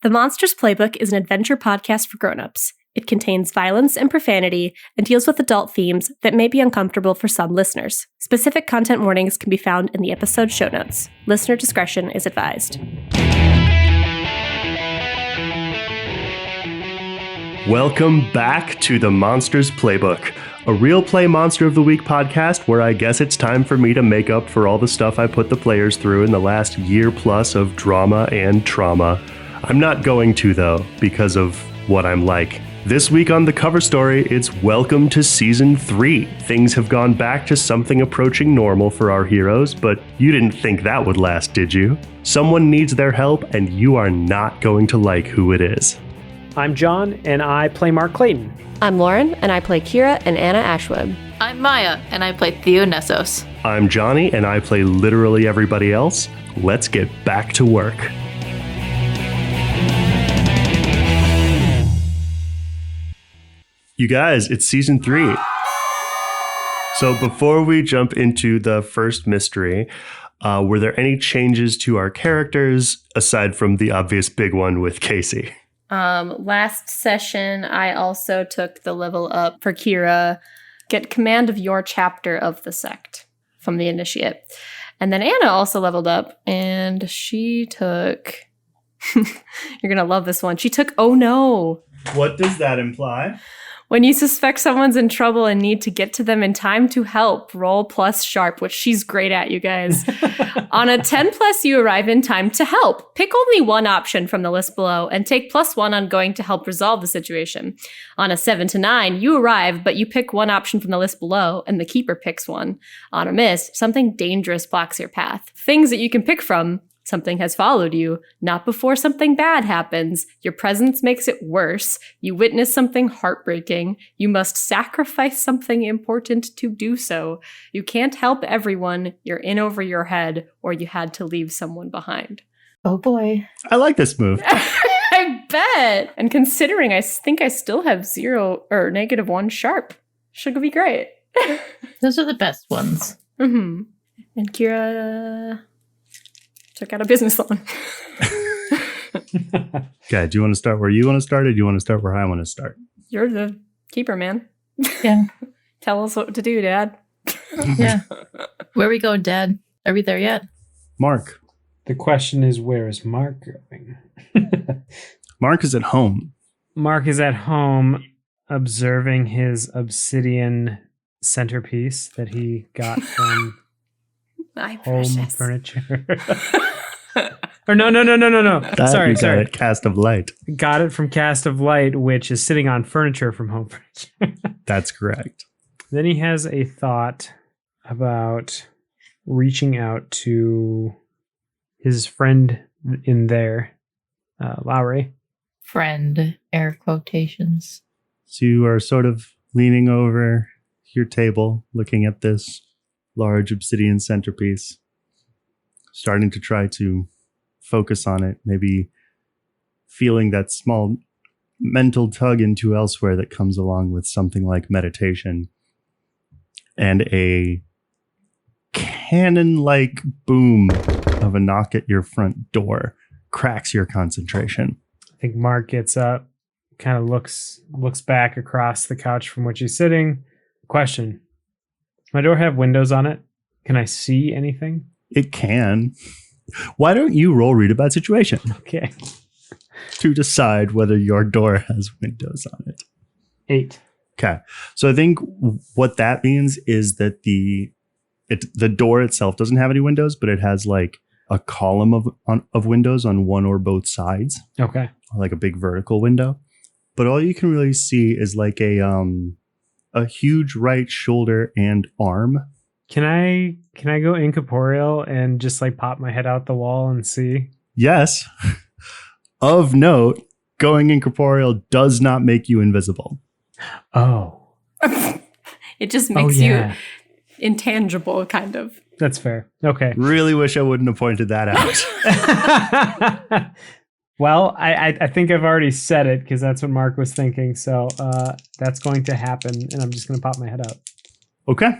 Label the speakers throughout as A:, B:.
A: The Monsters Playbook is an adventure podcast for grown-ups. It contains violence and profanity and deals with adult themes that may be uncomfortable for some listeners. Specific content warnings can be found in the episode show notes. Listener discretion is advised.
B: Welcome back to the Monsters Playbook, a real play Monster of the Week podcast where I guess it's time for me to make up for all the stuff I put the players through in the last year plus of drama and trauma. I'm not going to, though, because of what I'm like. This week on the cover story, it's Welcome to Season 3. Things have gone back to something approaching normal for our heroes, but you didn't think that would last, did you? Someone needs their help, and you are not going to like who it is.
C: I'm John, and I play Mark Clayton.
A: I'm Lauren, and I play Kira and Anna Ashwood.
D: I'm Miah, and I play Theo Nessos.
B: I'm Johnny, and I play literally everybody else. Let's get back to work. You guys, it's Season 3. So before we jump into the first mystery, were there any changes to our characters aside from the obvious big one with Casey?
A: Last session, I also took the level up for Kira, get command of your chapter of the sect from the initiate. And then Anna also leveled up, and she took, you're going to love this one. She took, oh no.
B: What does that imply?
A: When you suspect someone's in trouble and need to get to them in time to help, roll plus sharp, which she's great at, you guys. On a 10 plus, you arrive in time to help. Pick only one option from the list below and take +1 on going to help resolve the situation. On a 7 to 9, you arrive, but you pick one option from the list below and the keeper picks one. On a miss, something dangerous blocks your path. Things that you can pick from. Something has followed you, not before something bad happens. Your presence makes it worse. You witness something heartbreaking. You must sacrifice something important to do so. You can't help everyone. You're in over your head, or you had to leave someone behind.
D: Oh boy.
B: I like this move.
A: I bet. And considering I think I still have 0 or -1 sharp, should be great.
D: Those are the best ones.
A: Mm-hmm. And Kira took out a business loan.
B: Okay, do you want to start where you want to start, or do you want to start where I want to start?
A: You're the keeper, man.
D: Yeah.
A: Tell us what to do, Dad.
D: Yeah. Where are we going, Dad? Are we there yet?
B: Mark.
C: The question is, where is Mark going?
B: Mark is at home.
C: Mark is at home observing his obsidian centerpiece that he got from
A: My
C: home
A: precious.
C: furniture. Or no.
B: That
C: Sorry.
B: you got it, Cast of Light.
C: Got it from Cast of Light, which is sitting on furniture from home furniture.
B: That's correct.
C: Then he has a thought about reaching out to his friend in there, Lowry.
D: Friend, air quotations.
B: So you are sort of leaning over your table, looking at this large obsidian centerpiece, starting to try to focus on it, maybe feeling that small mental tug into elsewhere that comes along with something like meditation. And a cannon-like boom of a knock at your front door cracks your concentration.
C: I think Mark gets up, kind of looks back across the couch from which he's sitting. Question. Does my door have windows on it? Can I see anything?
B: It can. Why don't you roll Read About Situation
C: Okay.
B: to decide whether your door has windows on it?
C: 8.
B: Okay. So I think what that means is that the door itself doesn't have any windows, but it has like a column of windows on one or both sides.
C: Okay.
B: Like a big vertical window. But all you can really see is like a huge right shoulder and arm.
C: Can I go incorporeal and just like pop my head out the wall and see?
B: Yes. Of note, going incorporeal does not make you invisible.
C: Oh.
A: It just makes
C: yeah.
A: you intangible, kind of.
C: That's fair. Okay.
B: Really wish I wouldn't have pointed that out.
C: Well, I think I've already said it because that's what Mark was thinking. So that's going to happen, and I'm just going to pop my head out.
B: Okay.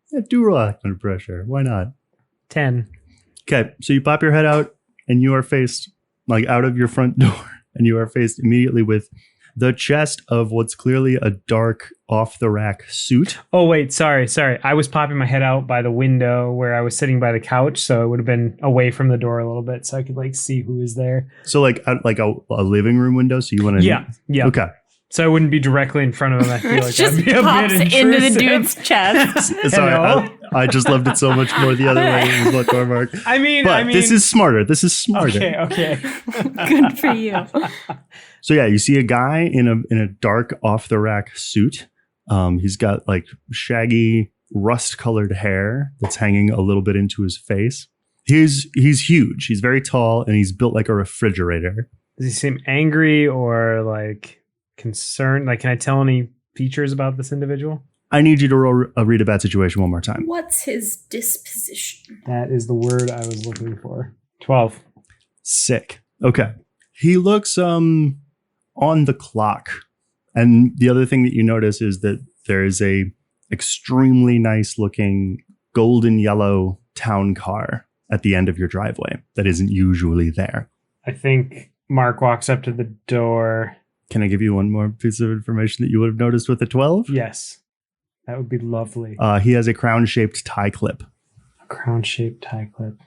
B: Yeah, do roll under pressure. Why not?
C: 10.
B: Okay, so you pop your head out, and you are faced like out of your front door and you are faced immediately with the chest of what's clearly a dark, off-the-rack suit.
C: Oh, wait, sorry. I was popping my head out by the window where I was sitting by the couch, so it would have been away from the door a little bit so I could, like, see who is there.
B: So, like a living room window? So you want to...
C: Yeah.
B: Okay.
C: So I wouldn't be directly in front of him. I feel like
A: just
C: that'd be a
A: pops
C: bit
A: into the
C: intrusive.
A: dude's chest.
B: Sorry, I just loved it so much more the other way in Blood Mark.
C: I mean,
B: this is smarter.
C: Okay.
A: Good for you.
B: So yeah, you see a guy in a dark off the rack suit. He's got like shaggy rust colored hair that's hanging a little bit into his face. He's huge. He's very tall and he's built like a refrigerator.
C: Does he seem angry or like concerned? Like, can I tell any features about this individual?
B: I need you to roll a read a bad situation one more time.
A: What's his disposition?
C: That is the word I was looking for. 12.
B: Sick. Okay. He looks on the clock. And the other thing that you notice is that there is a extremely nice looking golden yellow town car at the end of your driveway that isn't usually there.
C: I think Mark walks up to the door.
B: Can I give you one more piece of information that you would have noticed with the 12?
C: Yes. That would be lovely.
B: He has a crown-shaped tie clip.
C: A crown-shaped tie clip.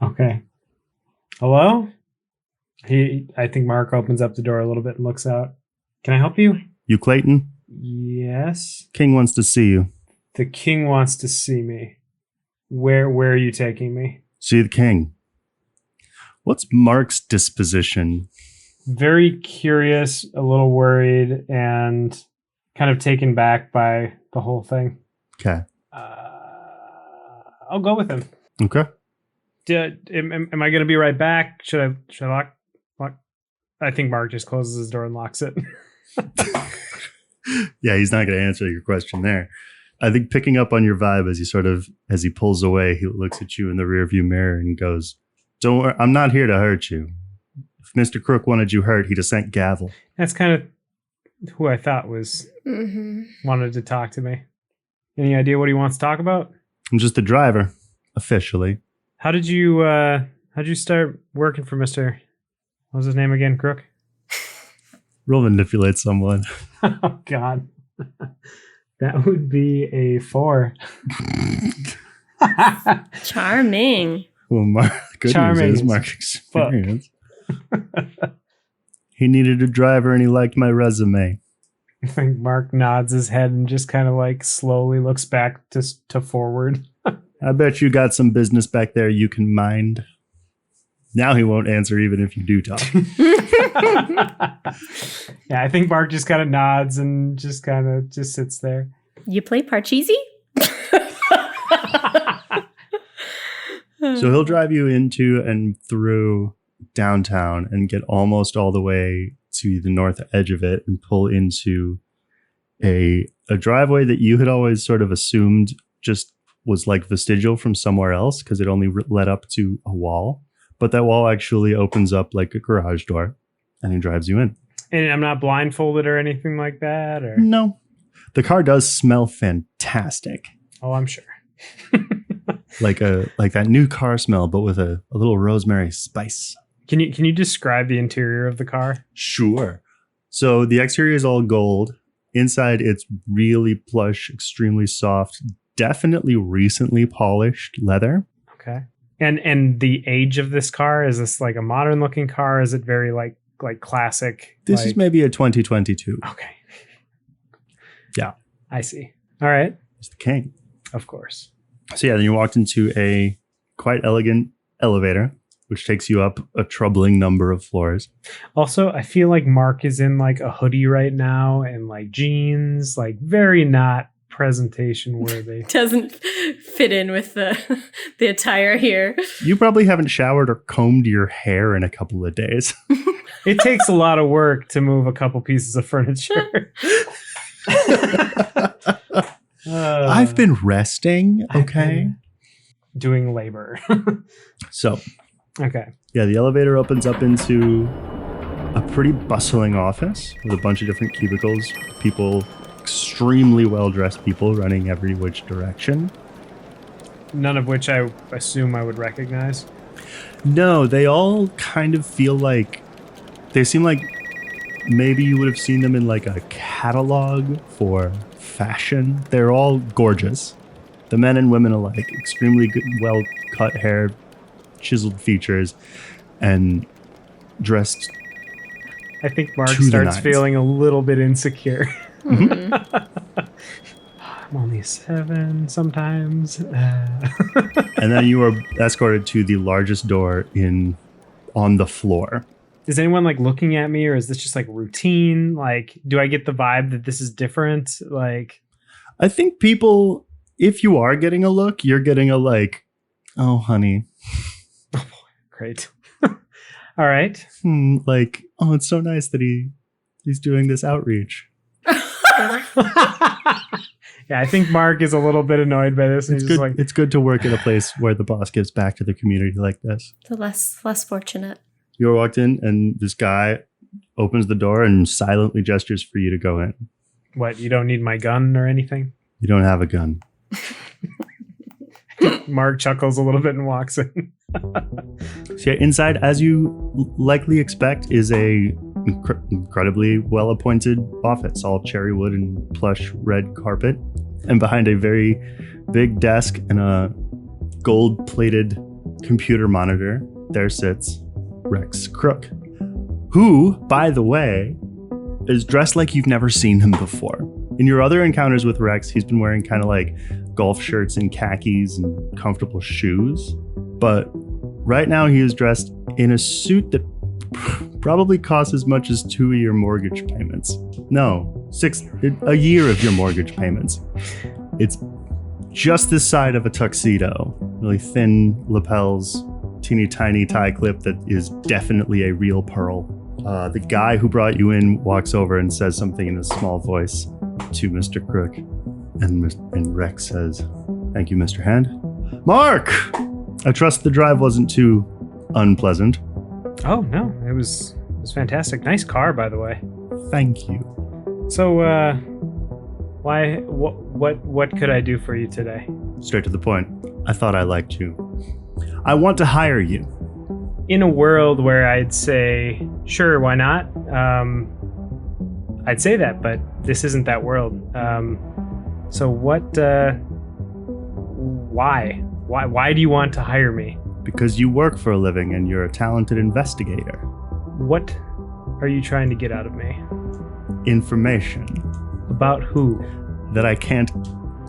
C: Okay. Hello? I think Mark opens up the door a little bit and looks out. Can I help you?
B: You Clayton?
C: Yes.
B: King wants to see you.
C: The king wants to see me. Where are you taking me?
B: See the king. What's Mark's disposition?
C: Very curious, a little worried, and kind of taken back by the whole thing.
B: Okay.
C: I'll go with him.
B: Okay.
C: Am I going to be right back? Should I lock? I think Mark just closes his door and locks it.
B: Yeah, he's not going to answer your question there. I think picking up on your vibe as he pulls away, he looks at you in the rearview mirror and goes, "Don't worry, I'm not here to hurt you. If Mr. Crook wanted you hurt, he'd have sent Gavel."
C: That's kind of who I thought was wanted to talk to me. Any idea what he wants to talk about?
B: I'm just the driver, officially.
C: How'd you start working for Mr. What was his name again? Crook?
B: Roll manipulate someone.
C: Oh, God. That would be a 4.
A: Charming.
B: Well, Mark, good
C: Charming
B: news is Mark experience. He needed a driver and he liked my resume.
C: I think Mark nods his head and just kind of like slowly looks back to forward.
B: I bet you got some business back there you can mind. Now he won't answer even if you do talk.
C: Yeah, I think Mark just kind of nods and just sits there.
A: You play Parcheesi?
B: So he'll drive you into and through downtown and get almost all the way to the north edge of it and pull into a driveway that you had always sort of assumed just was like vestigial from somewhere else because it only led up to a wall. But that wall actually opens up like a garage door and he drives you in.
C: And I'm not blindfolded or anything like that? Or
B: No. The car does smell fantastic.
C: Oh, I'm sure.
B: like that new car smell, but with a little rosemary spice.
C: Can you describe the interior of the car?
B: Sure. So the exterior is all gold. Inside, it's really plush, extremely soft, definitely recently polished leather.
C: Okay. And the age of this car, is this like a modern looking car? Is it very like classic?
B: This is maybe a 2022.
C: Okay.
B: Yeah.
C: I see. All right.
B: It's the king.
C: Of course.
B: So yeah, then you walked into a quite elegant elevator, which takes you up a troubling number of floors.
C: Also, I feel like Mark is in like a hoodie right now and like jeans, like very not presentation worthy.
A: Doesn't fit in with the attire here.
B: You probably haven't showered or combed your hair in a couple of days.
C: It takes a lot of work to move a couple pieces of furniture.
B: I've been resting, okay?
C: Doing labor.
B: So,
C: okay.
B: yeah, the elevator opens up into a pretty bustling office with a bunch of different cubicles, people, extremely well-dressed people running every which direction.
C: None of which I assume I would recognize.
B: No, they all kind of feel like They seem like maybe you would have seen them in like a catalog for fashion. They're all gorgeous. The men and women alike, extremely good, well-cut hair, chiseled features, and dressed.
C: I think Mark
B: to the
C: starts
B: nines.
C: feeling a little bit insecure.
A: Mhm.
C: I'm only 7 sometimes.
B: And then you are escorted to the largest door on the floor.
C: Is anyone like looking at me, or is this just like routine? Like, do I get the vibe that this is different? Like,
B: I think people, if you are getting a look, you're getting a like, oh, honey.
C: great. All right.
B: Like, oh, it's so nice that he's doing this outreach.
C: Yeah, I think Mark is a little bit annoyed by this. And
B: It's
C: he's
B: good.
C: just like,
B: It's good to work in a place where the boss gives back to the community like this.
A: The less fortunate.
B: You walked in, and this guy opens the door and silently gestures for you to go in.
C: what? You don't need my gun or anything?
B: You don't have a gun.
C: Mark chuckles a little bit and walks in.
B: So yeah, inside, as you likely expect, is a incredibly well-appointed office, all cherry wood and plush red carpet. And behind a very big desk and a gold-plated computer monitor, there sits Rex Crook, who, by the way, is dressed like you've never seen him before. In your other encounters with Rex, he's been wearing kind of like golf shirts and khakis and comfortable shoes. But right now he is dressed in a suit that probably costs as much as 2 of your mortgage payments. No, a year of your mortgage payments. It's just this side of a tuxedo. Really thin lapels, teeny tiny tie clip that is definitely a real pearl. The guy who brought you in walks over and says something in a small voice to Mr. Crook. And Rex says, "Thank you, Mr. Hand." "Mark! I trust the drive wasn't too unpleasant."
C: Oh no, it was fantastic. Nice car, by the way.
B: "Thank you."
C: So, what could I do for you today?
B: Straight to the point. I thought I liked you. I want to hire you.
C: In a world where I'd say, sure, why not? I'd say that, but this isn't that world. So what? Why? Why do you want to hire me?
B: Because you work for a living and you're a talented investigator.
C: What are you trying to get out of me?
B: Information
C: About who?
B: that I can't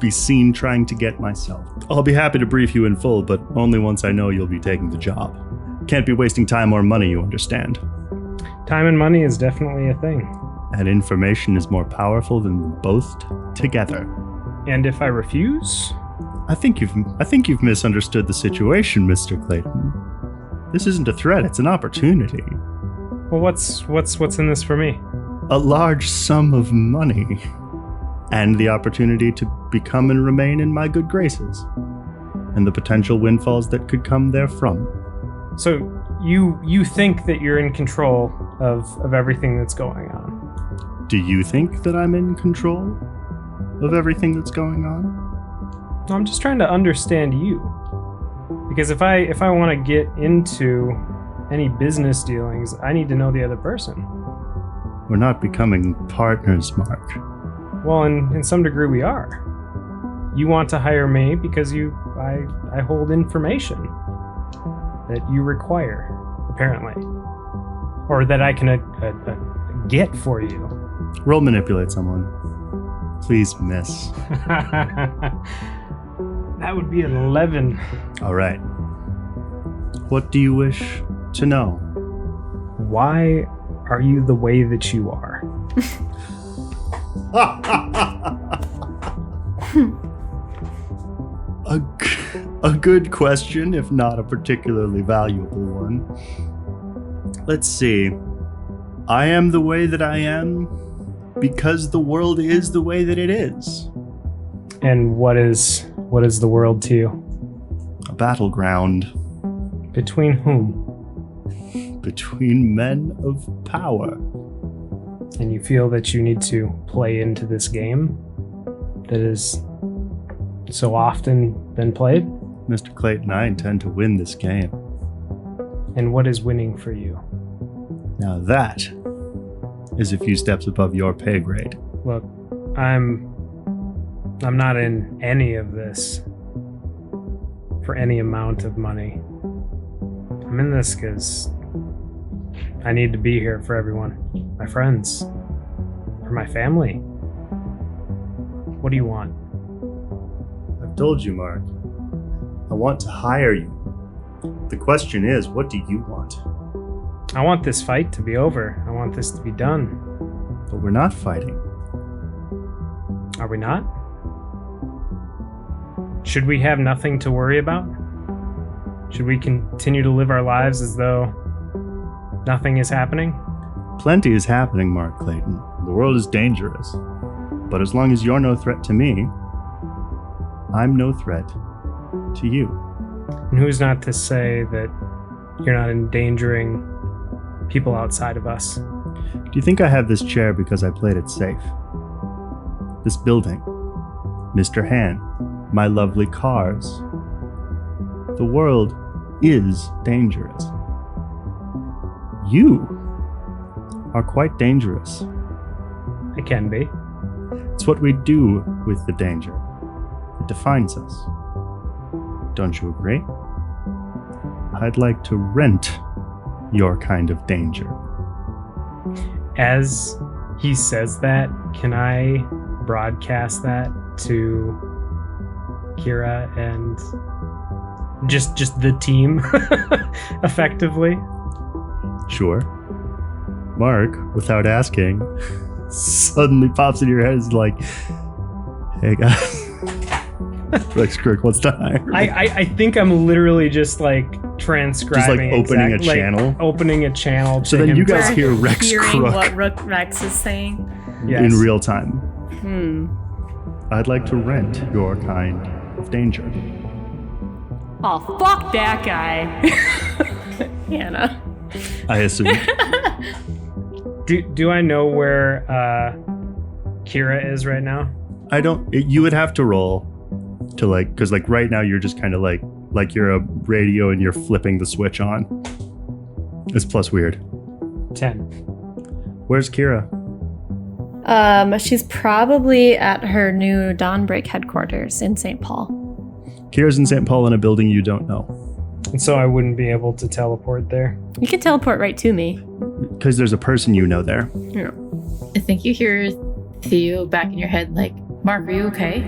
B: be seen trying to get myself. I'll be happy to brief you in full, but only once I know you'll be taking the job. Can't be wasting time or money, you understand.
C: Time and money is definitely a thing.
B: And information is more powerful than both together.
C: And if I refuse?
B: I think you've misunderstood the situation, Mr. Clayton. This isn't a threat, it's an opportunity.
C: Well, what's in this for me?
B: A large sum of money. And the opportunity to become and remain in my good graces. And the potential windfalls that could come therefrom.
C: So you think that you're in control of everything that's going on?
B: Do you think that I'm in control of everything that's going on?
C: No, I'm just trying to understand you. Because if I want to get into any business dealings, I need to know the other person.
B: We're not becoming partners, Mark.
C: Well, in some degree we are. You want to hire me because I hold information that you require, apparently. Or that I can get for you.
B: Roll manipulate someone. Please miss.
C: That would be an 11.
B: All right. What do you wish to know?
C: Why are you the way that you are?
B: A good question, if not a particularly valuable one. Let's see. I am the way that I am because the world is the way that it is.
C: And what is the world to you?
B: A battleground
C: Between whom?
B: between men of power.
C: And you feel that you need to play into this game that is so often been played?
B: Mr. Clayton, I intend to win this game.
C: And what is winning for you?
B: Now that is a few steps above your pay grade.
C: Look, I'm not in any of this for any amount of money. I'm in this because I need to be here for everyone. My friends. For my family. What do you want?
B: I've told you, Mark. I want to hire you. The question is, what do you want?
C: I want this fight to be over. I want this to be done.
B: But we're not fighting.
C: Are we not? Should we have nothing to worry about? Should we continue to live our lives as though nothing is happening?
B: Plenty is happening, Mark Clayton. The world is dangerous. But as long as you're no threat to me, I'm no threat to you.
C: And who's not to say that you're not endangering people outside of us?
B: Do you think I have this chair because I played it safe? This building, Mr. Han, my lovely cars. The world is dangerous. You are quite dangerous.
C: It can be.
B: It's what we do with the danger. It defines us. Don't you agree? I'd like to rent your kind of danger.
C: As he says that, can I broadcast that to Kira and just the team effectively?
B: Sure. Mark, without asking, suddenly pops in your head is like, hey guys, Rex Crook wants to hire me.
C: I think I'm literally just like transcribing,
B: just like opening a channel?
C: opening a channel.
B: So
C: to
B: then
C: him
B: you guys
C: talk.
B: hear Rex
A: Hearing
B: Crook
A: what Rex is saying.
C: Yes.
B: in real time.
A: I'd
B: like to rent your kind of danger.
A: Oh, fuck that guy. Hannah.
B: I assume.
C: Do I know where Kira is right now?
B: I don't. You would have to roll to like, because like right now you're just kind of like you're a radio and you're flipping the switch on. It's plus weird.
C: 10.
B: Where's Kira?
A: She's probably at her new Dawnbreak headquarters in St. Paul.
B: Kira's in St. Paul in a building you don't know.
C: And so I wouldn't be able to teleport there.
A: You can teleport right to me.
B: Because there's a person you know there.
A: Yeah.
D: I think you hear Theo back in your head like, Mark, are you okay?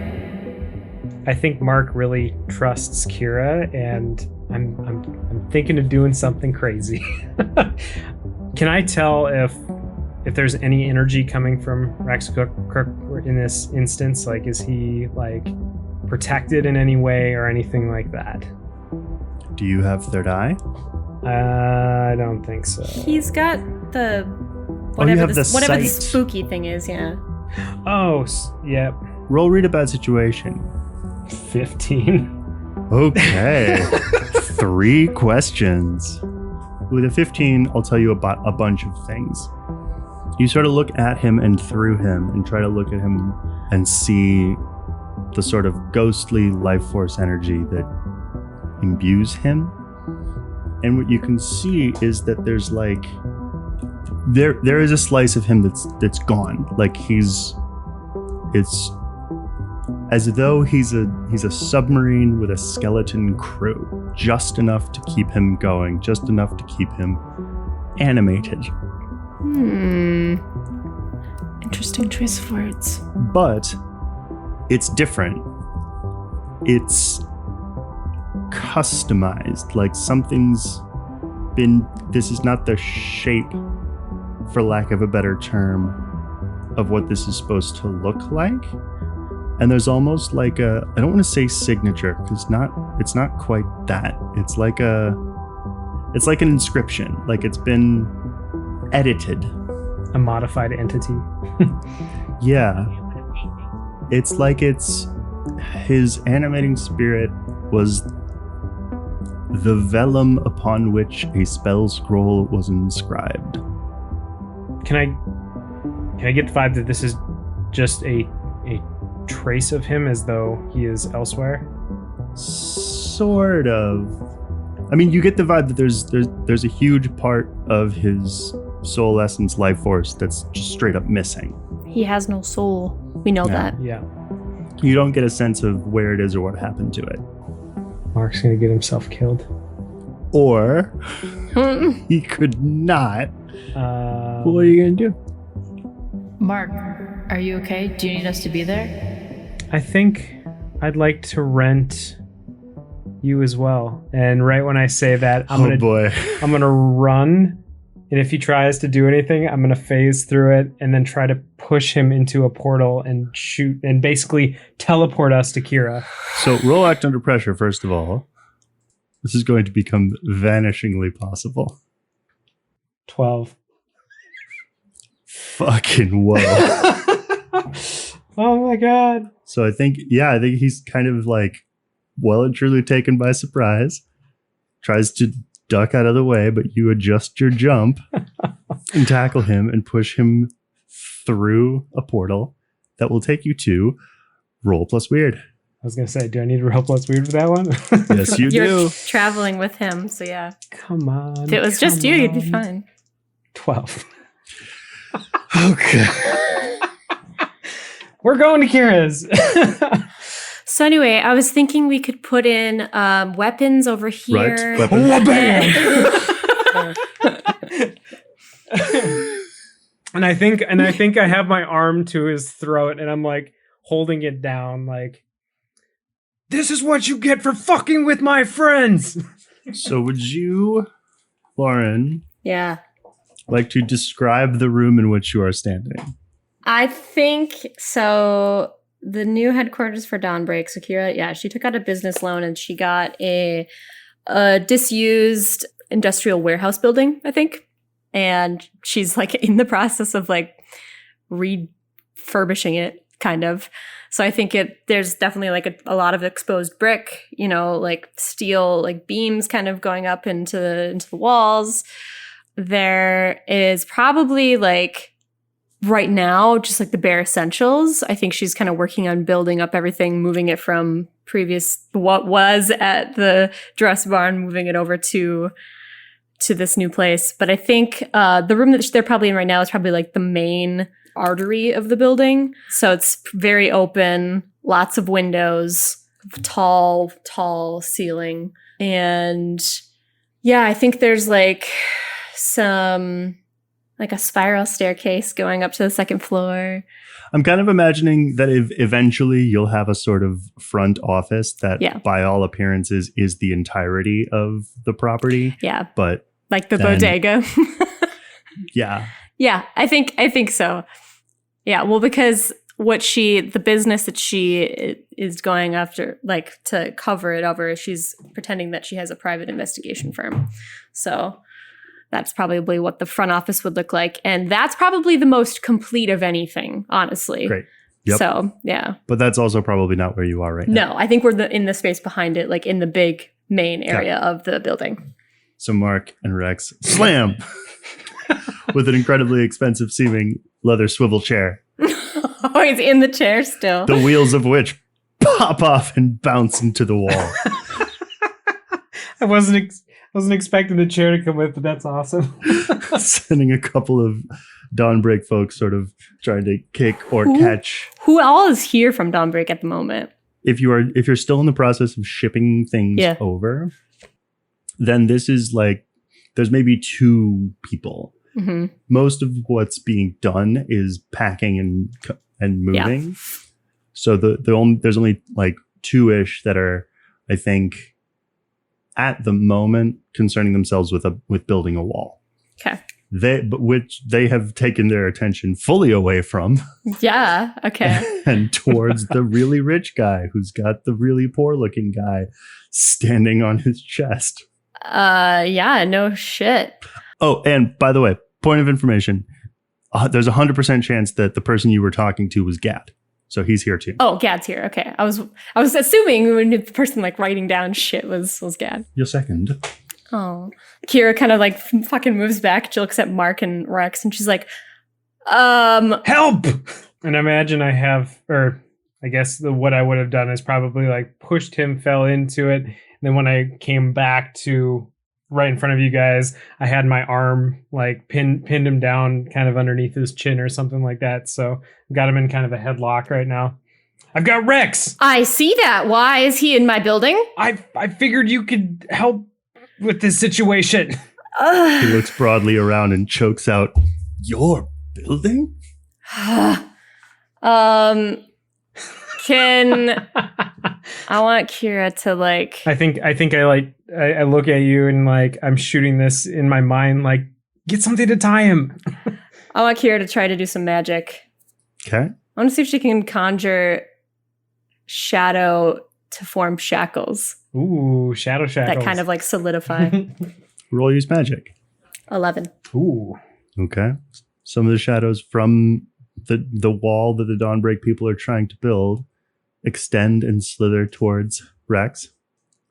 C: I think Mark really trusts Kira, and I'm thinking of doing something crazy. Can I tell if there's any energy coming from Rex Crook in this instance? Like, is he like protected in any way or anything like that?
B: Do you have third eye?
C: I don't think so.
A: He's got the
B: have
A: whatever
B: the
A: the
B: sight.
A: spooky thing is, yeah.
C: Oh, yep.
B: Roll read a bad situation.
C: 15.
B: Okay. 3 questions. With a 15, I'll tell you about a bunch of things. You sort of look at him and through him and try to look at him and see the sort of ghostly life force energy that imbues him. And what you can see is that there's like there is a slice of him that's gone. Like it's as though he's a submarine with a skeleton crew, just enough to keep him going, just enough to keep him animated.
A: Interesting choice of words.
B: But it's different. It's customized, like something's been, this is not the shape, for lack of a better term, of what this is supposed to look like. And there's almost like I don't want to say signature, because it's not quite that. It's like an inscription, like it's been edited.
C: A modified entity.
B: Yeah. It's like his animating spirit was the vellum upon which a spell scroll was inscribed.
C: Can I get the vibe that this is just a trace of him, as though he is elsewhere?
B: Sort of. I mean, you get the vibe that there's a huge part of his soul essence life force that's just straight up missing.
A: He has no soul. We know that.
C: Yeah.
B: You don't get a sense of where it is or what happened to it.
C: Mark's gonna get himself killed.
B: Or he could not. What are you gonna do?
D: Mark, are you okay? Do you need us to be there?
C: I think I'd like to rent you as well. And right when I say that, I'm gonna run. And if he tries to do anything, I'm gonna phase through it and then try to push him into a portal and shoot and basically teleport us to Kira.
B: So roll act under pressure, first of all. This is going to become vanishingly possible.
C: 12.
B: Fucking whoa.
C: Oh my god.
B: So I think he's kind of like well and truly taken by surprise. Tries to duck out of the way, but you adjust your jump and tackle him and push him through a portal that will take you to roll plus weird.
C: I was going to say, do I need to roll plus weird for that one?
B: Yes, you
A: You're
B: do.
A: traveling with him, so yeah.
C: Come on.
A: If it was just you, you'd be fine.
C: 12.
B: Okay.
C: We're going to Kira's.
A: So anyway, I was thinking we could put in weapons over here.
B: Right. Weapons.
C: And I think I have my arm to his throat and I'm like holding it down like, this is what you get for fucking with my friends.
B: So would you, Lauren,
A: Yeah.
B: like to describe the room in which you are standing?
A: I think so. The new headquarters for Dawnbreak, Sakira, she took out a business loan and she got a disused industrial warehouse building, I think. And she's like in the process of like refurbishing it, kind of. So I think there's definitely like a lot of exposed brick, like steel, like beams kind of going up into the walls. There is probably like right now, just like the bare essentials. I think she's kind of working on building up everything, moving it from what was at the dress barn, moving it over to this new place. But I think the room that they're probably in right now is probably like the main artery of the building. So it's very open, lots of windows, tall ceiling. And I think there's like some like a spiral staircase going up to the second floor.
B: I'm kind of imagining that if eventually you'll have a sort of front office that by all appearances is the entirety of the property.
A: Yeah.
B: But
A: like the bodega.
B: Yeah.
A: Yeah, I think so. Yeah, well, because the business that she is going after, like to cover it over, she's pretending that she has a private investigation firm. So that's probably what the front office would look like. And that's probably the most complete of anything, honestly.
B: Great. Yep.
A: So, yeah.
B: But that's also probably not where you are right now.
A: No, I think we're in the space behind it, like in the big main area of the building.
B: So Mark and Rex slam with an incredibly expensive seeming leather swivel chair.
A: Oh, he's in the chair still.
B: The wheels of which pop off and bounce into the wall.
C: I wasn't expecting the chair to come with, but that's awesome.
B: Sending a couple of Dawnbreak folks sort of trying to kick or catch.
A: Who all is here from Dawnbreak at the moment?
B: If you're still in the process of shipping things over, then this is like there's maybe 2 people.
A: Mm-hmm.
B: Most of what's being done is packing and moving. Yeah. So there's only like 2-ish that are, I think, at the moment concerning themselves with building a wall.
A: Okay.
B: Which they have taken their attention fully away from.
A: Yeah. Okay.
B: And towards the really rich guy who's got the really poor looking guy standing on his chest.
A: Yeah. No shit.
B: Oh, and by the way, point of information. There's 100% chance that the person you were talking to was Gad. So he's here too.
A: Oh, Gad's here. Okay. I was assuming when the person like writing down shit was Gad.
B: You're second.
A: Oh. Kira kind of like fucking moves back. She looks at Mark and Rex and she's like,
C: help! And I imagine I guess what I would have done is probably like pushed him, fell into it. And then when I came back to right in front of you guys. I had my arm like pinned him down kind of underneath his chin or something like that. So got him in kind of a headlock right now. I've got Rex.
A: I see that. Why is he in my building?
C: I figured you could help with this situation.
B: He looks broadly around and chokes out, "Your building?"
A: Can I want Kira to like...
C: I think I look at you and like I'm shooting this in my mind like get something to tie him.
A: I want Kira to try to do some magic.
B: Okay.
A: I want to see if she can conjure shadow to form shackles.
C: Ooh, shadows.
A: That kind of like solidify.
B: Roll use magic.
A: 11.
C: Ooh.
B: Okay. Some of the shadows from the wall that the Dawnbreak people are trying to build extend and slither towards Rex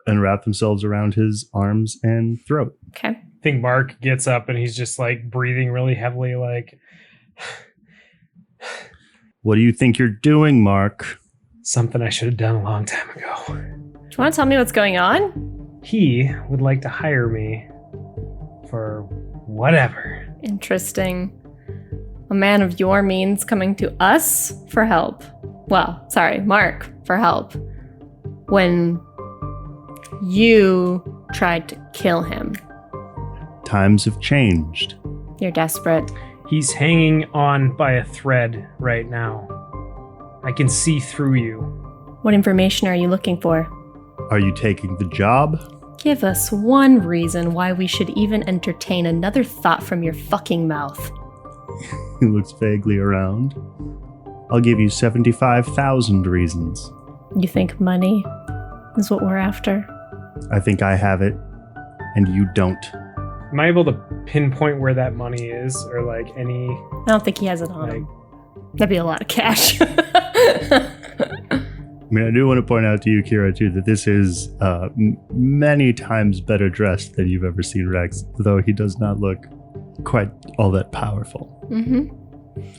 B: and wrap themselves around his arms and throat.
A: Okay.
C: I think Mark gets up and he's just like breathing really heavily like...
B: What do you think you're doing, Mark?
C: Something I should have done a long time ago.
A: Do you want to tell me what's going on?
C: He would like to hire me for whatever.
A: Interesting. A man of your means coming to us for help. Well, sorry, Mark for help. When you tried to kill him.
B: Times have changed.
A: You're desperate.
C: He's hanging on by a thread right now. I can see through you.
A: What information are you looking for?
B: Are you taking the job?
A: Give us one reason why we should even entertain another thought from your fucking mouth.
B: He looks vaguely around. I'll give you 75,000 reasons.
A: You think money is what we're after?
B: I think I have it, and you don't.
C: Am I able to pinpoint where that money is or like any...
A: I don't think he has it on him. That'd be a lot of cash.
B: I mean, I do want to point out to you, Kira, too, that this is many times better dressed than you've ever seen Rex, though he does not look quite all that powerful.
A: Mm-hmm.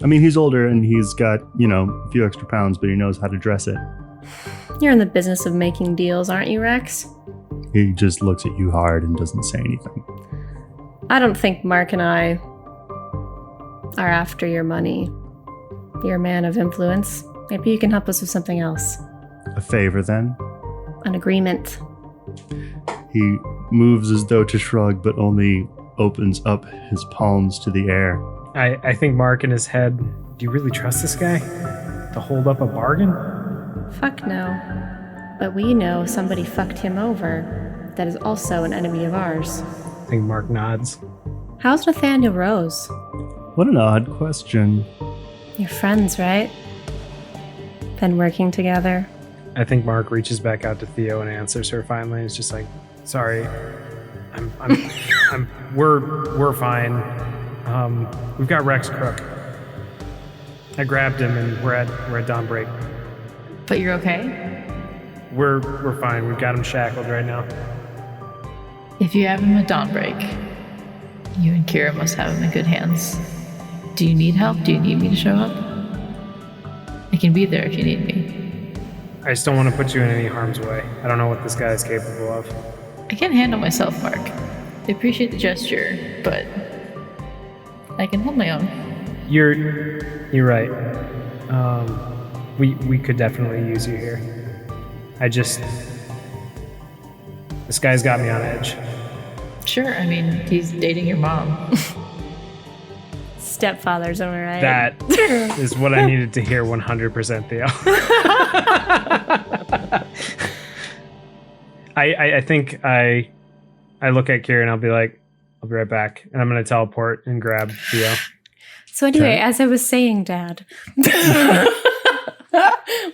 B: I mean, he's older and he's got, a few extra pounds, but he knows how to dress it.
A: You're in the business of making deals, aren't you, Rex?
B: He just looks at you hard and doesn't say anything.
A: I don't think Mark and I are after your money. You're a man of influence. Maybe you can help us with something else.
B: A favor, then?
A: An agreement.
B: He moves as though to shrug, but only opens up his palms to the air.
C: I think Mark in his head, do you really trust this guy to hold up a bargain?
A: Fuck no. But we know somebody fucked him over that is also an enemy of ours.
C: I think Mark nods.
A: How's Nathaniel Rose?
B: What an odd question.
A: You're friends, right? Been working together?
C: I think Mark reaches back out to Theo and answers her finally. It's just like, sorry, we're fine. We've got Rex Crook. I grabbed him and we're at Dawnbreak.
D: But you're okay?
C: We're fine. We've got him shackled right now.
D: If you have him at Dawnbreak, you and Kira must have him in good hands. Do you need help? Do you need me to show up? I can be there if you need me.
C: I just don't want to put you in any harm's way. I don't know what this guy is capable of.
D: I can handle myself, Mark. I appreciate the gesture, but I can hold my own.
C: You're right. We could definitely use you here. This guy's got me on edge.
D: Sure, I mean, he's dating your mom.
A: Stepfathers, am I right?
C: That is what I needed to hear 100%, Theo. I think I look at Kira and I'll be like, I'll be right back. And I'm going to teleport and grab Theo.
A: So anyway, as I was saying, Dad.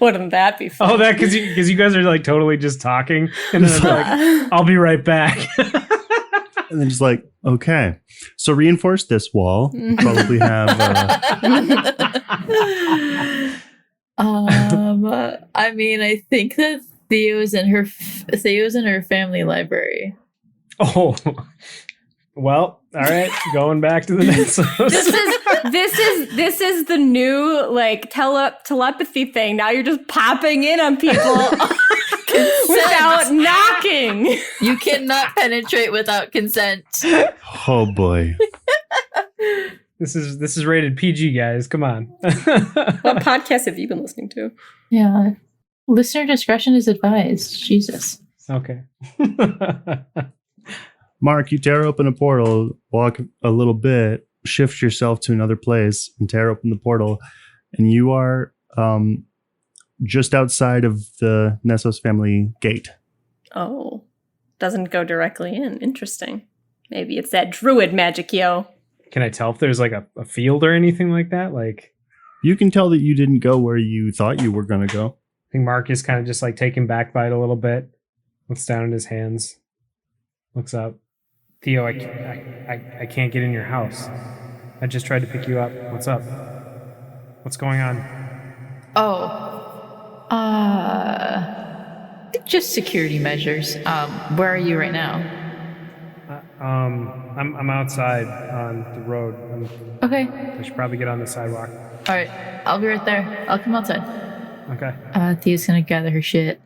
A: Wouldn't that be fun?
C: Oh, that because you guys are like totally just talking. And then I'm like, I'll be right back.
B: And then just like, okay. So reinforce this wall. Probably have...
D: I mean, I think that Theo's in her family library.
C: Oh, well, all right. Going back to the Nessos.
A: This is the new like telepathy thing. Now you're just popping in on people. without knocking.
D: You cannot penetrate without consent.
B: Oh boy.
C: This is rated PG, guys. Come on.
A: What podcast have you been listening to?
D: Yeah. Listener discretion is advised. Jesus.
C: Okay.
B: Mark, you tear open a portal, walk a little bit, shift yourself to another place, and tear open the portal, and you are just outside of the Nessos family gate.
A: Oh, doesn't go directly in. Interesting. Maybe it's that druid magic, yo.
C: Can I tell if there's like a field or anything like that? Like,
B: You can tell that you didn't go where you thought you were going to go.
C: I think Mark is kind of just like taken back by it a little bit. Looks down at his hands. Looks up. Theo, I can't get in your house. I just tried to pick you up. What's up? What's going on?
D: Just security measures. Where are you right now?
C: I'm outside on the road.
D: Okay.
C: I should probably get on the sidewalk.
D: All right. I'll be right there. I'll come outside.
C: Okay.
D: Thea's gonna gather her shit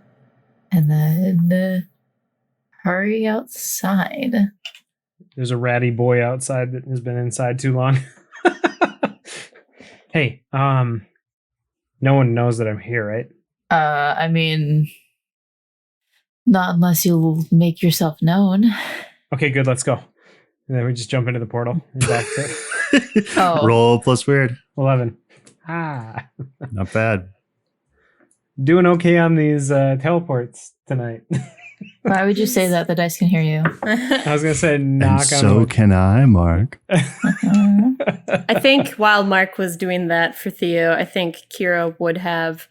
D: and then hurry outside.
C: There's a ratty boy outside that has been inside too long. Hey, no one knows that I'm here, right?
D: I mean, not unless you'll make yourself known.
C: Okay, good. Let's go. And then we just jump into the portal and back to
D: Oh.
B: Roll plus weird.
C: 11.
B: Not bad.
C: Doing okay on these teleports tonight.
D: Why would you say that? The dice can hear you.
C: I was gonna say
B: And
C: knock on
B: so
C: wood.
B: can I, Mark.
A: I think while Mark was doing that for Theo, I think Kira would have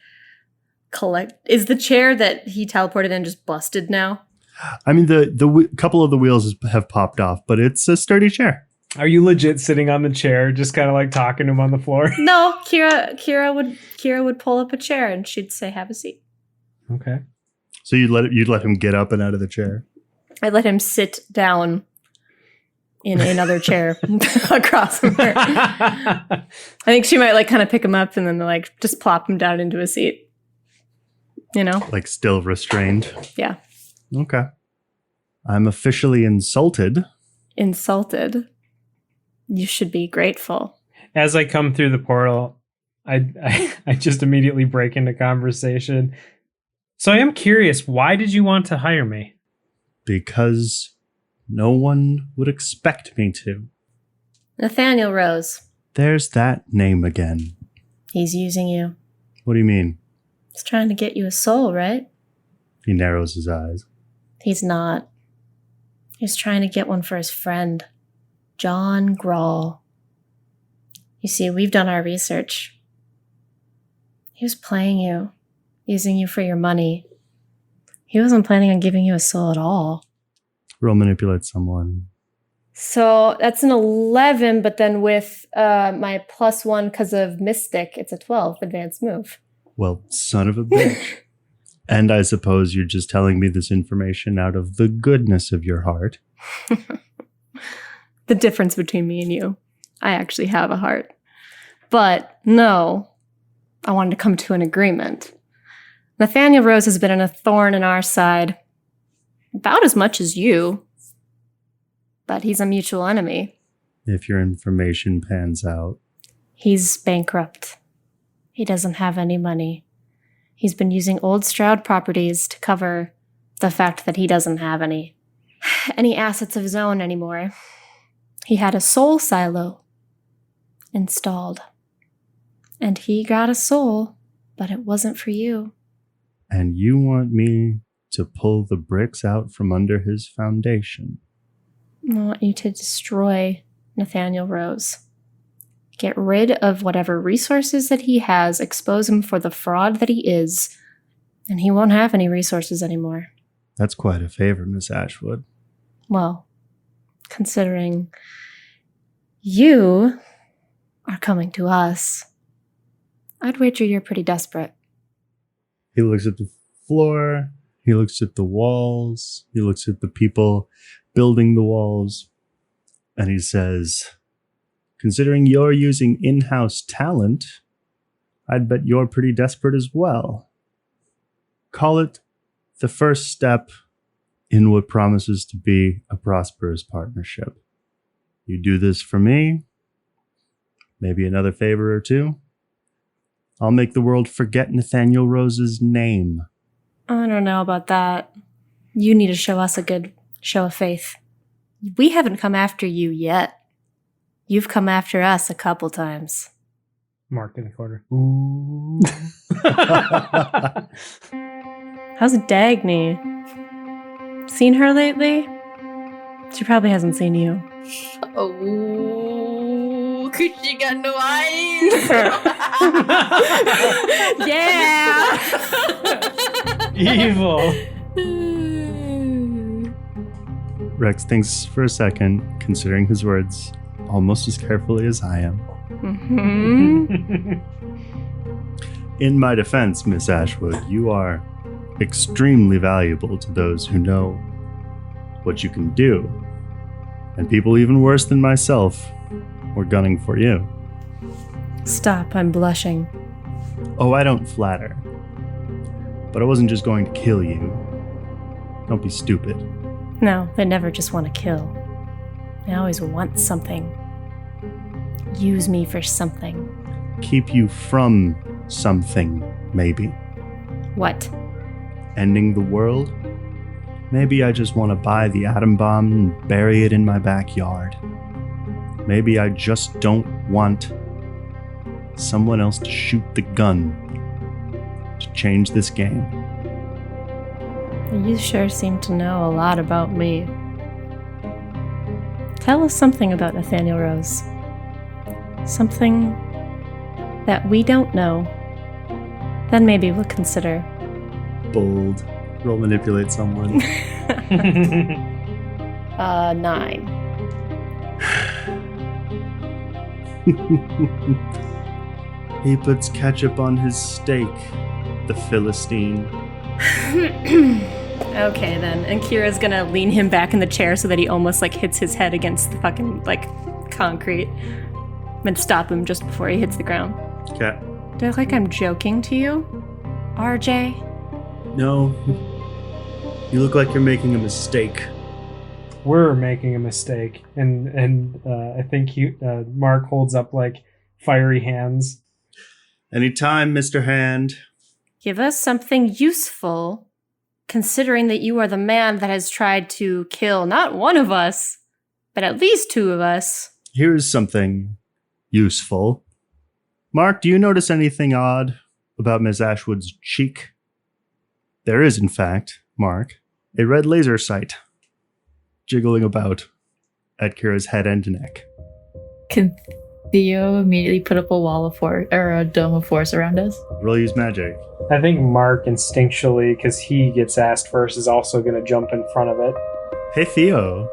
A: Is the chair that he teleported in just busted now?
B: I mean, the couple of the wheels have popped off, but it's a sturdy chair.
C: Are you legit sitting on the chair, just kind of like talking to him on the floor?
A: No, Kira would pull up a chair and she'd say, "Have a seat."
C: Okay.
B: So you'd let him get up and out of the chair.
A: I'd let him sit down in another chair across from her. I think she might like kind of pick him up and then like just plop him down into a seat. You know?
B: Like still restrained.
A: Yeah.
B: Okay. I'm officially insulted.
A: Insulted. You should be grateful.
C: As I come through the portal, I just immediately break into conversation. So I am curious, why did you want to hire me?
B: Because no one would expect me to.
A: Nathaniel Rose.
B: There's that name again.
A: He's using you.
B: What do you mean?
A: He's trying to get you a soul, right?
B: He narrows his eyes.
A: He's not. He's trying to get one for his friend, John Grubb. You see, we've done our research. He was playing you, using you for your money. He wasn't planning on giving you a soul at all.
B: Roll manipulate someone.
A: So that's an 11, but then with my +1 because of Mystic, it's a 12 advanced move.
B: Well, son of a bitch. And I suppose you're just telling me this information out of the goodness of your heart.
A: The difference between me and you. I actually have a heart. But no, I wanted to come to an agreement. Nathaniel Rose has been a thorn in our side about as much as you. But he's a mutual enemy.
B: If your information pans out.
A: He's bankrupt. He doesn't have any money. He's been using old Stroud properties to cover the fact that he doesn't have any assets of his own anymore. He had a soul silo installed. And he got a soul, but it wasn't for you.
B: And you want me to pull the bricks out from under his foundation?
A: I want you to destroy Nathaniel Rose. Get rid of whatever resources that he has, expose him for the fraud that he is, and he won't have any resources anymore.
B: That's quite a favor, Miss Ashwood.
A: Well, considering you are coming to us, I'd wager you're pretty desperate.
B: He looks at the floor. He looks at the walls. He looks at the people building the walls. And he says, considering you're using in-house talent, I'd bet you're pretty desperate as well. Call it the first step in what promises to be a prosperous partnership. You do this for me, maybe another favor or two. I'll make the world forget Nathaniel Rose's name.
A: I don't know about that. You need to show us a good show of faith. We haven't come after you yet. You've come after us a couple times.
C: Mark in the corner. Ooh.
A: How's Dagny? Seen her lately? She probably hasn't seen you.
D: Oh, cause she got no eyes.
A: Yeah!
C: Evil.
B: Rex thinks for a second, considering his words almost as carefully as I am.
A: Mm-hmm.
B: In my defense, Miss Ashwood, you are extremely valuable to those who know what you can do. And people even worse than myself were gunning for you.
A: Stop, I'm blushing.
B: Oh, I don't flatter. But I wasn't just going to kill you. Don't be stupid.
A: No, they never just want to kill. They always want something. Use me for something.
B: Keep you from something, maybe.
A: What?
B: Ending the world? Maybe I just want to buy the atom bomb and bury it in my backyard. Maybe I just don't want someone else to shoot the gun to change this game.
A: You sure seem to know a lot about me. Tell us something about Nathaniel Rose. Something that we don't know. Then maybe we'll consider.
B: Bold. Roll manipulate someone.
A: 9.
B: He puts ketchup on his steak, the Philistine.
A: Okay then, and Kira's gonna lean him back in the chair so that he almost like hits his head against the fucking like concrete and stop him just before he hits the ground.
B: Okay.
A: Do I look like I'm joking to you, RJ?
B: No. You look like you're making a mistake.
C: We're making a mistake, and I think Mark holds up like fiery hands.
B: Anytime, Mr. Hand.
A: Give us something useful, considering that you are the man that has tried to kill not one of us, but at least 2 of us.
B: Here's something useful. Mark, do you notice anything odd about Miss Ashwood's cheek? There is, in fact, Mark, a red laser sight jiggling about at Kira's head and neck.
D: Can Theo immediately put up a wall of force or a dome of force around us?
B: Roll use magic.
C: I think Mark instinctually, because he gets asked first, is also going to jump in front of it.
B: Hey, Theo.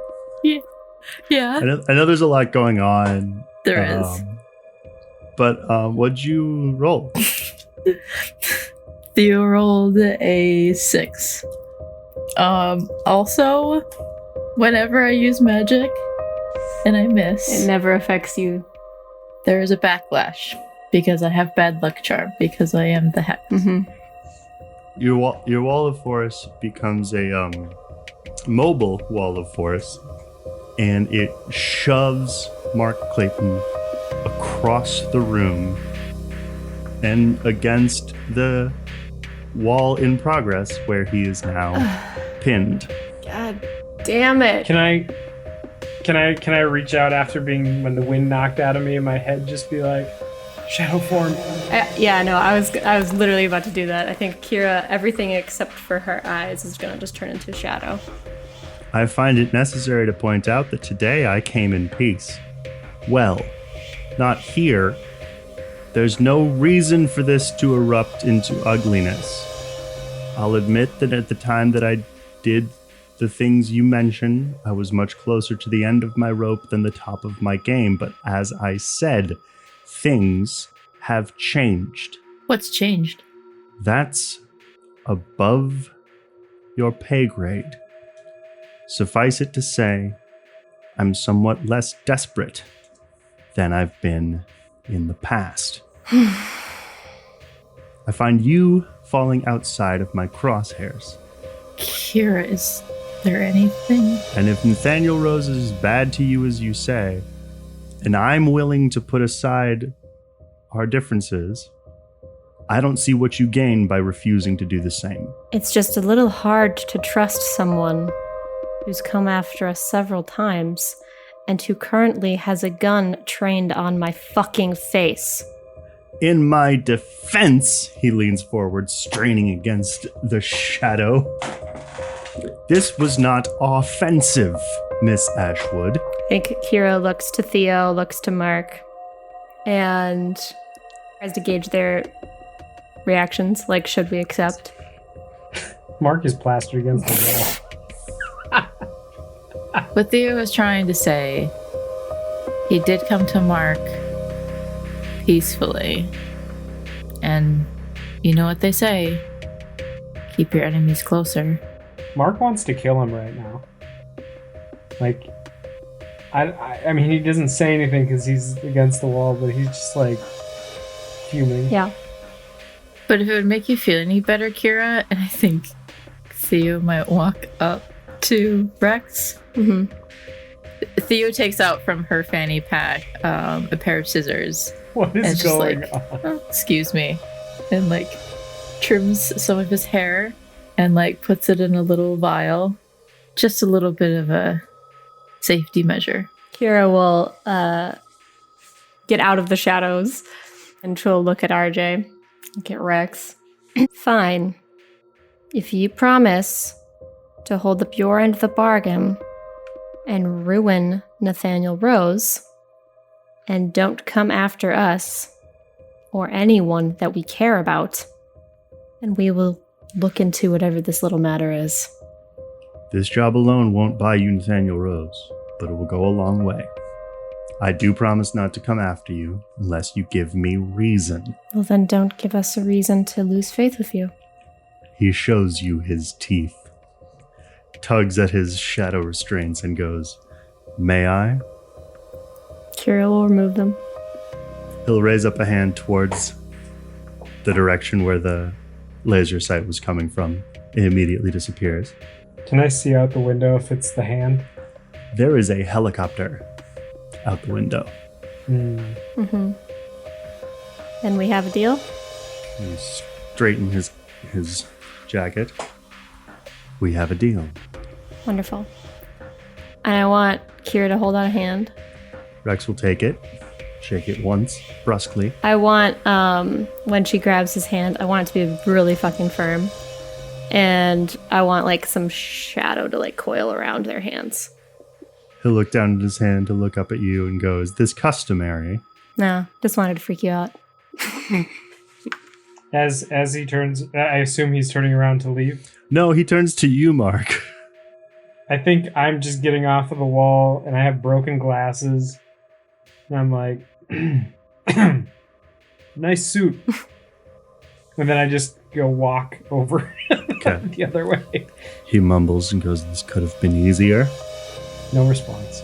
D: Yeah.
B: I know there's a lot going on.
D: There is.
B: But what'd you roll?
D: Theo rolled a 6. Also, whenever I use magic and I miss,
A: It never affects you.
D: there is a backlash because I have bad luck charm because I am the hex.
A: Mm-hmm.
B: Your wall of force becomes a mobile wall of force, and it shoves Mark Clayton across the room and against the wall in progress where he is now pinned.
A: God damn it.
C: Can I reach out after when the wind knocked out of me in my head, just be like, shadow form?
A: I was literally about to do that. I think Kira, everything except for her eyes is gonna just turn into shadow.
B: I find it necessary to point out that today I came in peace. Well, not here. There's no reason for this to erupt into ugliness. I'll admit that at the time that I did the things you mentioned, I was much closer to the end of my rope than the top of my game, but as I said, things have changed.
D: What's changed?
B: That's above your pay grade. Suffice it to say, I'm somewhat less desperate than I've been in the past. I find you falling outside of my crosshairs.
D: Kira, is there anything?
B: And if Nathaniel Rose is as bad to you as you say, and I'm willing to put aside our differences, I don't see what you gain by refusing to do the same.
A: It's just a little hard to trust someone who's come after us several times and who currently has a gun trained on my fucking face.
B: In my defense, he leans forward, straining against the shadow. This was not offensive, Miss Ashwood.
A: I think Kira looks to Theo, looks to Mark, and tries to gauge their reactions. Like, should we accept?
C: Mark is plastered against the wall.
D: What Theo was trying to say, he did come to Mark peacefully. And you know what they say, keep your enemies closer.
C: Mark wants to kill him right now. Like, I mean, he doesn't say anything because he's against the wall, but he's just like fuming.
A: Yeah.
D: But if it would make you feel any better, Kira, and I think Theo might walk up to Rex.
A: Mm-hmm.
D: Theo takes out from her fanny pack a pair of scissors.
C: What
D: and
C: is
D: just
C: going
D: like,
C: on?
D: "Oh, excuse me," and like trims some of his hair and like puts it in a little vial. Just a little bit of a safety measure.
A: Kira will get out of the shadows and she'll look at RJ, look at Rex. Fine. If you promise to hold up your end of the bargain and ruin Nathaniel Rose and don't come after us or anyone that we care about, then we will look into whatever this little matter is.
B: This job alone won't buy you Nathaniel Rose, but it will go a long way. I do promise not to come after you unless you give me reason.
A: Well, then don't give us a reason to lose faith with you.
B: He shows you his teeth, tugs at his shadow restraints and goes, "May I?"
A: Kira will remove them.
B: He'll raise up a hand towards the direction where the laser sight was coming from. It immediately disappears.
C: Can I see out the window if it's the hand?
B: There is a helicopter out the window.
A: Mm-hmm. And we have a deal?
B: He straightened his jacket. We have a deal.
A: Wonderful. And I want Kira to hold out a hand.
B: Rex will take it, shake it once, brusquely.
A: I want, when she grabs his hand, I want it to be really fucking firm. And I want, like, some shadow to, like, coil around their hands.
B: He'll look down at his hand to look up at you and go, "Is this customary?"
A: No, just wanted to freak you out.
C: As he turns, I assume he's turning around to leave.
B: No, he turns to you, Mark.
C: I think I'm just getting off of the wall and I have broken glasses. And I'm like, nice suit. And then I just go walk over the other way.
B: He mumbles and goes, "This could have been easier."
C: No response.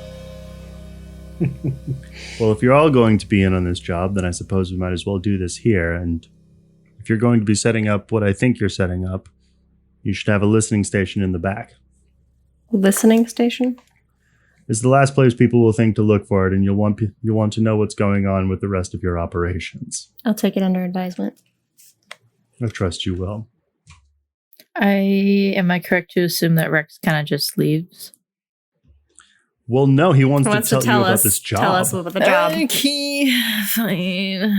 B: Well, if you're all going to be in on this job, then I suppose we might as well do this here. And if you're going to be setting up what I think you're setting up, you should have a listening station in the back.
A: Listening station?
B: It's the last place people will think to look for it, and you'll want to know what's going on with the rest of your operations.
A: I'll take it under advisement.
B: I trust you will.
D: Am I correct to assume that Rex kind of just leaves?
B: Well, no, he wants to tell you about
A: us,
B: this job.
A: Tell us about the job.
D: Okay, fine.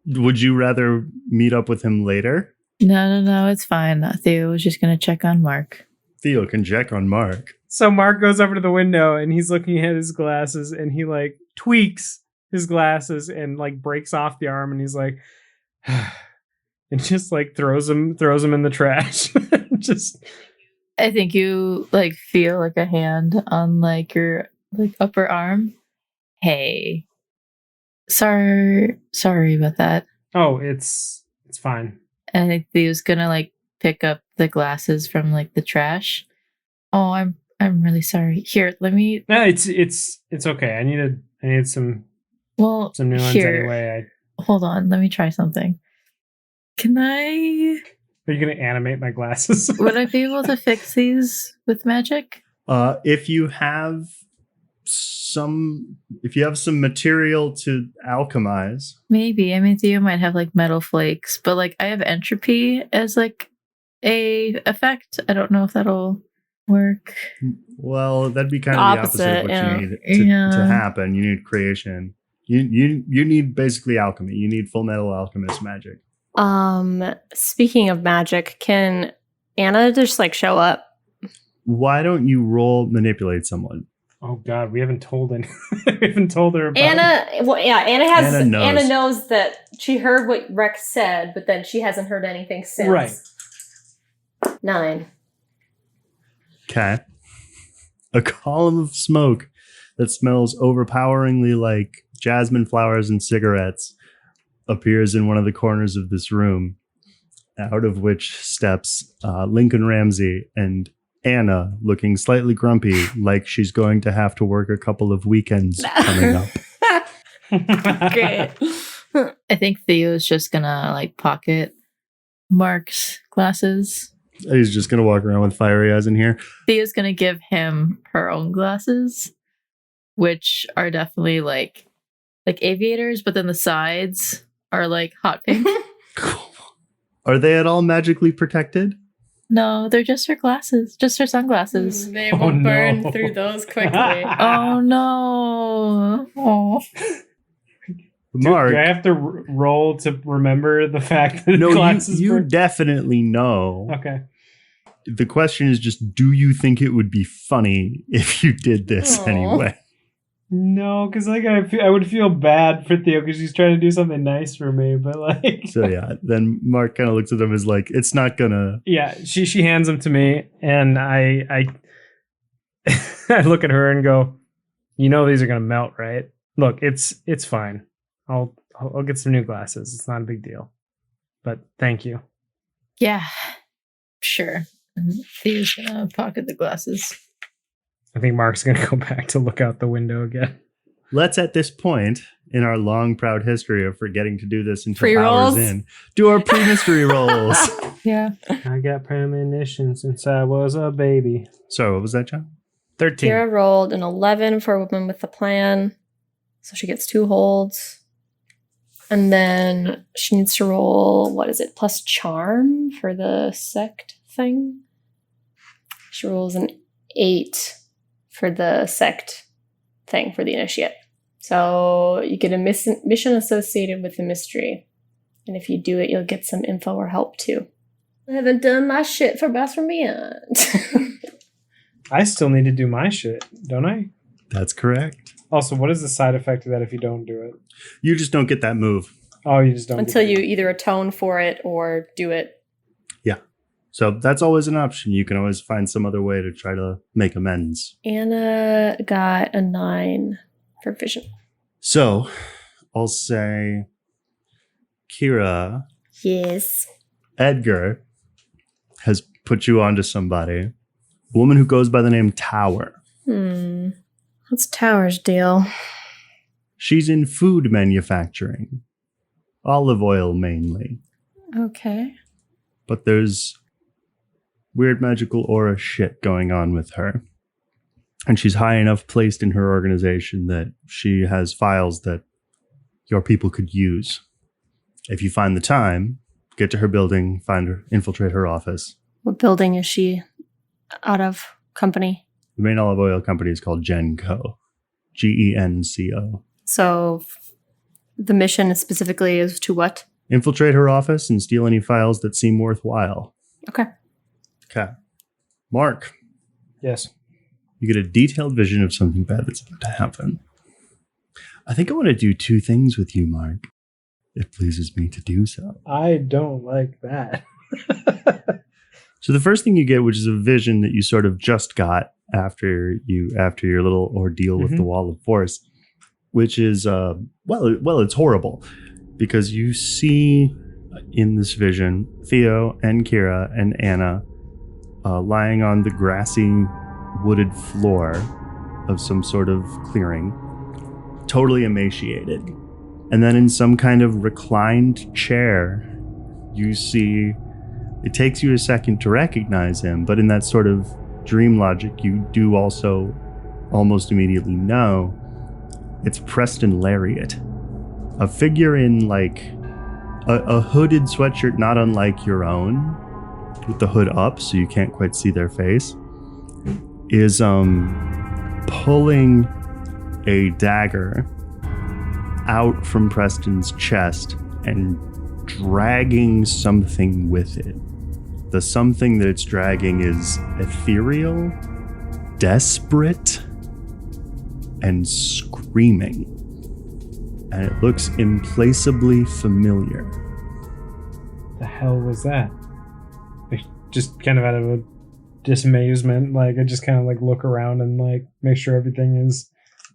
B: Would you rather meet up with him later?
D: No, it's fine. Theo was just going to check on Mark.
B: Theo can check on Mark.
C: So Mark goes over to the window and he's looking at his glasses and he like tweaks his glasses and like breaks off the arm and he's like, and just like throws him in the trash. Just.
D: I think you like feel like a hand on like your like upper arm. Hey, sorry about that.
C: Oh, it's fine.
D: And I think Theo's gonna like pick up the glasses from like the trash. Oh, I'm really sorry. Here, let me.
C: No, it's okay. I need some new ones
D: here.
C: anyway.
D: Hold on, let me try something. Can I
C: Are you going to animate my glasses?
D: Would I be able to fix these with magic?
B: If you have some material to alchemize.
D: Maybe. I mean, Theo might have like metal flakes, but like I have entropy as like a effect. I don't know if that'll work.
B: Well, that'd be kind of the opposite of what you need to happen. You need creation. You need basically alchemy. You need full metal alchemist magic.
A: Speaking of magic, can Anna just like show up?
B: Why don't you roll manipulate someone?
C: Oh God, we haven't told any. We haven't told her about
A: Anna. Well, yeah,
B: Anna
A: knows that she heard what Rex said, but then she hasn't heard anything since.
C: Right.
A: 9.
B: Okay. A column of smoke that smells overpoweringly like jasmine flowers and cigarettes appears in one of the corners of this room, out of which steps Lincoln Ramsey and Anna, looking slightly grumpy, like she's going to have to work a couple of weekends coming up.
A: Great.
D: I think Theo's just gonna like pocket Mark's glasses.
B: He's just gonna walk around with fiery eyes in here.
D: Theo's gonna give him her own glasses, which are definitely like aviators, but then the sides are like hot pink.
B: Are they at all magically protected?
D: No, they're just her glasses, just her sunglasses.
A: They will burn through those quickly.
D: Oh no! Oh.
B: Mark,
C: do I have to roll to remember the fact that
B: no,
C: glasses
B: you
C: burn?
B: definitely know.
C: Okay.
B: The question is just, do you think it would be funny if you did this anyway?
C: No, because like I would feel bad for Theo because she's trying to do something nice for me, but like.
B: So yeah, then Mark kind of looks at him as like, it's not gonna.
C: Yeah, she hands them to me, and I I look at her and go, you know these are gonna melt, right? Look, it's fine. I'll get some new glasses. It's not a big deal, but thank you.
D: Yeah, sure. Theo's gonna pocket the glasses.
C: I think Mark's going to go back to look out the window again.
B: Let's, at this point in our long, proud history of forgetting to do this until
A: Pre-rolls.
B: hours in, do our pre-mystery rolls.
D: Yeah.
C: I got premonition since I was a baby.
B: Sorry, what was that, John?
C: 13.
A: Kira rolled an 11 for a woman with a plan, so she gets 2 holds. And then she needs to roll, what is it, plus charm for the sect thing? She rolls an 8 for the sect thing for the initiate. So you get a mission associated with the mystery. And if you do it, you'll get some info or help too. I haven't done my shit for Pass from Beyond.
C: I still need to do my shit, don't I?
B: That's correct.
C: Also, what is the side effect of that if you don't do it?
B: You just don't get that move.
C: Oh, you just don't.
A: Until you either atone for it or do it.
B: Yeah. So that's always an option. You can always find some other way to try to make amends.
A: Anna got a 9 for vision.
B: So I'll say, Kira,
A: Yes.
B: Edgar has put you onto somebody. A woman who goes by the name Tower.
A: What's Tower's deal?
B: She's in food manufacturing. Olive oil mainly.
A: Okay.
B: But there's weird magical aura shit going on with her. And she's high enough placed in her organization that she has files that your people could use. If you find the time, get to her building, find her, infiltrate her office.
A: What building is she out of? Company?
B: The main olive oil company is called Genco. Genco.
A: So the mission specifically is to what?
B: Infiltrate her office and steal any files that seem worthwhile.
A: Okay.
B: Okay. Mark,
C: Yes.
B: you get a detailed vision of something bad that's about to happen. I think I want to do 2 things with you, Mark. It pleases me to do so.
C: I don't like that.
B: So the first thing you get, which is a vision that you sort of just got after your little ordeal with the Wall of Force, which is it's horrible because you see in this vision Theo and Kira and Anna lying on the grassy wooded floor of some sort of clearing, totally emaciated. And then in some kind of reclined chair, you see It takes you a second to recognize him, but in that sort of dream logic, you do also almost immediately know it's Preston Lariat. A figure in like a hooded sweatshirt not unlike your own, with the hood up so you can't quite see their face, is pulling a dagger out from Preston's chest and dragging something with it. The something that it's dragging is ethereal, desperate, and screaming. And it looks implacably familiar.
C: The hell was that? Like, just kind of out of a dismayment, like I just kind of like look around and like make sure everything is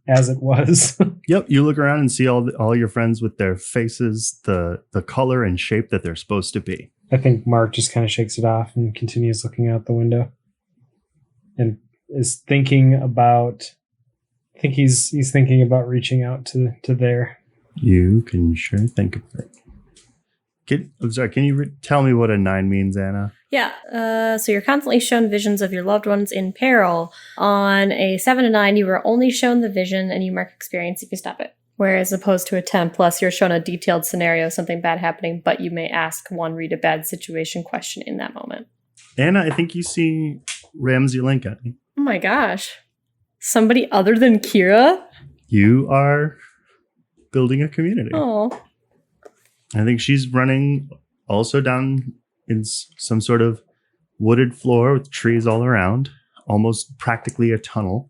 C: as it was.
B: Yep, you look around and see all your friends with their faces, the color and shape that they're supposed to be.
C: I think Mark just kind of shakes it off and continues looking out the window and is thinking about, I think he's thinking about reaching out to there.
B: You can sure think of it. I'm sorry, can you tell me what a 9 means, Anna?
A: Yeah, so you're constantly shown visions of your loved ones in peril. On a 7 to 9, you were only shown the vision and you mark experience if you stop it. Whereas opposed to a 10 plus, you're shown a detailed scenario, something bad happening, but you may ask one read a bad situation question in that moment.
B: Anna, I think you see Ramsey Lincoln.
A: Oh my gosh. Somebody other than Kira?
B: You are building a community.
A: Oh.
B: I think she's running also down in some sort of wooded floor with trees all around, almost practically a tunnel.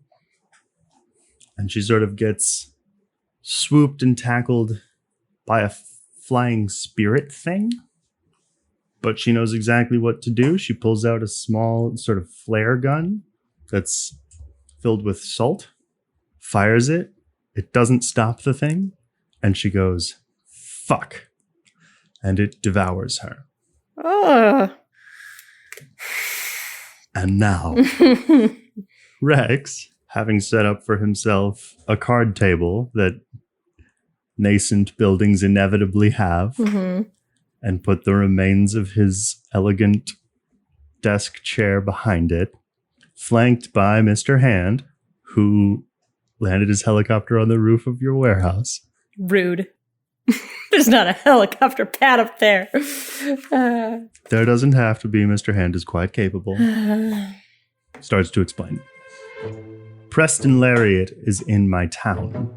B: And she sort of gets swooped and tackled by a flying spirit thing. But she knows exactly what to do. She pulls out a small sort of flare gun that's filled with salt, fires it. It doesn't stop the thing. And she goes, fuck. And it devours her.
A: Oh.
B: And now, Rex, having set up for himself a card table that nascent buildings inevitably have, and put the remains of his elegant desk chair behind it, flanked by Mr. Hand, who landed his helicopter on the roof of your warehouse.
A: Rude. There's not a helicopter pad up there.
B: There doesn't have to be. Mr. Hand is quite capable. Starts to explain. Preston Lariat is in my town,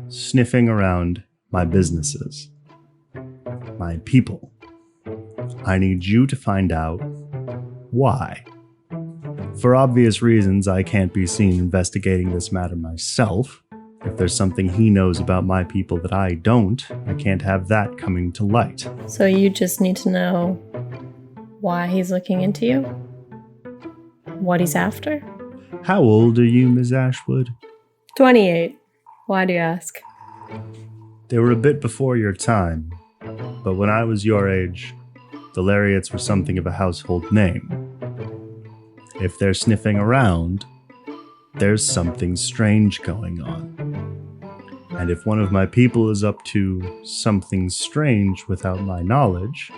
B: sniffing around my businesses, my people. I need you to find out why. For obvious reasons, I can't be seen investigating this matter myself. If there's something he knows about my people that I don't, I can't have that coming to light.
A: So you just need to know why he's looking into you? What he's after?
B: How old are you, Ms. Ashwood?
A: 28. Why do you ask?
B: They were a bit before your time, but when I was your age, the Lariats were something of a household name. If they're sniffing around, there's something strange going on. And if one of my people is up to something strange without my knowledge,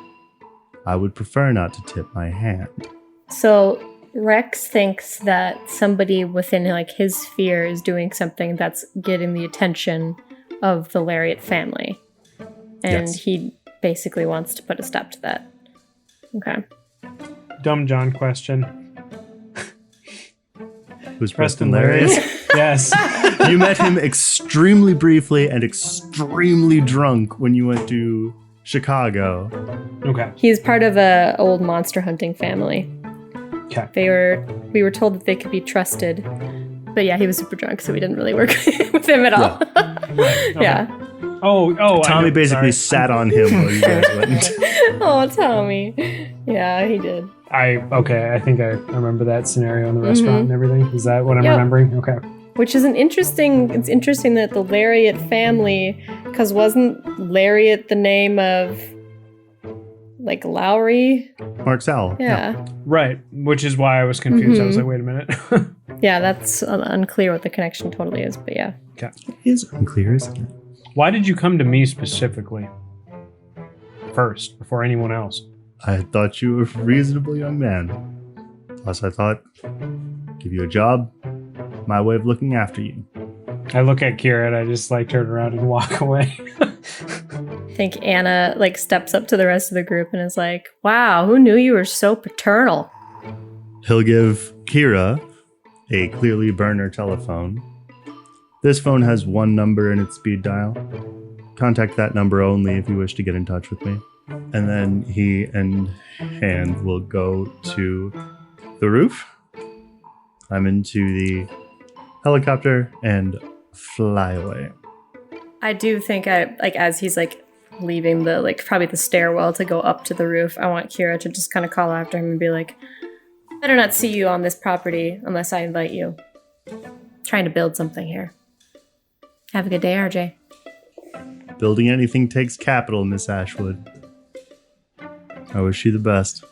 B: I would prefer not to tip my hand.
A: So Rex thinks that somebody within like his sphere is doing something that's getting the attention of the Lariat family. And
B: Yes.
A: he basically wants to put a stop to that. Okay.
C: Dumb John question.
B: Who's Preston Lariat?
C: Yes.
B: You met him extremely briefly and extremely drunk when you went to Chicago.
C: Okay.
A: He's part of a old monster hunting family.
C: Okay.
A: We were told that they could be trusted. But yeah, he was super drunk, so we didn't really work with him at all.
C: Right. Okay.
A: Yeah.
C: Oh.
B: Tommy basically sat on him while you guys went.
A: Oh, Tommy. Yeah, he did.
C: I think I remember that scenario in the restaurant and everything. Is that what I'm remembering? Okay.
A: Which is it's interesting that the Lariat family, because wasn't Lariat the name of, like, Lowry?
B: Mark Sowell.
A: Yeah.
C: Right. Which is why I was confused. I was like, wait a minute.
A: Yeah, that's unclear what the connection totally is, but yeah.
C: Okay.
B: It is unclear, isn't it?
C: Why did you come to me specifically? First, before anyone else?
B: I thought you were a reasonable young man. Plus, I thought, give you a job, my way of looking after you.
C: I look at Kira and I just turn around and walk away.
A: I think Anna steps up to the rest of the group and is like, wow, who knew you were so paternal?
B: He'll give Kira a clearly burner telephone. This phone has one number in its speed dial. Contact that number only if you wish to get in touch with me. And then he and Hand will go to the roof. I'm into the helicopter and fly away.
A: I do think as he's leaving the probably the stairwell to go up to the roof, I want Kira to just kind of call after him and be like, better not see you on this property unless I invite you. Trying to build something here. Have a good day, RJ.
B: Building anything takes capital, Miss Ashwood. I wish you the best.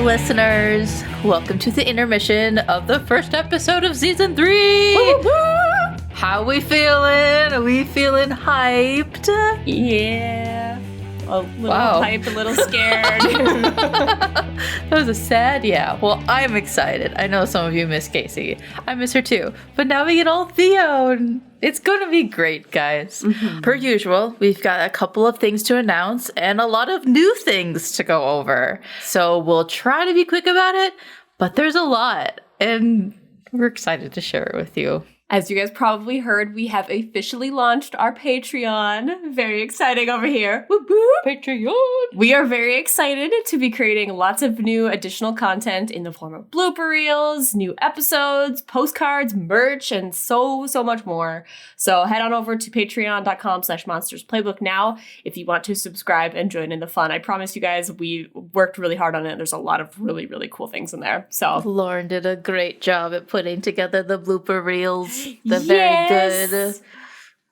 D: Listeners, welcome to the intermission of the first episode of season 3. Woo-woo-woo! How we feeling? Are we feeling hyped?
A: Yeah. A little hyped, a little scared.
D: That was a sad yeah. Well, I'm excited. I know some of you miss Casey. I miss her too. But now we get all Theo. It's going to be great, guys. Mm-hmm. Per usual, we've got a couple of things to announce and a lot of new things to go over. So we'll try to be quick about it, but there's a lot, and we're excited to share it with you.
A: As you guys probably heard, we have officially launched our Patreon. Very exciting over here. Whoop, whoop.
D: Patreon!
A: We are very excited to be creating lots of new additional content in the form of blooper reels, new episodes, postcards, merch, and so much more. So head on over to patreon.com/monstersplaybook now if you want to subscribe and join in the fun. I promise you guys, we worked really hard on it. There's a lot of really, really cool things in there. So
D: Lauren did a great job at putting together the blooper reels. They're very good.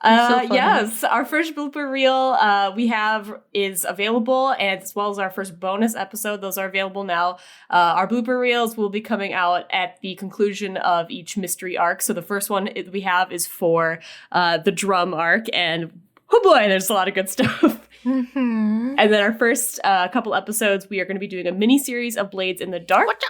A: Yes, our first blooper reel we have is available, and as well as our first bonus episode. Those are available now. Our blooper reels will be coming out at the conclusion of each mystery arc. So the first one we have is for the drum arc, and oh boy, there's a lot of good stuff. Mm-hmm. And then our first couple episodes, we are going to be doing a mini series of Blades in the Dark.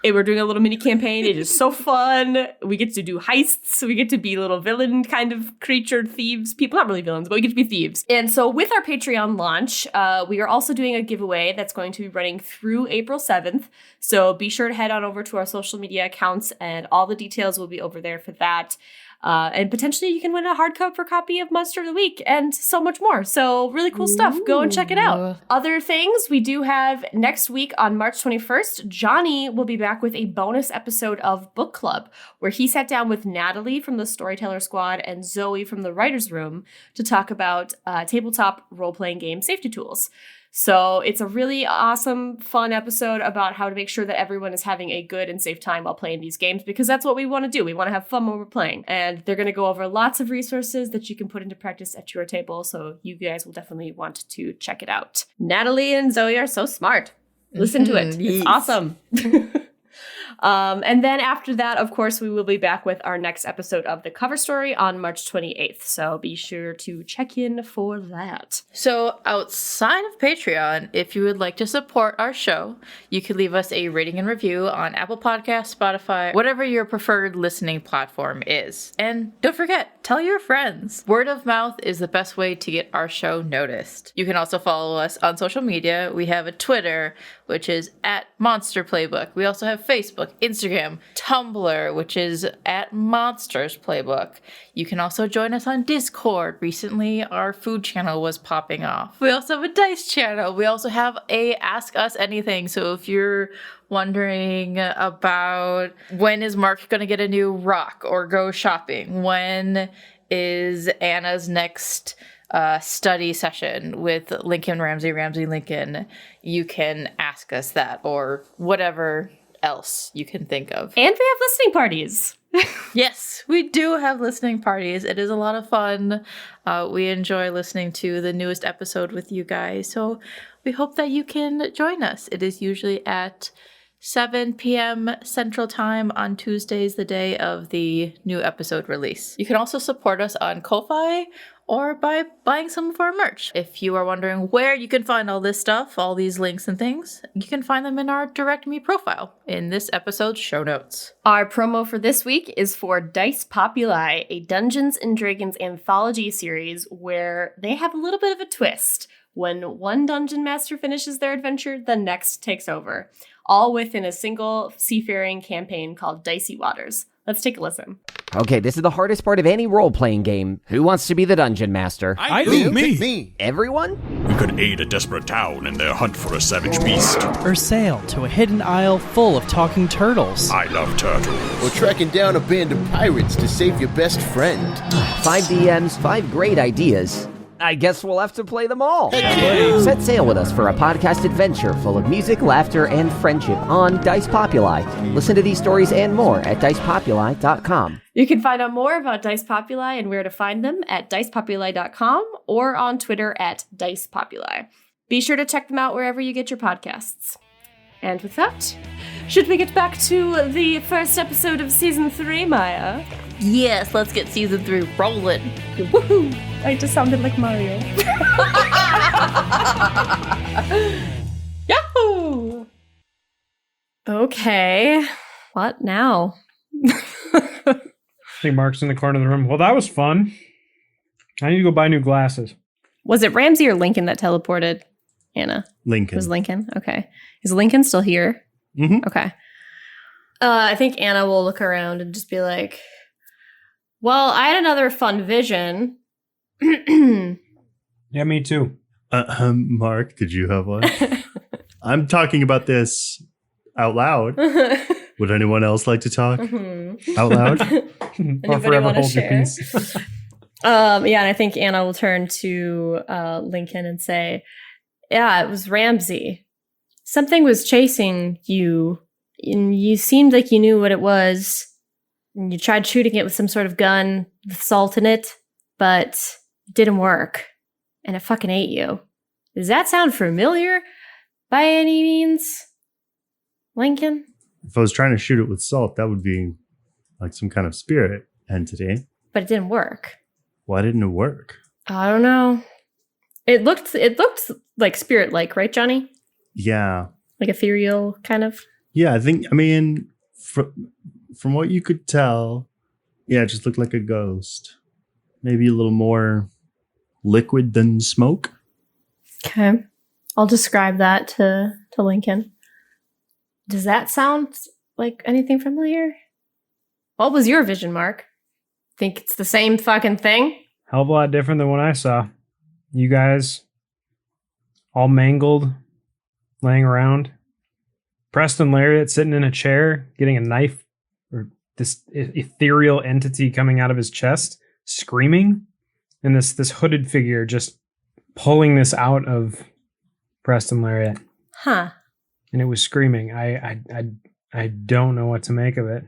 A: And we're doing a little mini campaign. It is so fun. We get to do heists. We get to be little villain kind of creature thieves. People, not really villains, but we get to be thieves. And so with our Patreon launch, we are also doing a giveaway that's going to be running through April 7th. So be sure to head on over to our social media accounts, and all the details will be over there for that. And potentially you can win a hardcover copy of Monster of the Week and so much more. So really cool stuff. Go and check it out. Other things we do have next week on March 21st, Jonny will be back with a bonus episode of Book Club, where he sat down with Natalie from the Storyteller Squad and Zoe from the Writer's Room to talk about tabletop role-playing game safety tools. So it's a really awesome, fun episode about how to make sure that everyone is having a good and safe time while playing these games, because that's what we want to do. We want to have fun when we're playing. And they're going to go over lots of resources that you can put into practice at your table. So you guys will definitely want to check it out. Natalie and Zoe are so smart. Listen to it. It's awesome. And then after that, of course, we will be back with our next episode of The Cover Story on March 28th. So be sure to check in for that.
D: So outside of Patreon, if you would like to support our show, you could leave us a rating and review on Apple Podcasts, Spotify, whatever your preferred listening platform is. And don't forget, tell your friends. Word of mouth is the best way to get our show noticed. You can also follow us on social media. We have a Twitter, which is @MonsterPlaybook. We also have Facebook, Instagram, Tumblr, which is @MonstersPlaybook. You can also join us on Discord. Recently, our food channel was popping off. We also have a dice channel. We also have a Ask Us Anything. So if you're wondering about when is Mark going to get a new rock or go shopping, when is Anna's next study session with Lincoln Ramsey Lincoln, you can ask us that, or whatever else you can think of.
A: And we have listening parties.
D: Yes, we do have listening parties. It is a lot of fun. We enjoy listening to the newest episode with you guys. So we hope that you can join us. It is usually at 7 p.m. Central Time on Tuesdays, the day of the new episode release. You can also support us on Ko-Fi or by buying some of our merch. If you are wondering where you can find all this stuff, all these links and things, you can find them in our Direct Me profile in this episode's show notes.
A: Our promo for this week is for Dice Populi, a Dungeons & Dragons anthology series where they have a little bit of a twist. When one dungeon master finishes their adventure, the next takes over. All within a single seafaring campaign called Dicey Waters. Let's take a listen.
E: Okay, this is the hardest part of any role-playing game. Who wants to be the dungeon master?
F: I do. Me.
E: Everyone?
F: We could aid a desperate town in their hunt for a savage beast.
G: Or sail to a hidden isle full of talking turtles.
F: I love turtles.
H: Or tracking down a band of pirates to save your best friend.
E: 5 DMs, 5 great ideas. I guess we'll have to play them all. Set sail with us for a podcast adventure full of music, laughter, and friendship on Dice Populi. Listen to these stories and more at dicepopuli.com.
A: You can find out more about Dice Populi and where to find them at dicepopuli.com or on Twitter at dicepopuli. Be sure to check them out wherever you get your podcasts. And with that, should we get back to the first episode of Season 3, Miah?
D: Yes, let's get season 3 rolling.
A: Woohoo! I just sounded like Mario. Yahoo! Okay, what now?
C: I think Mark's in the corner of the room. Well, that was fun. I need to go buy new glasses.
A: Was it Ramsey or Lincoln that teleported Anna?
B: Lincoln.
A: It was Lincoln? Okay. Is Lincoln still here?
B: Mm-hmm.
A: Okay. I think Anna will look around and just be like, well, I had another fun vision.
C: Yeah, me too.
B: Mark, did you have one? I'm talking about this out loud. Would anyone else like to talk out loud?
C: Or forever hold your peace.
A: Yeah, and I think Anna will turn to Lincoln and say, yeah, it was Ramsey. Something was chasing you, and you seemed like you knew what it was. And you tried shooting it with some sort of gun with salt in it, but it didn't work. And it fucking ate you. Does that sound familiar by any means, Lincoln?
B: If I was trying to shoot it with salt, that would be like some kind of spirit entity.
A: But it didn't work.
B: Why didn't it work?
A: I don't know. It looked like spirit-like, right, Johnny?
B: Yeah.
A: Like ethereal, kind of?
B: Yeah, I mean, from what you could tell, yeah, it just looked like a ghost. Maybe a little more liquid than smoke.
A: Okay. I'll describe that to Lincoln. Does that sound like anything familiar? What was your vision, Mark? Think it's the same fucking thing?
C: Hell of a lot different than what I saw. You guys all mangled, laying around. Preston Lariat sitting in a chair, getting a knife, or this ethereal entity coming out of his chest, screaming, and this hooded figure just pulling this out of Preston Lariat.
A: Huh.
C: And it was screaming. I don't know what to make of it.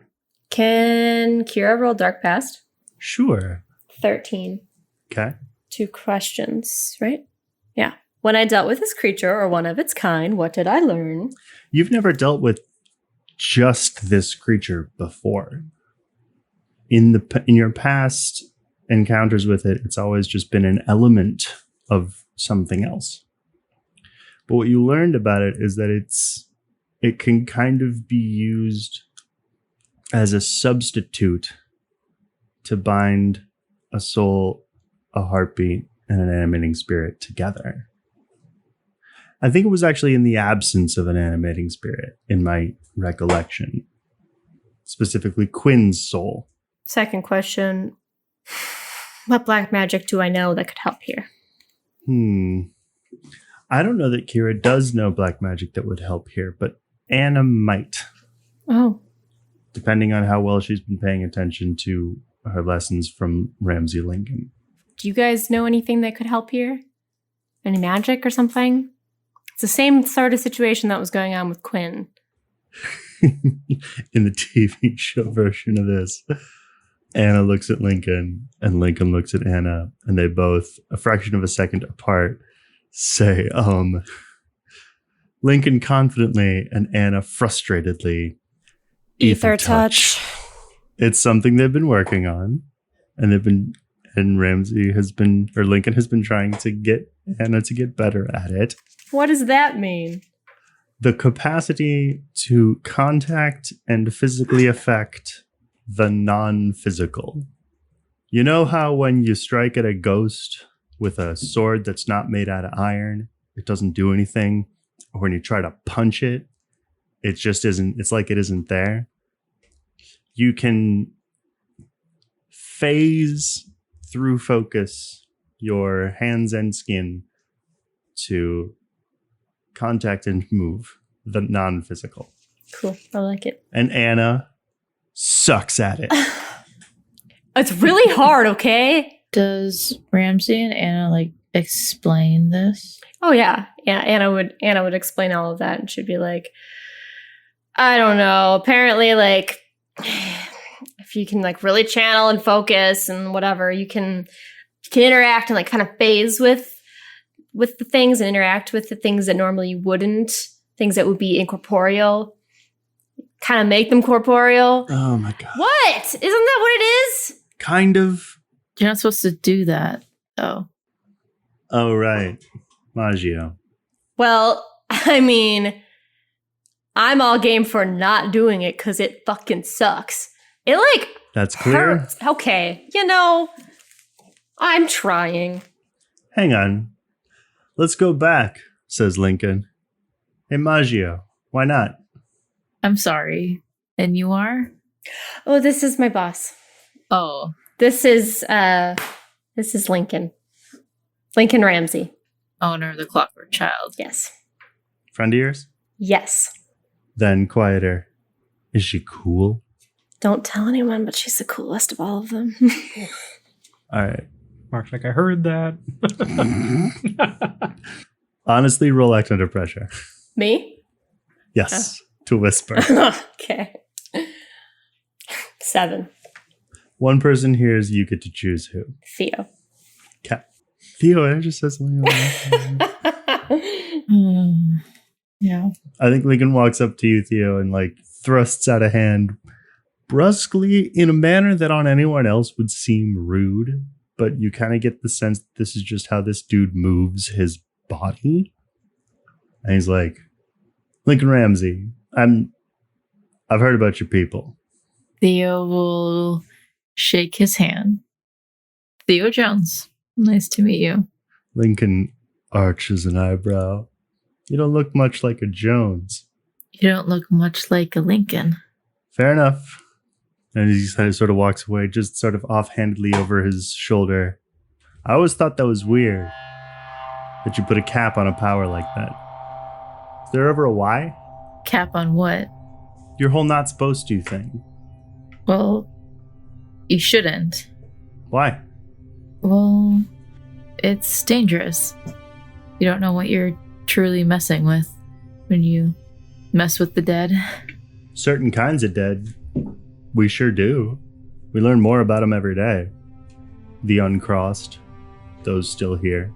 A: Can Kira roll Dark Past?
B: Sure.
A: 13.
B: Okay.
A: 2 questions, right? Yeah. When I dealt with this creature or one of its kind, what did I learn?
B: You've never dealt with just this creature before. In your past encounters with it, it's always just been an element of something else. But what you learned about it is that it can kind of be used as a substitute to bind a soul, a heartbeat, and an animating spirit together. I think it was actually in the absence of an animating spirit, in my recollection. Specifically, Quinn's soul.
A: Second question. What black magic do I know that could help here?
B: I don't know that Kira does know black magic that would help here, but Anna might.
A: Oh.
B: Depending on how well she's been paying attention to her lessons from Ramsey Lincoln.
A: Do you guys know anything that could help here? Any magic or something? It's the same sort of situation that was going on with Quinn.
B: in the TV show version of this, Anna looks at Lincoln and Lincoln looks at Anna, and they both, a fraction of a second apart, say, Lincoln confidently and Anna frustratedly,
A: Ether touch.
B: It's something they've been working on, and Lincoln has been trying to get Anna to get better at it.
A: What does that mean?
B: The capacity to contact and physically affect the non-physical. You know how when you strike at a ghost with a sword that's not made out of iron, it doesn't do anything? Or when you try to punch it, it just isn't, it's like it isn't there. You can phase through focus your hands and skin to contact and move the non-physical.
A: Cool. I like it.
B: And Anna sucks at it.
A: It's really hard, okay?
D: Does Ramsey and Anna explain this?
A: Oh yeah. Yeah, Anna would explain all of that, and she'd be like, I don't know. Apparently, if you can really channel and focus and whatever, you can interact and kind of phase with the things and interact with the things that normally you wouldn't, things that would be incorporeal, kind of make them corporeal.
B: Oh my God.
A: What? Isn't that what it is?
B: Kind of.
D: You're not supposed to do that, though.
B: Oh, right. Maggio.
A: Well, I mean, I'm all game for not doing it because it fucking sucks. It
B: That's clear.
A: hurts. Okay, I'm trying.
B: Hang on. Let's go back, says Lincoln. Hey, Maggio, why not?
D: I'm sorry. And you are?
A: Oh, this is my boss.
D: Oh.
A: This is Lincoln. Lincoln Ramsey.
D: Owner of the Clockwork Child.
A: Yes.
B: Friend of yours?
A: Yes.
B: Then quieter. Is she cool?
A: Don't tell anyone, but she's the coolest of all of them.
B: All right.
C: Mark's like, I heard that.
B: Honestly, roll act under pressure.
A: Me?
B: Yes, to whisper.
A: Okay. 7.
B: One person hears, you get to choose who.
A: Theo.
B: Cat. Theo, I just said something.
D: Yeah.
B: I think Lincoln walks up to you, Theo, and thrusts out a hand brusquely in a manner that on anyone else would seem rude, but you kind of get the sense that this is just how this dude moves his body. And he's like, Lincoln Ramsey, I've heard about your people.
D: Theo will shake his hand. Theo Jones, nice to meet you.
B: Lincoln arches an eyebrow. You don't look much like a Jones.
D: You don't look much like a Lincoln.
B: Fair enough. And he sort of walks away, just sort of offhandedly over his shoulder. I always thought that was weird, that you put a cap on a power like that. Is there ever a why?
D: Cap on what?
B: Your whole not supposed to thing.
D: Well, you shouldn't.
B: Why?
D: Well, it's dangerous. You don't know what you're truly messing with when you mess with the dead.
B: Certain kinds of dead. We sure do. We learn more about them every day. The uncrossed, those still here.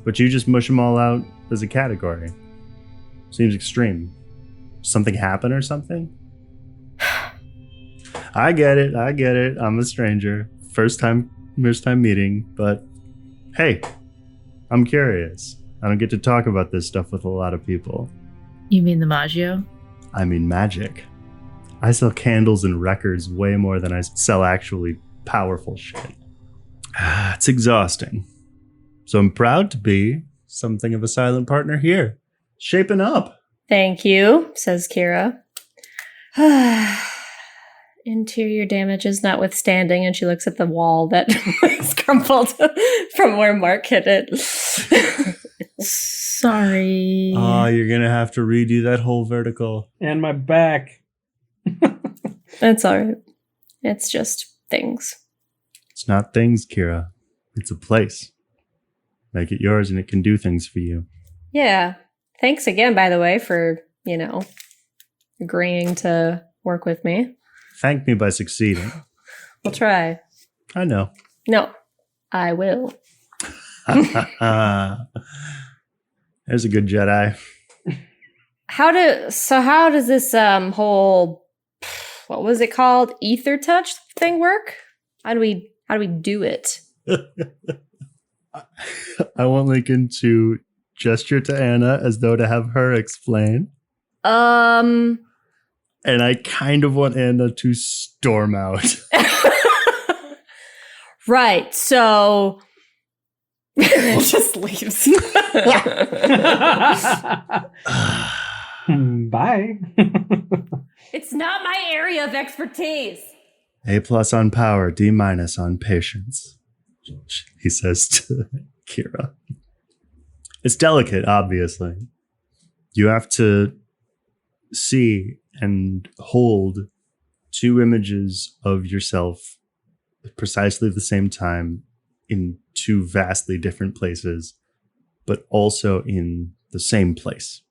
B: But you just mush them all out as a category. Seems extreme. Something happen or something? I get it. I'm a stranger. First time meeting, but hey, I'm curious. I don't get to talk about this stuff with a lot of people.
D: You mean the Maggio?
B: I mean magic. I sell candles and records way more than I sell actually powerful shit. It's exhausting. So I'm proud to be something of a silent partner here. Shaping up.
A: Thank you, says Kira. Interior damages notwithstanding, and she looks at the wall that was crumpled from where Mark hit it.
D: Sorry.
B: Oh, you're going to have to redo that whole vertical.
C: And my back.
A: That's all right. It's just things.
B: It's not things, Kira. It's a place. Make it yours and it can do things for you.
A: Yeah. Thanks again, by the way, for, agreeing to work with me.
B: Thank me by succeeding.
A: We'll try.
B: I know.
A: No, I will.
B: There's a good Jedi.
A: How does this whole, what was it called, ether touch thing work? How do we do it?
B: I want Lincoln to gesture to Anna as though to have her explain. And I kind of want Anna to storm out.
A: Right, so it just leaves.
C: Bye.
A: It's not my area of expertise.
B: A+ on power, D- on patience, he says to Kira. It's delicate, obviously. You have to see and hold two images of yourself at precisely the same time in two vastly different places, but also in the same place.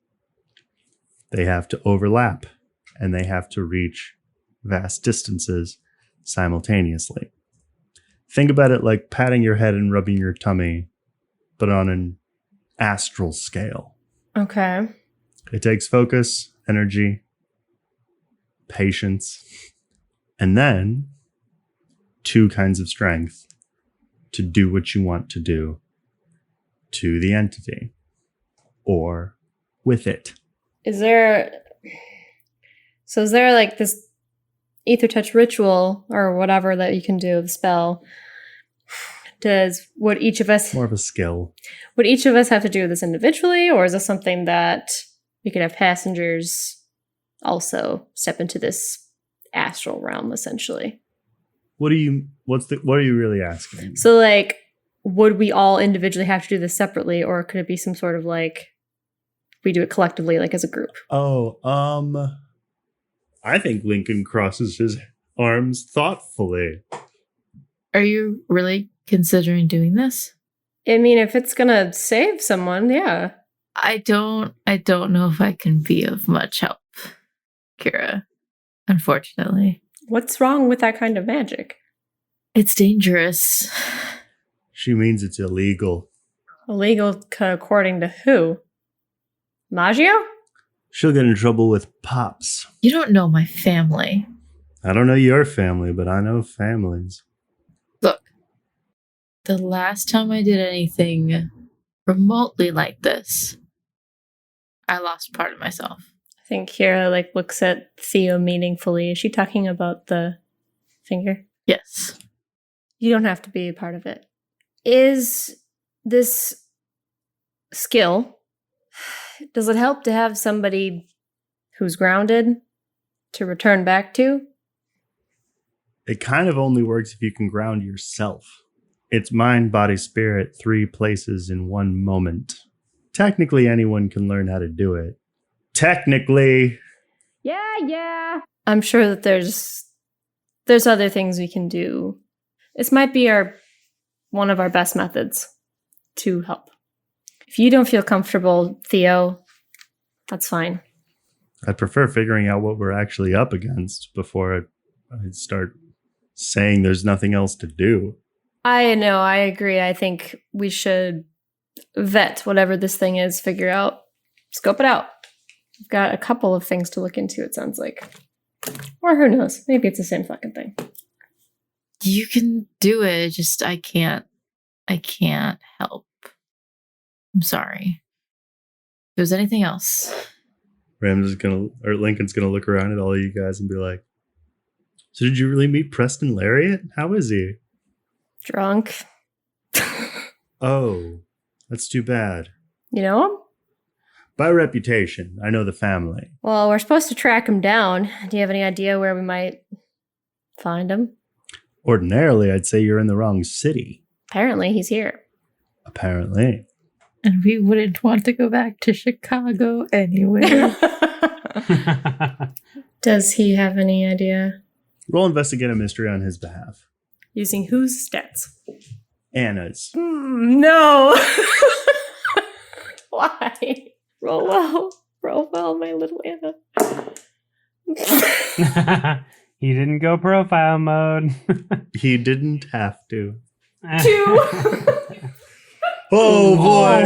B: They have to overlap, and they have to reach vast distances simultaneously. Think about it like patting your head and rubbing your tummy, but on an astral scale.
A: Okay.
B: It takes focus, energy, patience, and then two kinds of strength to do what you want to do to the entity or with it.
A: Is there like this ether touch ritual or whatever that you can do, the spell? Would each of us
B: More of a skill.
A: Would each of us have to do this individually, or is this something that we could have passengers also step into this astral realm essentially?
B: What are you really asking?
A: So like, would we all individually have to do this separately, or could it be some sort of like we do it collectively, like as a group?
B: I think Lincoln crosses his arms thoughtfully.
D: Are you really considering doing this?
A: I mean, if it's gonna save someone, yeah.
D: I don't know if I can be of much help, Kira. Unfortunately.
A: What's wrong with that kind of magic?
D: It's dangerous.
B: She means it's illegal.
A: Illegal according to who? Maggio?
B: She'll get in trouble with Pops.
D: You don't know my family.
B: I don't know your family, but I know families.
D: Look, the last time I did anything remotely like this, I lost part of myself.
A: I think Kira like looks at Theo meaningfully. Is she talking about the finger?
D: Yes.
A: You don't have to be a part of it. Is this skill, does it help to have somebody who's grounded to return back to?
B: It kind of only works if you can ground yourself. It's mind, body, spirit, three places in one moment. Technically, anyone can learn how to do it. Technically.
A: Yeah. I'm sure that there's other things we can do. This might be one of our best methods to help. If you don't feel comfortable, Theo, that's fine.
B: I'd prefer figuring out what we're actually up against before I start saying there's nothing else to do.
A: I know, I agree. I think we should vet whatever this thing is, figure out, scope it out. We've got a couple of things to look into, it sounds like. Or who knows? Maybe it's the same fucking thing.
D: You can do it, just I can't help. I'm sorry. If there's anything else.
B: Lincoln's gonna look around at all of you guys and be like, so did you really meet Preston Lariat? How is he?
A: Drunk.
B: Oh, that's too bad.
A: You know him?
B: By reputation, I know the family.
A: Well, we're supposed to track him down. Do you have any idea where we might find him?
B: Ordinarily, I'd say you're in the wrong city.
A: Apparently, he's here.
B: Apparently.
D: And we wouldn't want to go back to Chicago anyway.
A: Does he have any idea?
B: Roll investigate a mystery on his behalf.
A: Using whose stats?
B: Anna's.
A: No. Why? Roll well, my little Anna.
C: He didn't go profile mode.
B: He didn't have to.
A: 2.
B: Oh boy.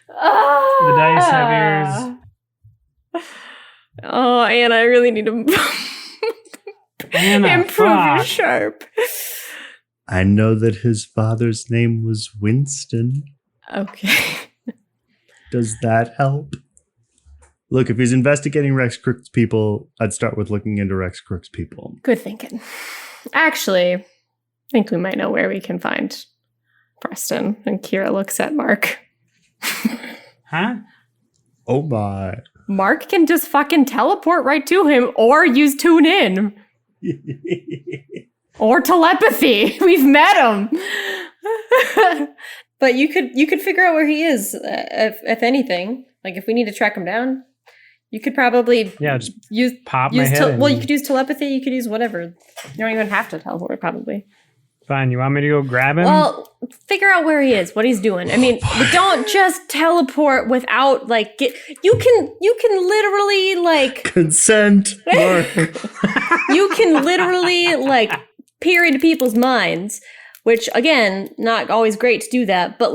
C: The dice have ears.
A: Oh, Anna, I really need to
C: Anna,
A: improve your
C: fuck.
A: sharp.
B: I know that his father's name was Winston.
A: Okay.
B: Does that help? Look, if he's investigating Rex Crook's people, I'd start with looking into Rex Crook's people.
A: Good thinking. Actually, I think we might know where we can find Preston. And Kira looks at Mark.
C: Huh?
B: Oh my.
A: Mark can just fucking teleport right to him or use tune in. Or telepathy. We've met him. But you could figure out where he is, if anything. Like if we need to track him down, you could probably
C: Just
A: use
C: pop my head in.
A: well, you could use telepathy, you could use whatever. You don't even have to teleport, probably.
C: Fine, you want me to go grab him?
A: Well, figure out where he is, what he's doing. I mean, don't just teleport without you can literally
B: Consent, Mark.
A: you can literally peer into people's minds, which again, not always great to do that, but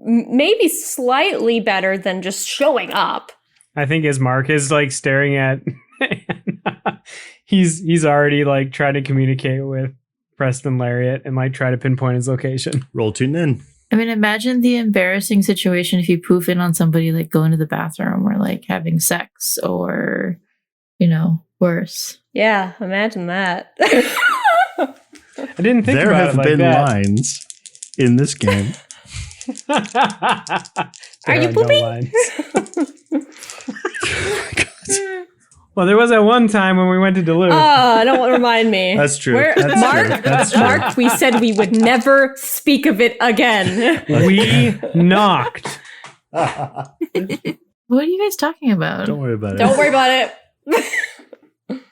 A: maybe slightly better than just showing up.
C: I think as Mark is staring at he's already trying to communicate with Preston Lariat and try to pinpoint his location.
B: Roll tune in.
D: I mean, imagine the embarrassing situation if you poof in on somebody going to the bathroom or having sex or, worse.
A: Yeah, imagine that.
C: I didn't think
B: there
C: about
B: have
C: it like
B: been
C: that.
B: lines in this game.
A: Are you pooping?
C: Well, there was that one time when we went to Duluth.
A: Oh, don't remind me.
B: That's true.
A: Where-
B: That's
A: Mark,
B: true. That's true.
A: Mark, we said we would never speak of it again.
C: We knocked.
D: What are you guys talking about?
B: Don't worry about it.
A: Don't worry about it.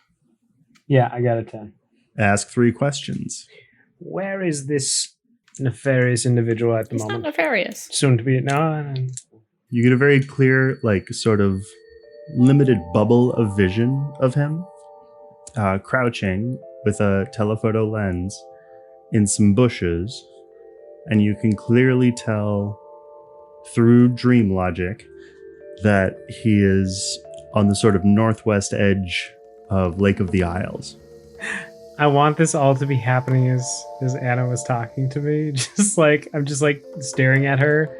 C: Yeah, I got a 10.
B: Ask 3 questions.
C: Where is this nefarious individual at the
A: It's not
C: moment?
A: nefarious.
C: Soon to be. No.
B: You get a very clear, sort of limited bubble of vision of him, crouching with a telephoto lens in some bushes, and you can clearly tell through dream logic that he is on the sort of northwest edge of Lake of the Isles.
C: I want this all to be happening as Anna was talking to me. I'm just staring at her.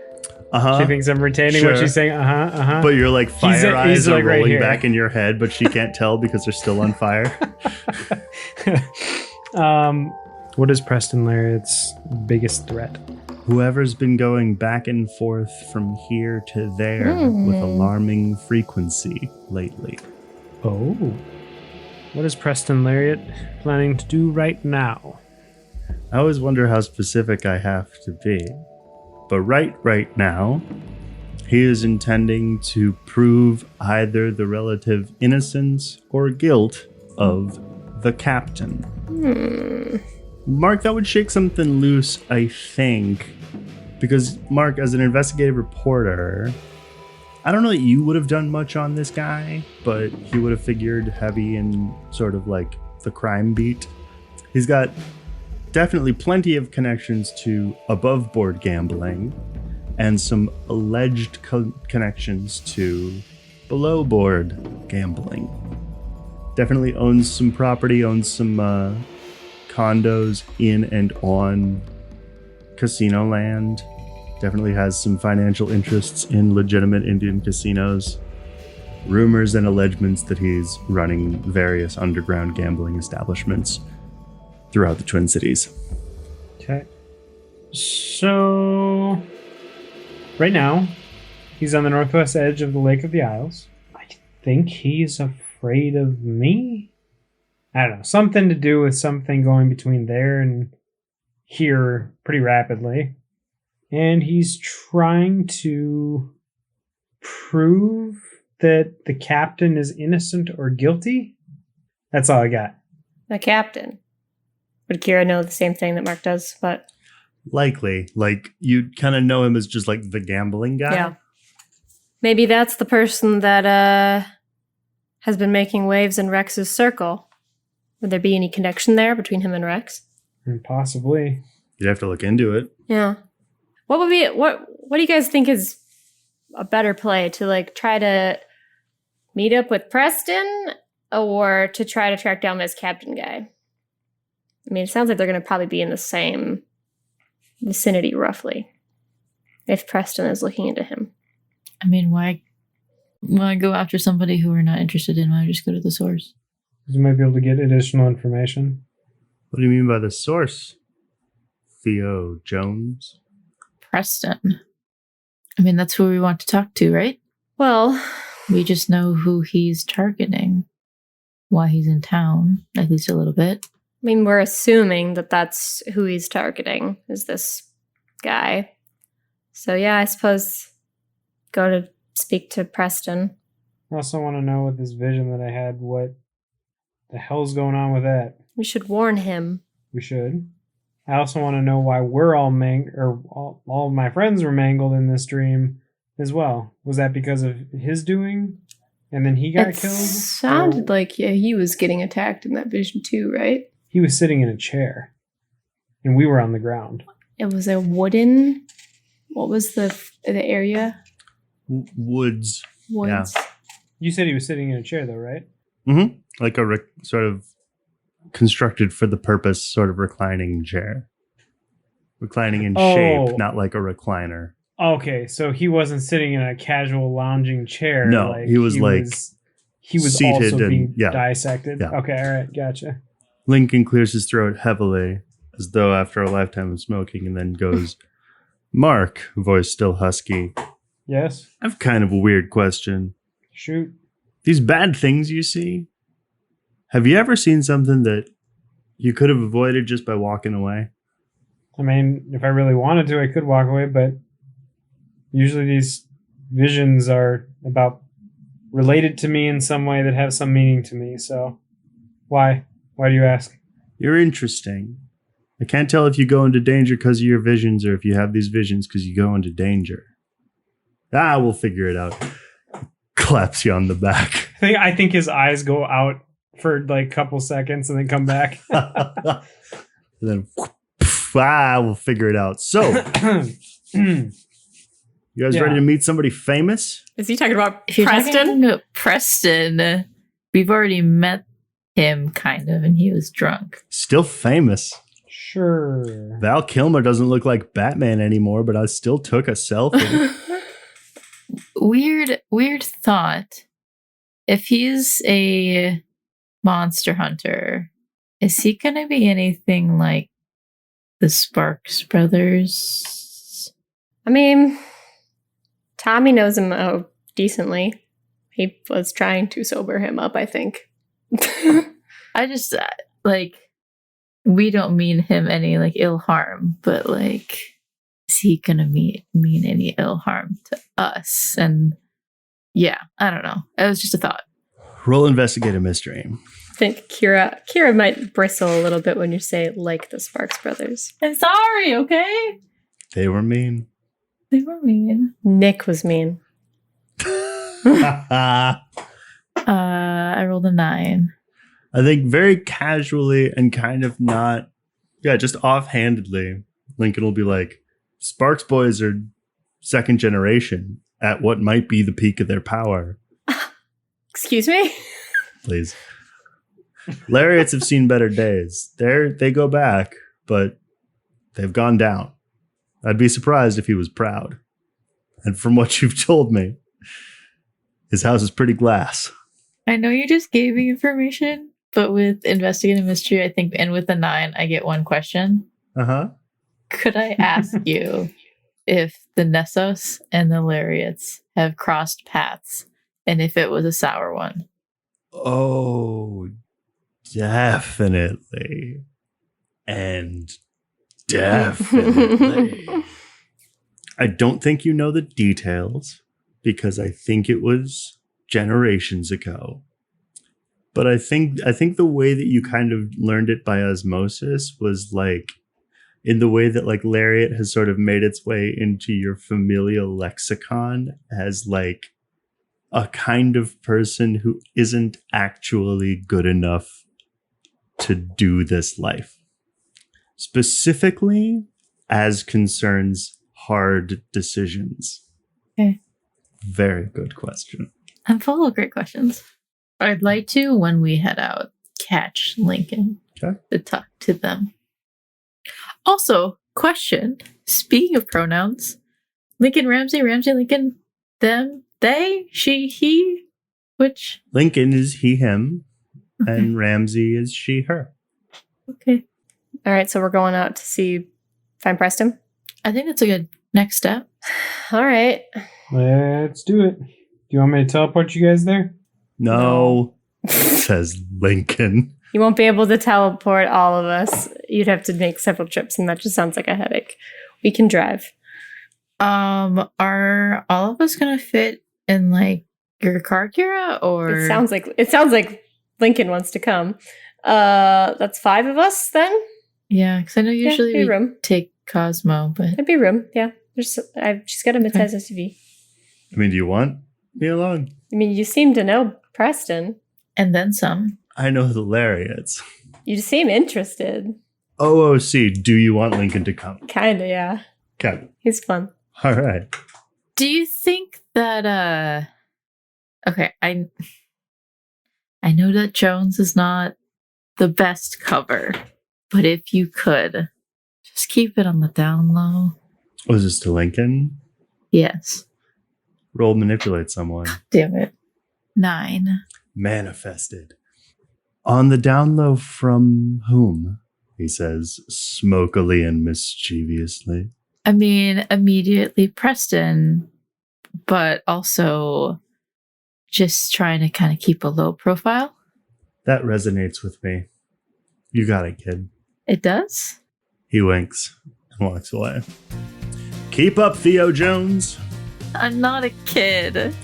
C: She thinks I'm retaining what she's saying.
B: But your fire eyes
C: he's,
B: are
C: right
B: rolling
C: here.
B: back in your head, but she can't tell because they're still on fire.
C: What is Preston Lariat's biggest threat?
B: Whoever's been going back and forth from here to there with alarming frequency lately.
C: Oh. What is Preston Lariat planning to do right now?
B: I always wonder how specific I have to be. But right now, he is intending to prove either the relative innocence or guilt of the captain. Mark, that would shake something loose, I think. Because, Mark, as an investigative reporter, I don't know that you would have done much on this guy, but he would have figured heavy in sort of the crime beat. He's got definitely plenty of connections to above board gambling and some alleged connections to below board gambling. Definitely owns some property, owns some condos in and on casino land. Definitely has some financial interests in legitimate Indian casinos. Rumors and allegements that he's running various underground gambling establishments throughout the Twin Cities.
C: Okay. So, right now, he's on the northwest edge of the Lake of the Isles. I think he's afraid of me? I don't know. Something to do with something going between there and here pretty rapidly. And he's trying to prove that the captain is innocent or guilty? That's all I got.
A: The captain. Would Kira know the same thing that Mark does? But
B: Likely. You kind of know him as just the gambling guy.
A: yeah. Maybe that's the person that has been making waves in Rex's circle. Would there be any connection there between him and Rex?
C: Possibly.
B: You'd have to look into it.
A: Yeah. What do you guys think is a better play, to like try to meet up with Preston or to try to track down this captain guy? I mean, it sounds like they're going to probably be in the same vicinity roughly if Preston is looking into him.
D: I mean, why go after somebody who we're not interested in? Why just go to the source?
C: You might be able to get additional information.
B: What do you mean by the source? Theo Jones?
D: Preston. I mean, that's who we want to talk to, right?
A: Well,
D: we just know who he's targeting, why he's in town, at least a little bit.
A: I mean, we're assuming that that's who he's targeting, is this guy. So yeah, I suppose go to speak to Preston.
C: I also want to know with this vision that I had, what the hell's going on with that?
A: We should warn him.
C: We should. I also want to know why we're all all of my friends were mangled in this dream as well. Was that because of his doing? And then he got killed?
A: Sounded like, yeah, he was getting attacked in that vision too, right?
C: He was sitting in a chair. And we were on the ground.
A: It was a wooden... What was the area?
B: Woods.
A: Woods.
B: Yeah.
C: You said he was sitting in a chair though, right?
B: Mm-hmm. Like a sort of constructed for the purpose sort of reclining chair. Reclining in shape, not like a recliner.
C: Okay, so he wasn't sitting in a casual lounging chair.
B: No, he was seated
C: also being
B: and
C: dissected.
B: Yeah.
C: Okay, all right, gotcha.
B: Lincoln clears his throat heavily, as though after a lifetime of smoking, and then goes, Mark, voice still husky.
C: Yes?
B: I've kind of a weird question.
C: Shoot.
B: These bad things you see, have you ever seen something that you could have avoided just by walking away?
C: I mean, if I really wanted to, I could walk away, but usually these visions are about related to me in some way that have some meaning to me, so why? Why do you ask?
B: You're interesting. I can't tell if you go into danger because of your visions or if you have these visions because you go into danger. We'll figure it out. Claps you on the back.
C: I think his eyes go out for like a couple seconds and then come back.
B: And then we'll figure it out. So, you guys ready to meet somebody famous?
A: Is he talking about
D: If you're
A: Preston?
D: talking about Preston, we've already met him, kind of, and he was drunk.
B: Still famous.
C: Sure.
B: Val Kilmer doesn't look like Batman anymore, but I still took a selfie.
D: Weird thought. If he's a monster hunter, is he gonna be anything like the Sparks brothers?
A: I mean, Tommy knows him decently. He was trying to sober him up, I think.
D: I just, we don't mean him any, ill harm, but, is he gonna mean any ill harm to us? And, yeah, I don't know. It was just a thought.
B: Roll investigate a mystery.
A: I think Kira might bristle a little bit when you say like the Sparks brothers.
D: I'm sorry, okay?
B: They were mean.
D: They were mean.
A: Nick was mean.
D: I rolled a 9.
B: I think very casually and kind of not, just offhandedly, Lincoln will be like, Sparks boys are second generation at what might be the peak of their power.
A: Excuse me?
B: Please. Lariats have seen better days. They go back, but they've gone down. I'd be surprised if he was proud. And from what you've told me, his house is pretty glass.
D: I know you just gave me information, but with investigative mystery, I think, and with the 9, I get one question.
B: Uh-huh.
D: Could I ask you if the Nessos and the Lariats have crossed paths, and if it was a sour one?
B: Oh, definitely. And definitely. I don't think you know the details, because I think it was generations ago. But I think the way that you kind of learned it by osmosis was in the way that Lariat has sort of made its way into your familial lexicon as a kind of person who isn't actually good enough to do this life. Specifically as concerns hard decisions.
D: Okay.
B: Very good question.
D: I'm full of great questions. I'd like to, when we head out, catch Lincoln to talk to them. Also, question. Speaking of pronouns, Lincoln, Ramsey, Lincoln, them, they, she, he, which?
B: Lincoln is he, him, and Ramsey is she, her.
D: Okay.
A: All right, so we're going out to find Preston?
D: I think that's a good next step.
A: All right.
C: Let's do it. Do you want me to teleport you guys there?
B: No. Says Lincoln.
A: You won't be able to teleport all of us. You'd have to make several trips, and that just sounds like a headache. We can drive.
D: Are all of us gonna fit in like your car, Kira? Or
A: It sounds like Lincoln wants to come. That's 5 of us then?
D: Yeah, because I know usually we
A: room.
D: take Cosmo, but
A: There'd be room, yeah. She's got a mid-size SUV.
B: I mean, do you want me along?
A: I mean, you seem to know Preston.
D: And then some.
B: I know the Lariats.
A: You seem interested.
B: OOC, do you want Lincoln to come?
A: Kinda, yeah.
B: Okay.
A: He's fun.
B: All right.
D: Do you think that okay, I know that Jones is not the best cover, but if you could just keep it on the down low.
B: Was this to Lincoln?
D: Yes.
B: Roll manipulate someone.
D: Damn it. 9.
B: Manifested. On the down low from whom? He says, smokily and mischievously.
D: I mean, immediately Preston, but also just trying to kind of keep a low profile.
B: That resonates with me. You got it, kid.
D: It does?
B: He winks and walks away. Keep up, Theo Jones.
D: I'm not a kid.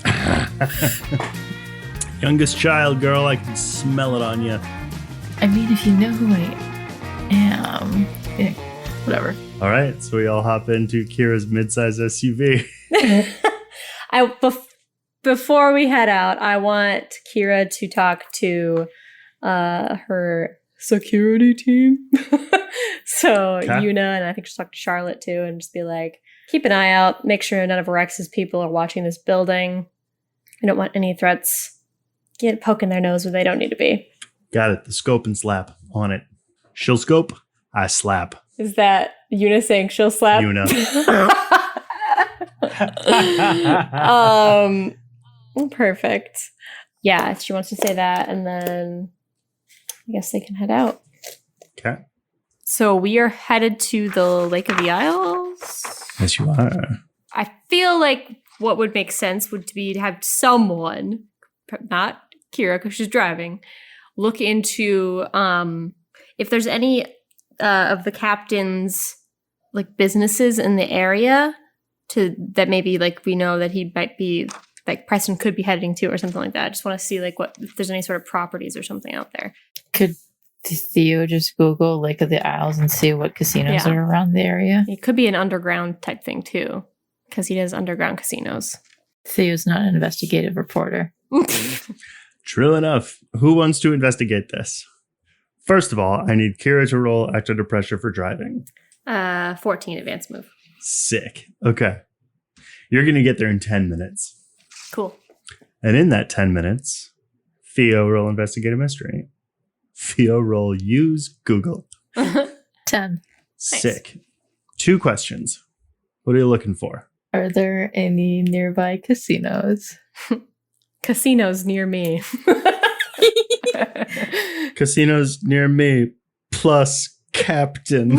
B: Youngest child, girl. I can smell it on you.
D: I mean, if you know who I am, yeah, whatever.
B: All right, so we all hop into Kira's midsize SUV.
A: Before we head out, I want Kira to talk to her security team. So Yuna, and I think she'll talk to Charlotte too, and just be like, keep an eye out, make sure none of Rex's people are watching this building. I don't want any threats. Get poking their nose where they don't need to be.
B: Got it. The scope and slap on it. She'll scope, I slap.
A: Is that Yuna saying she'll slap?
B: Yuna.
A: Perfect. Yeah, she wants to say that, and then I guess they can head out.
B: Okay.
A: So we are headed to the Lake of the Isles.
B: Yes, you are.
A: I feel like what would make sense would be to have someone, not Kira because she's driving, look into if there's any of the captain's like businesses in the area that maybe like we know that he might be like Preston could be heading to or something like that. I just want to see like if there's any sort of properties or something out there.
D: Could Theo just Google Lake of the Isles and see what casinos are around the area?
A: It could be an underground type thing too, because he does underground casinos.
D: Theo's not an investigative reporter.
B: True enough. Who wants to investigate this? First of all, I need Kira to roll act under pressure for driving.
A: 14 advanced move.
B: Sick. Okay. You're going to get there in 10 minutes.
A: Cool.
B: And in that 10 minutes, Theo roll investigate a mystery. Theo roll use Google.
D: 10.
B: Sick. Nice. 2 questions. What are you looking for?
D: Are there any nearby casinos?
A: Casinos near me.
B: Casinos near me plus captain.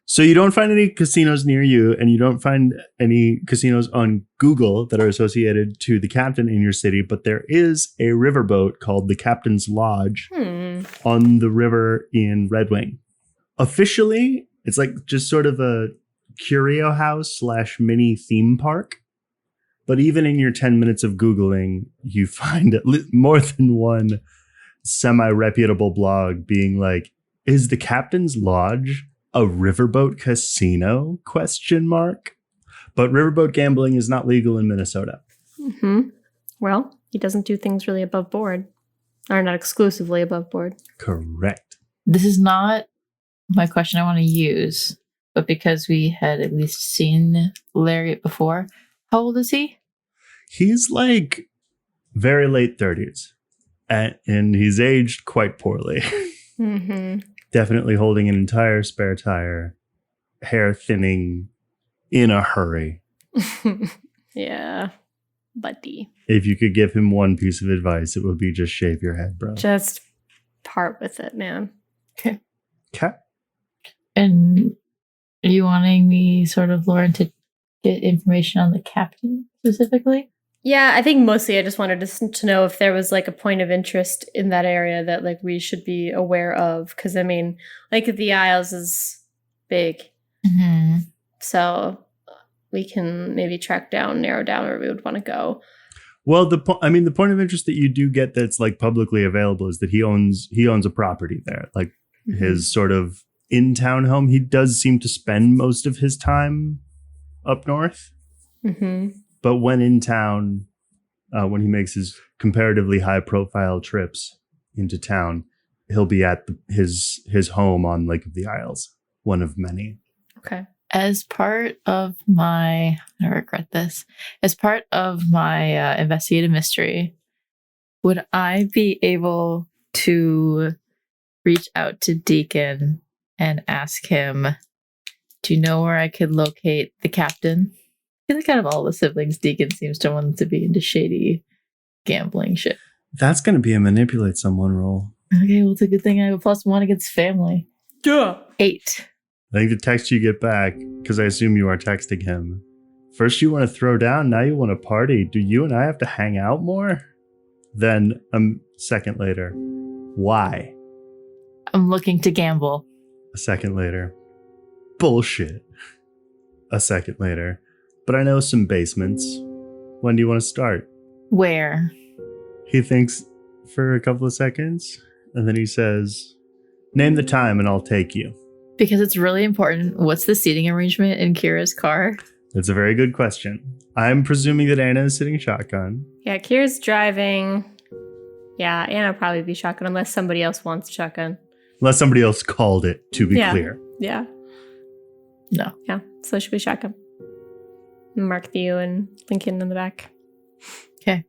B: So you don't find any casinos near you, and you don't find any casinos on Google that are associated to the captain in your city, but there is a riverboat called the Captain's Lodge on the river in Red Wing. Officially, it's like just sort of a curio house / mini theme park. But even in your 10 minutes of Googling, you find more than one semi-reputable blog being like, is the Captain's Lodge a riverboat casino? ? But riverboat gambling is not legal in Minnesota.
A: Mm-hmm. Well, he doesn't do things really above board. Or not exclusively above board.
B: Correct.
D: This is not my question I want to use, but because we had at least seen Lariat before, how old is he?
B: He's like very late 30s. And he's aged quite poorly.
A: Mm-hmm.
B: Definitely holding an entire spare tire. Hair thinning in a hurry.
A: Yeah. Buddy.
B: If you could give him one piece of advice, it would be just shave your head, bro.
A: Just part with it, man.
D: Okay.
B: Okay.
D: And are you wanting me, sort of, Lauren, to get information on the captain specifically?
A: Yeah, I think mostly I just wanted to know if there was like a point of interest in that area that like we should be aware of. Because I mean, like the Isles is big.
D: Mm-hmm.
A: So we can maybe narrow down where we would want to go.
B: Well, the point of interest that you do get that's like publicly available is that he owns a property there, like his sort of in-town home. He does seem to spend most of his time up north, but when in town, when he makes his comparatively high-profile trips into town, he'll be at his home on Lake of the Isles, one of many.
A: Okay.
D: As part of my, I regret this, as part of my investigative mystery, would I be able to reach out to Deacon and ask him, do you know where I could locate the captain? I feel like out of all the siblings, Deacon seems to want to be into shady gambling shit.
B: That's going to be a manipulate someone roll.
D: Okay, well, it's a good thing I have a +1 against family.
A: Yeah.
D: 8.
B: I think the text you get back, because I assume you are texting him. First you want to throw down, now you want to party. Do you and I have to hang out more? Then a second later. Why?
D: I'm looking to gamble.
B: A second later. Bullshit. A second later. But I know some basements. When do you want to start?
D: Where?
B: He thinks for a couple of seconds, and then he says, name the time and I'll take you.
D: Because it's really important. What's the seating arrangement in Kira's car?
B: That's a very good question. I'm presuming that Anna is sitting shotgun.
A: Yeah, Kira's driving. Yeah, Anna will probably be shotgun unless somebody else wants shotgun.
B: Unless somebody else called it, to be clear.
A: Yeah.
D: No.
A: Yeah, so it should be shotgun. Mark Theo and Lincoln in the back.
D: Okay.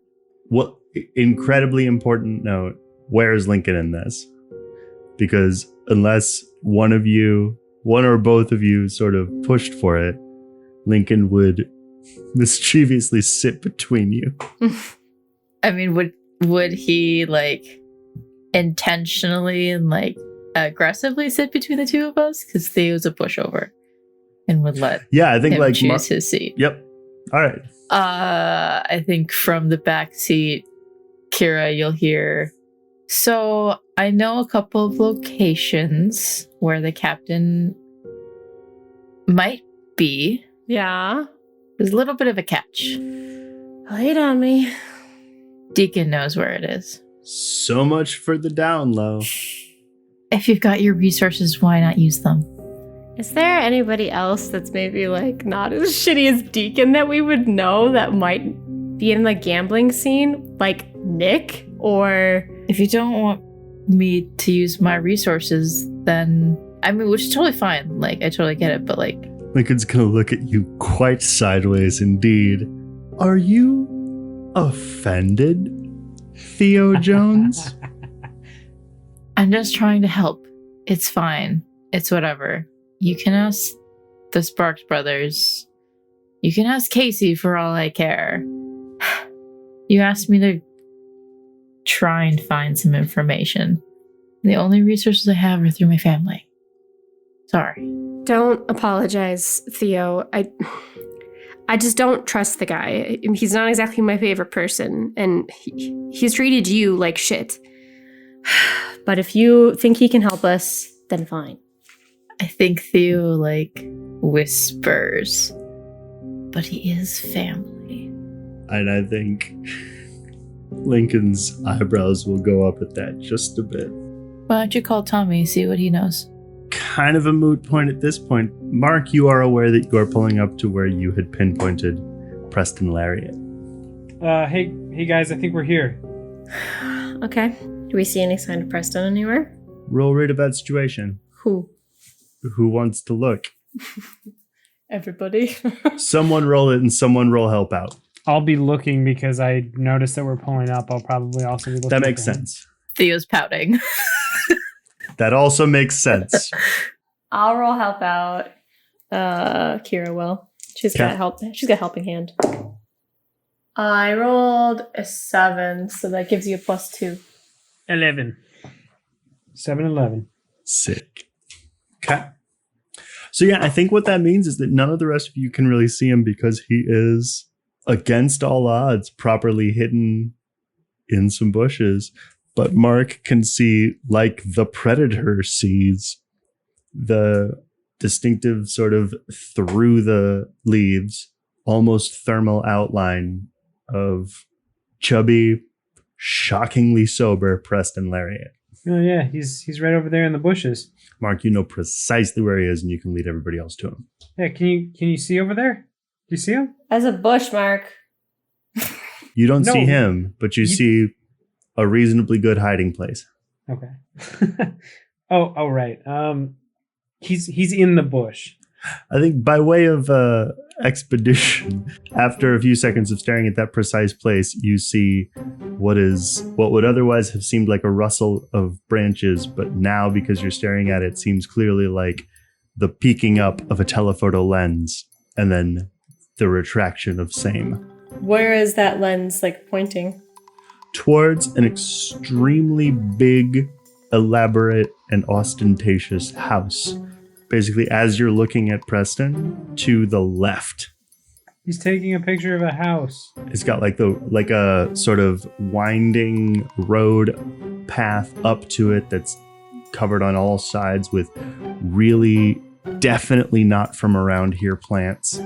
B: Well, incredibly important note. Where is Lincoln in this? Because unless one or both of you sort of pushed for it, Lincoln would mischievously sit between you.
D: I mean, would he like intentionally and like aggressively sit between the two of us? Because Theo's a pushover and would let
B: I think
D: him
B: like
D: choose his seat.
B: Yep. All right.
D: I think from the back seat, Kira, you'll hear. So I know a couple of locations where the captain might be.
A: Yeah.
D: There's a little bit of a catch.
A: Lay it on me.
D: Deacon knows where it is.
B: So much for the down low.
D: If you've got your resources, why not use them?
A: Is there anybody else that's maybe like not as shitty as Deacon that we would know that might be in the gambling scene? Like Nick or...
D: If you don't want me to use my resources, then... I mean, which is totally fine. Like, I totally get it, but like...
B: Lincoln's gonna look at you quite sideways indeed. Are you offended, Theo Jones?
D: I'm just trying to help. It's fine. It's whatever. You can ask the Sparks brothers. You can ask Casey for all I care. You asked me to try and find some information. The only resources I have are through my family. Sorry.
A: Don't apologize, Theo. I just don't trust the guy. He's not exactly my favorite person, and he's treated you like shit. But if you think he can help us, then fine.
D: I think Theo, like, whispers. But he is family.
B: And I think Lincoln's eyebrows will go up at that just a bit.
D: Why don't you call Tommy, see what he knows?
B: Kind of a moot point at this point. Mark, you are aware that you are pulling up to where you had pinpointed Preston Lariat.
C: Hey Hey guys, I think we're here.
A: Okay. Do we see any sign of Preston anywhere?
B: Roll read about situation.
A: Who?
B: Who wants to look?
A: Everybody.
B: Someone roll it and someone roll help out.
C: I'll be looking because I noticed that we're pulling up. I'll probably also be looking.
B: That makes
C: for him.
B: sense.
D: Theo's pouting.
B: That also makes sense.
A: I'll roll help out. Kira will. She's got help. She's got helping hand. I rolled a 7, so that gives you a +2.
C: 11. 7-11.
B: Sick. Okay. So yeah, I think what that means is that none of the rest of you can really see him because he is, against all odds, properly hidden in some bushes. But Mark can see, like the predator sees, the distinctive sort of through the leaves, almost thermal outline of chubby, shockingly sober Preston Lariat.
C: Oh yeah, he's right over there in the bushes.
B: Mark, you know precisely where he is, and you can lead everybody else to him.
C: Yeah, can you see over there? Do you see him?
A: As a bush, Mark.
B: You don't
C: No.
B: see him, but you see a reasonably good hiding place.
C: Okay. oh right. He's in the bush.
B: I think by way of expedition, after a few seconds of staring at that precise place, you see what would otherwise have seemed like a rustle of branches, but now, because you're staring at it, seems clearly like the peeking up of a telephoto lens and then the retraction of same.
A: Where is that lens, like, pointing?
B: Towards an extremely big, elaborate, and ostentatious house. Basically, as you're looking at Preston, to the left.
C: He's taking a picture of a house.
B: It's got like a sort of winding road path up to it that's covered on all sides with really definitely not from around here plants,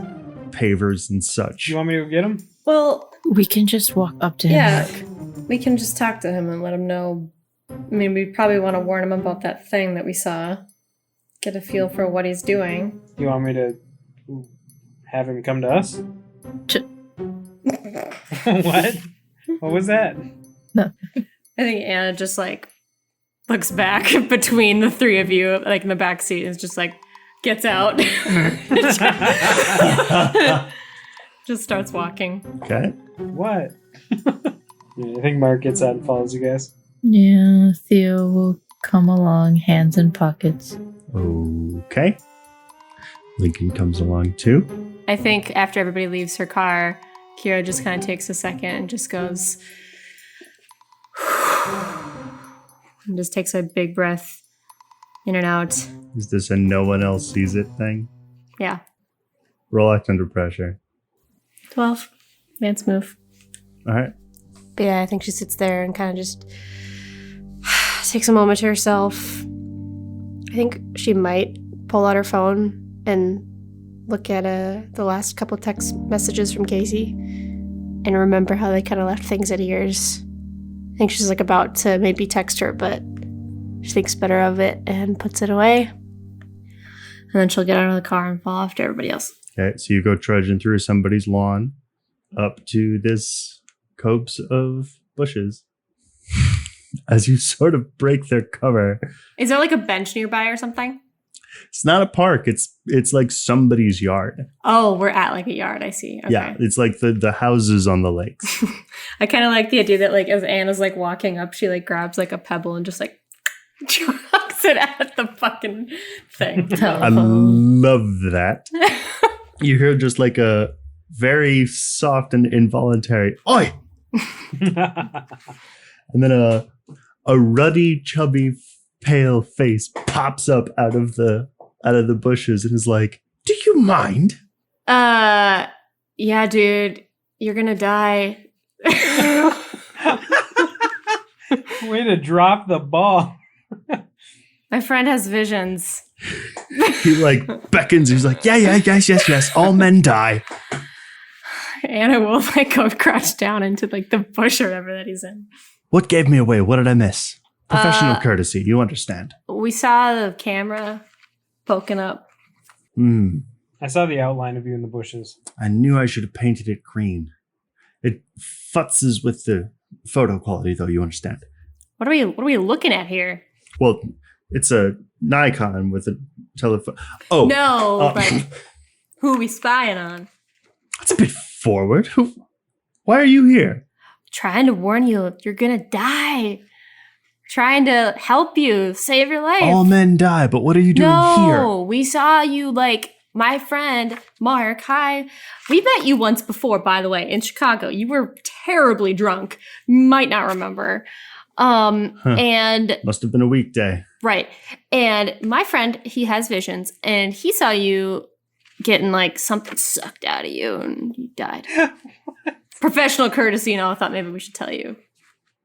B: pavers and such.
C: You want me to go get him?
A: Well,
D: We can just walk up to him.
A: yeah.
D: Mark.
A: We can just talk to him and let him know. I mean, we probably want to warn him about that thing that we saw. Get a feel for what he's doing.
C: You want me to have him come to us? What? What was that?
A: I think Anna just like looks back between the three of you, like in the back seat, and is just like gets out. Just starts walking.
B: Okay.
C: What? Yeah, I think Mark gets out and follows you guys.
D: Yeah, Theo will come along, hands in pockets.
B: Okay. Lincoln comes along too.
A: I think after everybody leaves her car, Kira just kind of takes a second and just goes, and just takes a big breath in and out.
B: Is this a no one else sees it thing?
A: Yeah.
B: Roll act under pressure.
A: 12. Man's move.
B: All right.
A: But yeah, I think she sits there and kind of just takes a moment to herself. I think she might pull out her phone and look at the last couple text messages from Casey and remember how they kind of left things at ears. I think she's like about to maybe text her, but she thinks better of it and puts it away. And then she'll get out of the car and follow after everybody else.
B: Okay, so you go trudging through somebody's lawn up to this copse of bushes. As you sort of break their cover.
A: Is there like a bench nearby or something?
B: It's not a park. It's like somebody's yard.
A: Oh, we're at like a yard. I see. Okay.
B: Yeah, it's like the houses on the lakes.
A: I kind of like the idea that like as Anna's like walking up, she like grabs like a pebble and just like chucks it at the fucking thing.
B: I love that. You hear just like a very soft and involuntary "Oi!" And then a ruddy, chubby, pale face pops up out of the bushes and is like, "Do you mind?"
A: Yeah, dude, you're gonna die.
C: Way to drop the ball.
A: My friend has visions.
B: He like beckons. He's like, yes. All men die.
A: Anna will like go crouch down into like the bush or whatever that he's in.
B: What gave me away? What did I miss? Professional courtesy. You understand.
A: We saw the camera poking up.
C: I saw the outline of you in the bushes.
B: I knew I should have painted it green. It futzes with the photo quality, though, you understand.
A: What are we looking at here?
B: Well, it's a Nikon with a telephone. Oh.
A: No, but who are we spying on?
B: That's a bit forward. Why are you here?
A: Trying to warn you, you're gonna die. Trying to help you, save your life.
B: All men die, but what are you doing here?
A: No, we saw you, like, my friend, Mark, hi. We met you once before, by the way, in Chicago. You were terribly drunk. You might not remember. And...
B: Must have been a weekday.
A: Right. And my friend, he has visions, and he saw you getting, like, something sucked out of you, and you died. Professional courtesy, I thought maybe we should tell you.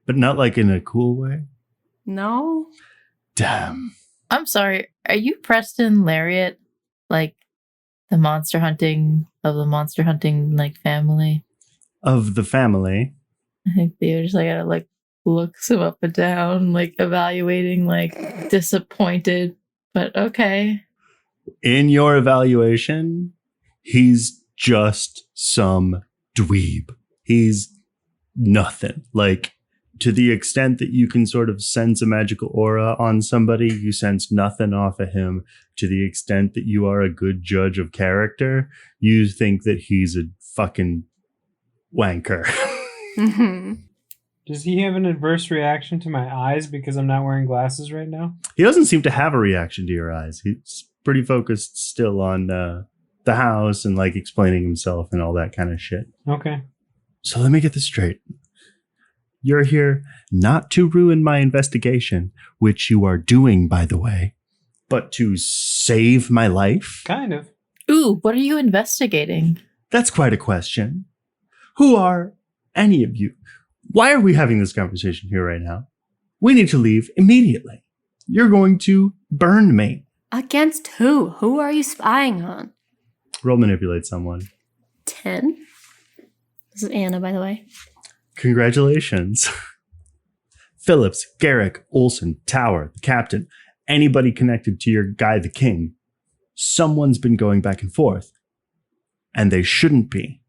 B: But not, like, in a cool way?
A: No.
B: Damn.
D: I'm sorry. Are you Preston Lariat? Like the monster hunting like family?
B: Of the family.
D: I think Theo just like gotta like looks him up and down, like evaluating, like disappointed, but okay.
B: In your evaluation, he's just some dweeb. He's nothing. Like, to the extent that you can sort of sense a magical aura on somebody, you sense nothing off of him. To the extent that you are a good judge of character, you think that he's a fucking wanker.
A: Mm-hmm.
C: Does he have an adverse reaction to my eyes because I'm not wearing glasses right now?
B: He doesn't seem to have a reaction to your eyes. He's pretty focused still on the house and like explaining himself and all that kind of shit.
C: Okay.
B: So let me get this straight. You're here not to ruin my investigation, which you are doing, by the way, but to save my life?
C: Kind of.
D: Ooh, what are you investigating?
B: That's quite a question. Who are any of you? Why are we having this conversation here right now? We need to leave immediately. You're going to burn me.
A: Against who? Who are you spying on?
B: Roll manipulate someone.
A: 10. This is Anna, by the way.
B: Congratulations. Phillips, Garrick, Olson, Tower, the captain, anybody connected to your guy, the king. Someone's been going back and forth. And they shouldn't be.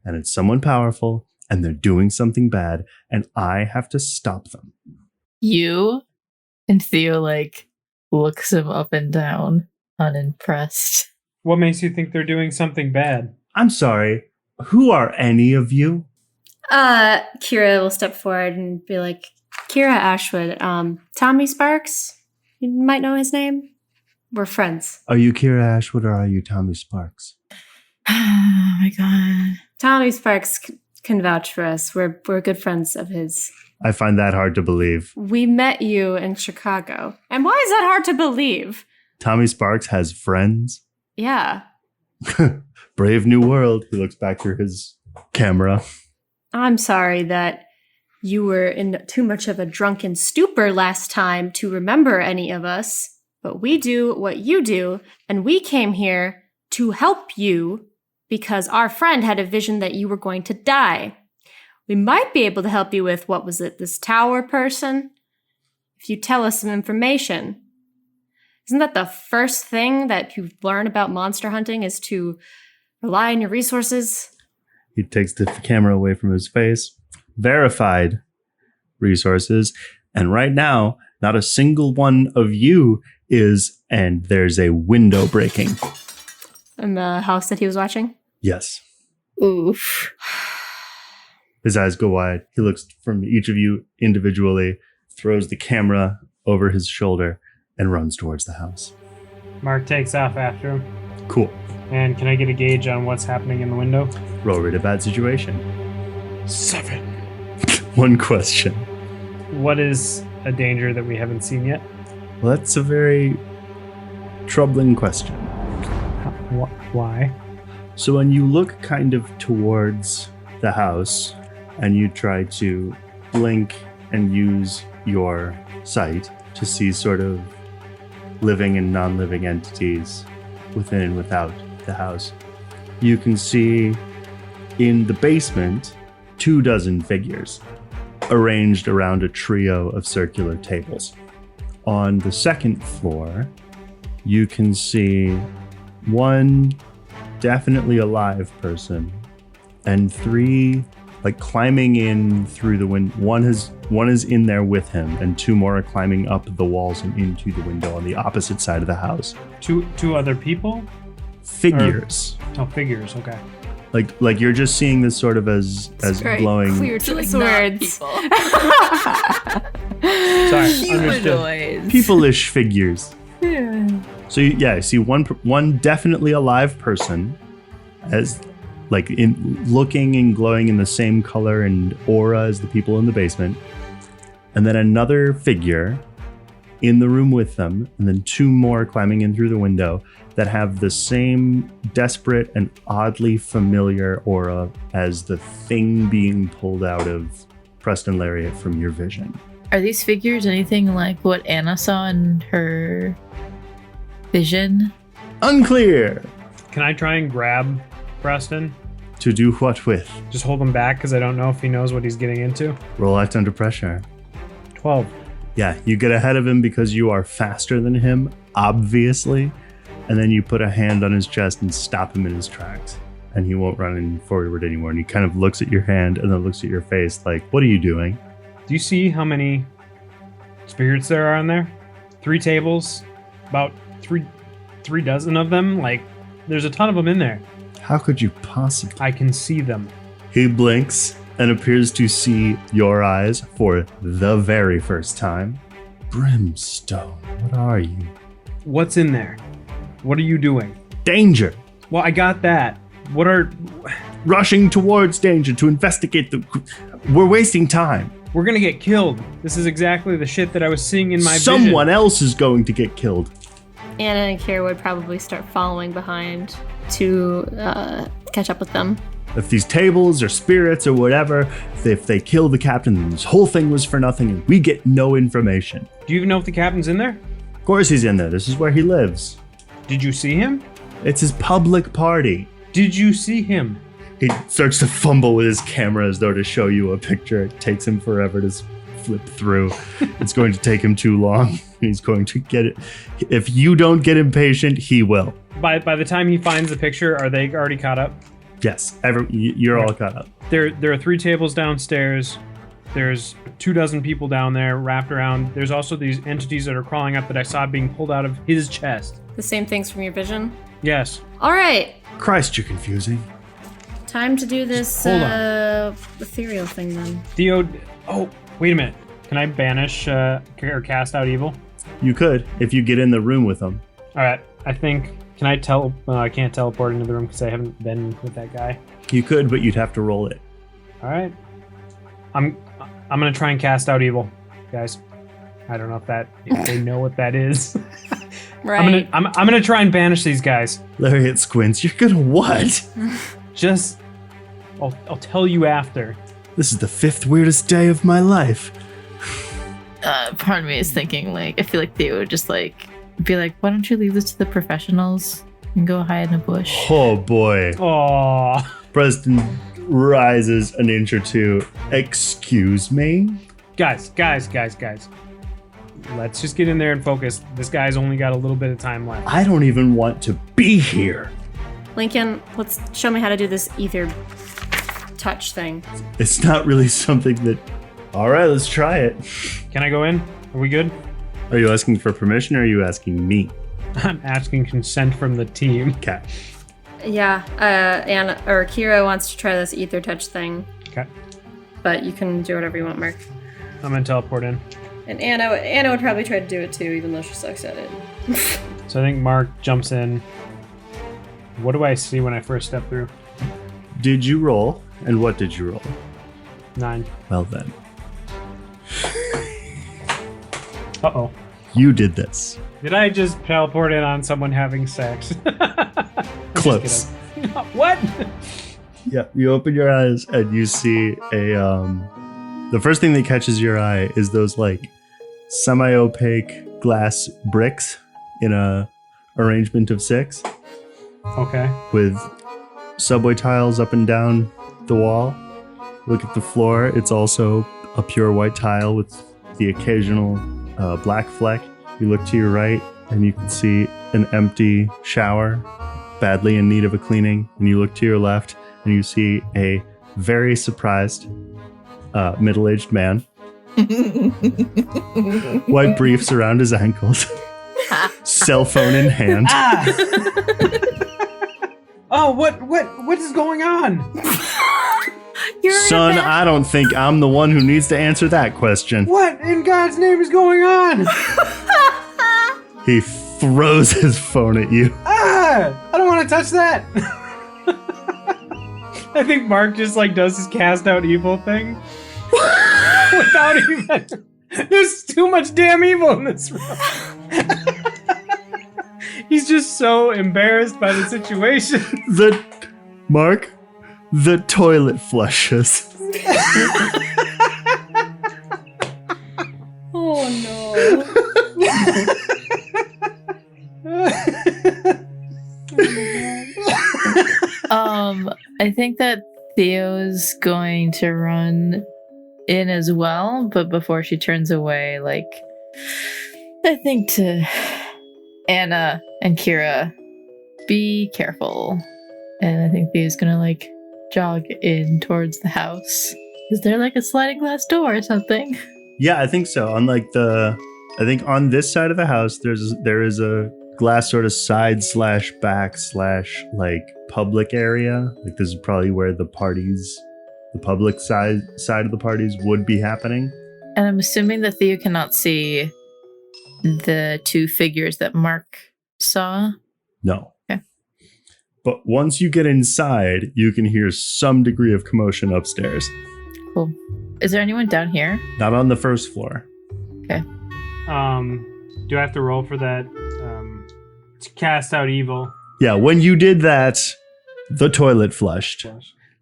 B: And it's someone powerful, and they're doing something bad, and I have to stop them.
D: You? And Theo, like, looks him up and down, unimpressed.
C: What makes you think they're doing something bad?
B: I'm sorry. Who are any of you?
A: Kira will step forward and be like, Kira Ashwood, Tommy Sparks? You might know his name. We're friends.
B: Are you Kira Ashwood or are you Tommy Sparks?
D: Oh my god.
A: Tommy Sparks can vouch for us. We're good friends of his.
B: I find that hard to believe.
A: We met you in Chicago. And why is that hard to believe?
B: Tommy Sparks has friends?
A: Yeah.
B: Brave new world. He looks back through his camera.
A: I'm sorry that you were in too much of a drunken stupor last time to remember any of us, but we do what you do, and we came here to help you because our friend had a vision that you were going to die. We might be able to help you with, what was it, this tower person? If you tell us some information. Isn't that the first thing that you learn about monster hunting is to rely on your resources?
B: He takes the camera away from his face. Verified resources. And right now, not a single one of you is, and there's a window breaking.
A: In the house that he was watching?
B: Yes.
D: Oof.
B: His eyes go wide. He looks from each of you individually, throws the camera over his shoulder, and runs towards the house.
C: Mark takes off after him.
B: Cool.
C: And can I get a gauge on what's happening in the window?
B: Roll read a bad situation.
C: 7.
B: One question.
C: What is a danger that we haven't seen yet?
B: Well, that's a very troubling question.
C: Why?
B: So when you look kind of towards the house and you try to blink and use your sight to see sort of living and non-living entities within and without the house, you can see in the basement 24 figures arranged around a trio of circular tables. On the second floor, you can see one definitely alive person and 3 like climbing in through the window. One is in there with him, and 2 more are climbing up the walls and into the window on the opposite side of the house.
C: Two other people?
B: Figures.
C: Figures. Okay.
B: Like you're just seeing this sort of as glowing.
A: Clear choice words.
C: Sorry,
D: Humanoids.
B: People-ish figures. Yeah. So you see one definitely alive person, as like in looking and glowing in the same color and aura as the people in the basement, and then another figure in the room with them, and then 2 more climbing in through the window that have the same desperate and oddly familiar aura as the thing being pulled out of Preston Lariat from your vision.
D: Are these figures anything like what Anna saw in her vision?
B: Unclear.
C: Can I try and grab Preston?
B: To do what with?
C: Just hold him back because I don't know if he knows what he's getting into.
B: Roll act under pressure.
C: 12.
B: Yeah, you get ahead of him because you are faster than him, obviously. And then you put a hand on his chest and stop him in his tracks. And he won't run forward anymore. And he kind of looks at your hand and then looks at your face like, what are you doing?
C: Do you see how many spirits there are in there? 3 tables, about three dozen of them. Like, there's a ton of them in there.
B: How could you possibly?
C: I can see them.
B: He blinks and appears to see your eyes for the very first time. Brimstone, what are you?
C: What's in there? What are you doing?
B: Danger.
C: Well, I got that. What are...
B: Rushing towards danger to investigate the... We're wasting time.
C: We're gonna get killed. This is exactly the shit that I was seeing in my vision.
B: Someone else is going to get killed.
A: Anna and Kira would probably start following behind to catch up with them.
B: If these tables or spirits or whatever, if they kill the captain, then this whole thing was for nothing and we get no information.
C: Do you even know if the captain's in there?
B: Of course he's in there. This is where he lives.
C: Did you see him?
B: It's his public party.
C: Did you see him?
B: He starts to fumble with his camera as though to show you a picture. It takes him forever to flip through. It's going to take him too long. He's going to get it. If you don't get impatient, he will.
C: By the time he finds the picture, are they already caught up?
B: Yes, you're all caught up.
C: There are 3 tables downstairs. There's 24 people down there wrapped around. There's also these entities that are crawling up that I saw being pulled out of his chest.
A: The same things from your vision?
C: Yes.
A: All right.
B: Christ, you're confusing.
A: Time to do this ethereal thing then.
C: Theo, oh, wait a minute. Can I banish or cast out evil?
B: You could, if you get in the room with them.
C: All right, I think, can I I can't teleport into the room because I haven't been with that guy.
B: You could, but you'd have to roll it.
C: All right. I'm going to try and cast out evil, guys. I don't know if they know what that is.
A: Right.
C: I'm going to try and banish these guys.
B: Lariat squints. You're gonna what?
C: Just, I'll tell you after.
B: This is the 5th weirdest day of my life.
D: Part of me is thinking, like, I feel like Theo would just, like, be like, why don't you leave this to the professionals and go hide in a bush?
B: Oh, boy.
C: Aww.
B: Preston rises an inch or 2. Excuse me?
C: Guys. Let's just get in there and focus. This guy's only got a little bit of time left.
B: I don't even want to be here.
A: Lincoln, show me how to do this ether touch thing.
B: It's not really something that... All right, let's try it.
C: Can I go in? Are we good?
B: Are you asking for permission or are you asking me?
C: I'm asking consent from the team.
B: Okay.
A: Yeah, Anna or Kira wants to try this ether touch thing.
C: Okay.
A: But you can do whatever you want, Mark.
C: I'm gonna teleport in.
A: And Anna would probably try to do it too, even though she sucks at it.
C: So I think Mark jumps in. What do I see when I first step through?
B: Did you roll? And what did you roll?
C: 9.
B: Well then.
C: Uh-oh.
B: You did this.
C: Did I just teleport in on someone having sex?
B: Close.
C: What?
B: Yeah, you open your eyes and you see the first thing that catches your eye is those like semi-opaque glass bricks in a arrangement of 6.
C: Okay.
B: With subway tiles up and down the wall. Look at the floor. It's also a pure white tile with the occasional black fleck. You look to your right and you can see an empty shower, badly in need of a cleaning. And you look to your left and you see a very surprised middle-aged man. White briefs around his ankles. Cell phone in hand.
C: Oh, what is going on?
B: Son, I don't think I'm the one who needs to answer that question.
C: What in God's name is going on?
B: He throws his phone at you.
C: I don't want to touch that. I think Mark just like does his cast out evil thing. Without even... There's too much damn evil in this room. He's just so embarrassed by the situation.
B: The toilet flushes.
A: Oh
D: no. I think that Theo's going to run in as well, but before she turns away, like, I think to Anna and Kira, be careful. And I think Theo's gonna like jog in towards the house. Is there like a sliding glass door or something?
B: Yeah, I think so. On like I think on this side of the house, there is a glass sort of side / back / like public area. Like this is probably where the public side of the parties would be happening.
D: And I'm assuming that Theo cannot see the two figures that Mark saw.
B: No.
D: Okay.
B: But once you get inside, you can hear some degree of commotion upstairs.
D: Cool. Is there anyone down here?
B: Not on the first floor.
D: Okay.
C: Do I have to roll for that? To cast out evil.
B: Yeah, when you did that, the toilet flushed.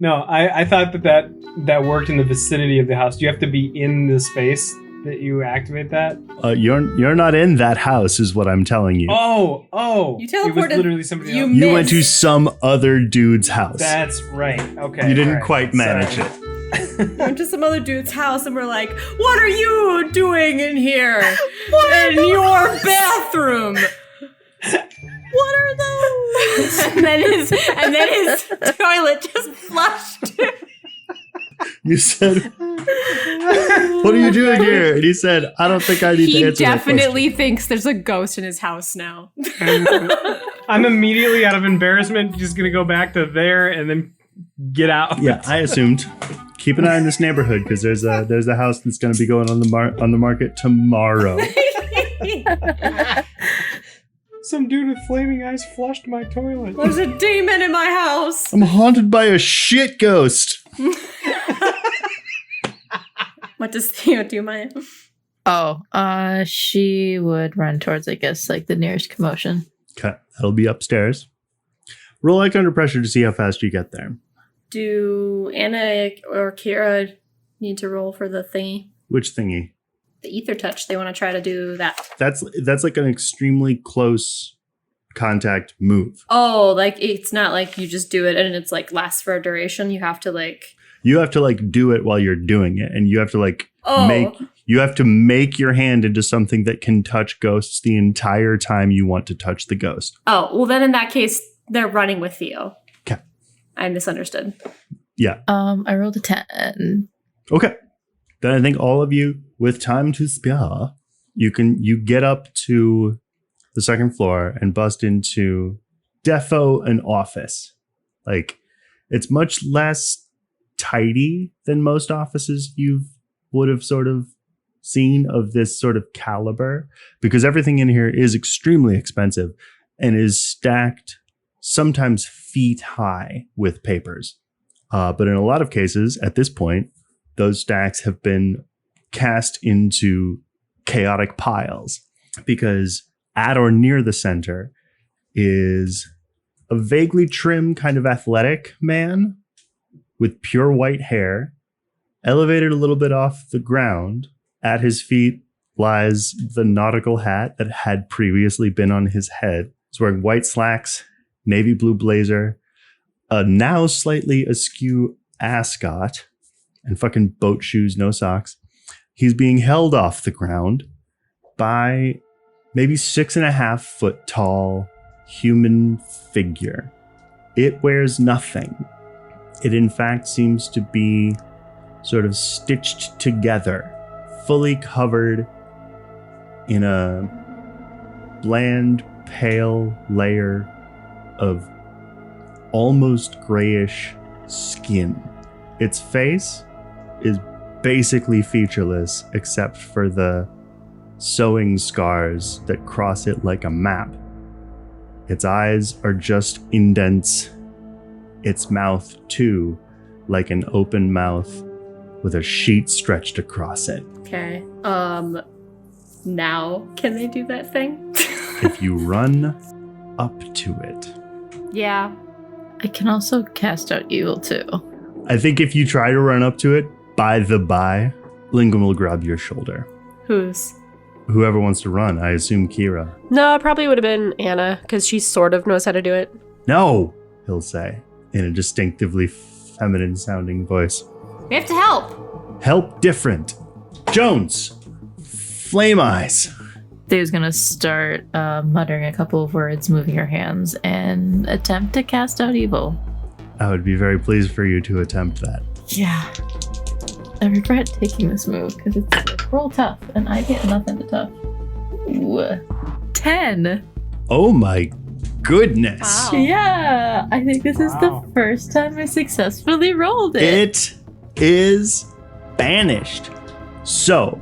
C: No, I thought that worked in the vicinity of the house. Do you have to be in the space that you activate that?
B: You're not in that house, is what I'm telling you.
C: Oh!
A: You teleported.
C: It was literally somebody else.
B: You went to some other dude's house.
C: That's right. Okay.
B: You didn't quite manage it.
A: We went to some other dude's house and we're like, "What are you doing in here? In your bathroom? What are those?" and then his toilet just flushed.
B: You said, "What are you doing here?" And he said, "I don't think I need to answer that question." He
A: definitely thinks there's a ghost in his house now.
C: I'm immediately out of embarrassment just gonna go back to there and then get out.
B: Yeah, I assumed. Keep an eye on this neighborhood because there's a house that's going to be going on the market tomorrow.
C: Some dude with flaming eyes flushed my toilet.
A: There's a demon in my house.
B: I'm haunted by a shit ghost.
A: What does Theo do, Miah?
D: Oh, she would run towards, I guess, like the nearest commotion.
B: Okay, that'll be upstairs. Roll like under pressure to see how fast you get there.
A: Do Anna or Kira need to roll for the thingy?
B: Which thingy?
A: The ether touch. They want to try to do that.
B: That's like an extremely close contact move.
A: Oh, like it's not like you just do it and it's like lasts for a duration. You have to like
B: do it while you're doing it, and you have to make your hand into something that can touch ghosts the entire time you want to touch the ghost.
A: Oh, well then in that case, they're running with Theo.
B: Okay.
A: I misunderstood.
B: Yeah.
D: I rolled a 10.
B: Okay. Then I think all of you with time to spare, you get up to the second floor and bust into defo an office. Like it's much less tidy than most offices you would have sort of seen of this sort of caliber, because everything in here is extremely expensive and is stacked sometimes feet high with papers. But in a lot of cases, at this point, those stacks have been cast into chaotic piles, because at or near the center is a vaguely trim kind of athletic man with pure white hair, elevated a little bit off the ground. At his feet lies the nautical hat that had previously been on his head. He's wearing white slacks, navy blue blazer, a now slightly askew ascot, and fucking boat shoes, no socks. He's being held off the ground by maybe 6.5 foot tall human figure. It wears nothing It in fact seems to be sort of stitched together, fully covered in a bland, pale layer of almost grayish skin. Its face is basically featureless except for the sewing scars that cross it like a map. Its eyes are just indents. Its mouth, too, like an open mouth with a sheet stretched across it.
A: Okay. Now can they do that thing?
B: If you run up to it.
A: Yeah.
D: I can also cast out evil too.
B: I think if you try to run up to it, by the by, Lincoln will grab your shoulder.
A: Whose?
B: Whoever wants to run, I assume Kira.
I: No, it probably would have been Anna, because she sort of knows how to do it.
B: No, he'll say, in a distinctively feminine sounding voice.
A: We have to help.
B: Help different. Jones, flame eyes.
D: Theo's gonna start muttering a couple of words, moving her hands, and attempt to cast out evil.
B: I would be very pleased for you to attempt that.
D: Yeah. I regret taking this move because it's roll tough, and I get nothing to tough. Ooh. 10.
B: Oh my goodness.
A: Wow.
D: Yeah, I think this is the first time I successfully rolled it.
B: It is banished. So,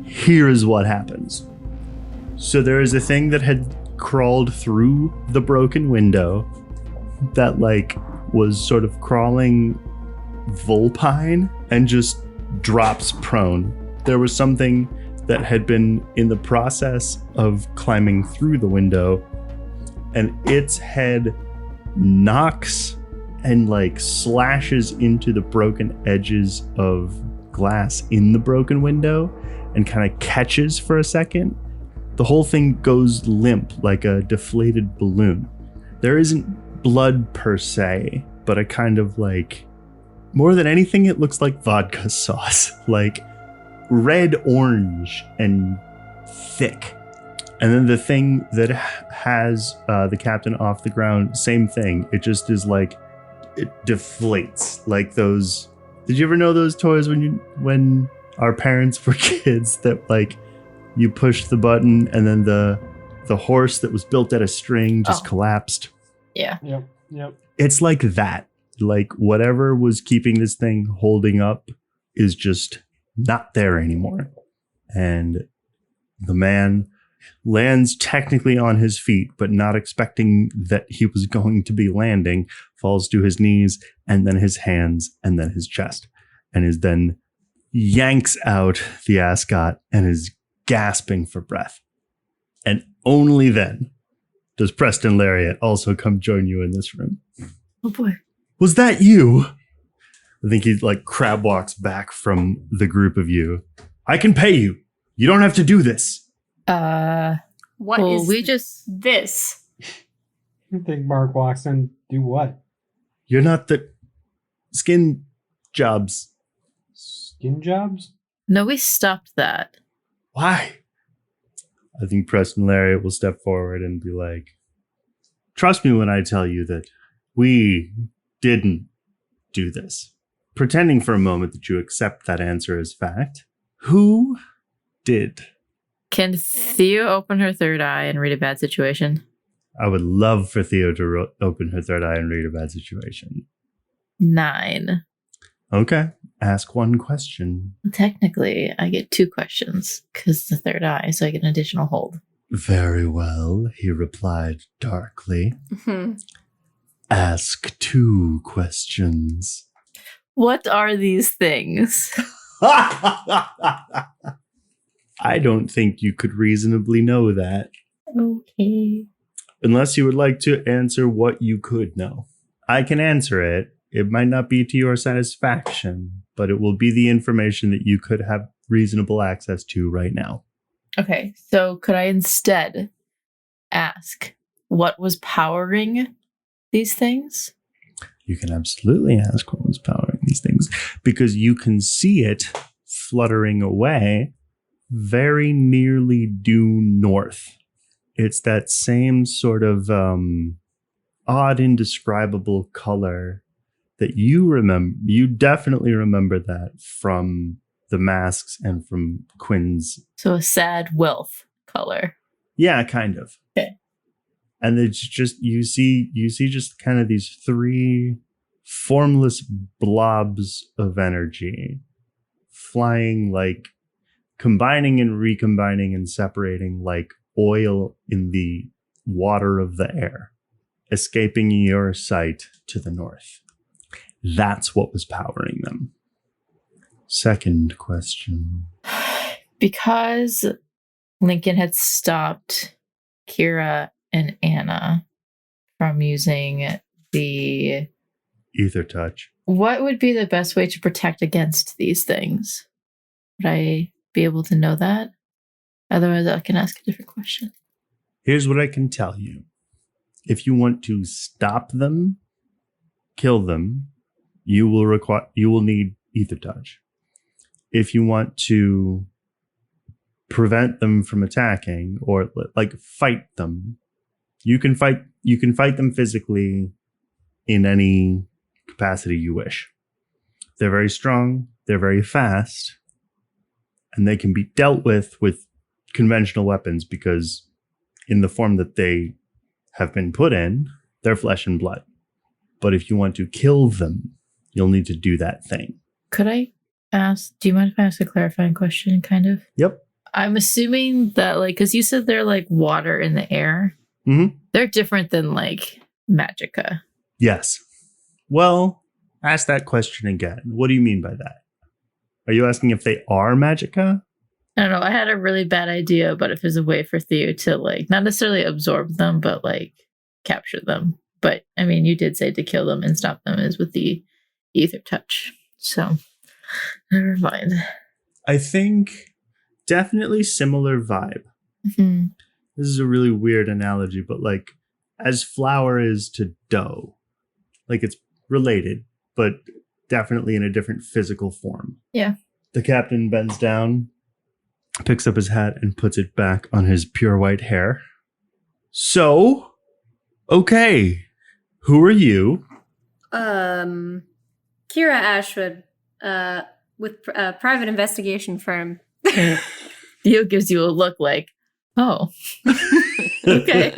B: here's what happens. So there is a thing that had crawled through the broken window that was sort of crawling vulpine and just drops prone. There was something that had been in the process of climbing through the window, and its head knocks and slashes into the broken edges of glass in the broken window and kind of catches for a second. The whole thing goes limp like a deflated balloon. There isn't blood per se, but a kind of more than anything, it looks like vodka sauce, red orange and thick. And then the thing that has the captain off the ground, same thing. It just is it deflates like those. Did you ever know those toys when our parents were kids that you pushed the button and then the horse that was built out of string just collapsed?
D: Yeah.
C: Yep.
B: It's like that. Whatever was keeping this thing holding up is just not there anymore. And the man lands technically on his feet, but not expecting that he was going to be landing, falls to his knees and then his hands and then his chest, and is then yanks out the ascot and is gasping for breath. And only then does Preston Lariat also come join you in this room.
D: Oh boy.
B: Was that you? I think he crab walks back from the group of you. I can pay you. You don't have to do this.
A: What is this?
C: You think Mark walks in, do what?
B: You're not the skin jobs.
C: Skin jobs?
D: No, we stopped that.
B: Why? I think Preston Lariat will step forward and be like, trust me when I tell you that we didn't do this. Pretending for a moment that you accept that answer as fact. Who did?
D: Can Theo open her third eye and read a bad situation?
B: I would love for Theo to open her third eye and read a bad situation.
D: 9.
B: Okay. Ask one question.
D: Technically, I get 2 questions because the third eye, so I get an additional hold.
B: Very well, he replied darkly.
A: Mm-hmm.
B: Ask 2 questions.
D: What are these things?
B: I don't think you could reasonably know that.
D: Okay.
B: Unless you would like to answer what you could know. I can answer it. It might not be to your satisfaction, but it will be the information that you could have reasonable access to right now.
D: Okay, so could I instead ask what was powering these things?
B: You can absolutely ask what was powering these things, because you can see it fluttering away very nearly due north. It's that same sort of odd, indescribable color that you definitely remember that from the masks and from Quinn's.
D: So a sad wealth color.
B: Yeah, kind of.
D: Okay.
B: And it's just you see just kind of these three formless blobs of energy flying, like combining and recombining and separating like oil in the water of the air, escaping your sight to the north. That's what was powering them. Second question.
D: Because Lincoln had stopped Kira and Anna from using the
B: Ether touch.
D: What would be the best way to protect against these things? Would I be able to know that? Otherwise, I can ask a different question.
B: Here's what I can tell you. If you want to stop them, kill them, you will need ether touch. If you want to prevent them from attacking or like fight them, you can fight them physically in any capacity you wish. They're very strong, they're very fast, and they can be dealt with conventional weapons because in the form that they have been put in, they're flesh and blood. But if you want to kill them, you'll need to do that thing.
D: Could I ask, do you mind if I ask a clarifying question, kind of?
B: Yep.
D: I'm assuming that, like, because you said they're like water in the air.
B: Mm-hmm.
D: They're different than like magicka.
B: Yes. Well, ask that question again. What do you mean by that? Are you asking if they are magicka?
D: I don't know. I had a really bad idea, but if there's a way for Theo to like not necessarily absorb them, but like capture them. But I mean, you did say to kill them and stop them is with the ether touch. So never mind.
B: I think definitely similar vibe.
D: Mm-hmm.
B: This is a really weird analogy, but like as flour is to dough, like it's related, but definitely in a different physical form.
D: Yeah.
B: The captain bends down, picks up his hat and puts it back on his pure white hair. So, okay, who are you?
A: Kira Ashwood, with a private investigation firm.
D: Theo gives you a look like, oh, okay.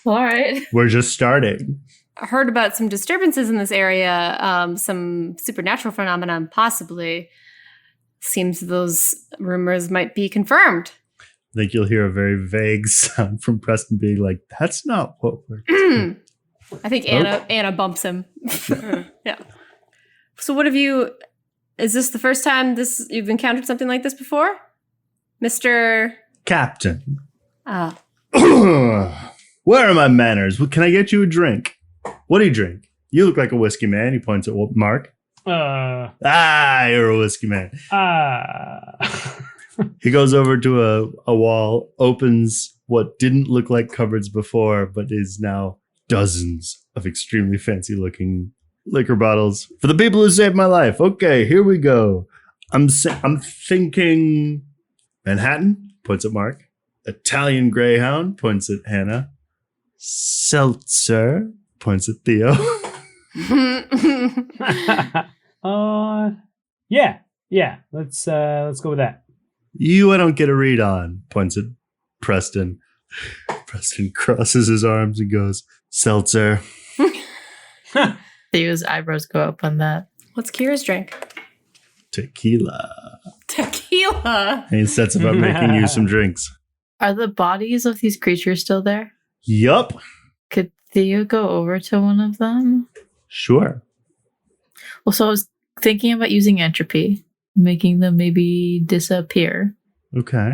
D: All right.
B: We're just starting.
A: I heard about some disturbances in this area, some supernatural phenomenon, possibly. Seems those rumors might be confirmed.
B: I think you'll hear a very vague sound from Preston being like, that's not what we're doing.
A: I think Anna bumps him. Yeah. So what have you... Is this the first time you've encountered something like this before? Mr.
B: Captain.
A: Ah.
B: Where are my manners? Can I get you a drink? What do you drink? You look like a whiskey man. He points at Mark. You're a whiskey man. He goes over to a wall, opens what didn't look like cupboards before, but is now dozens of extremely fancy looking liquor bottles for the people who saved my life. Okay, here we go. I'm thinking Manhattan, points at Mark. Italian Greyhound, points at Hannah. Seltzer, points at Theo.
C: Yeah. Let's go with that.
B: You I don't get a read on, points at Preston. Preston crosses his arms and goes, Seltzer.
D: Theo's eyebrows go up on that.
A: What's Kira's drink?
B: Tequila.
A: Tequila.
B: And he sets about making you some drinks.
D: Are the bodies of these creatures still there?
B: Yup.
D: Could Theo go over to one of them?
B: Sure.
D: Well, so I was thinking about using entropy, making them maybe disappear.
B: Okay.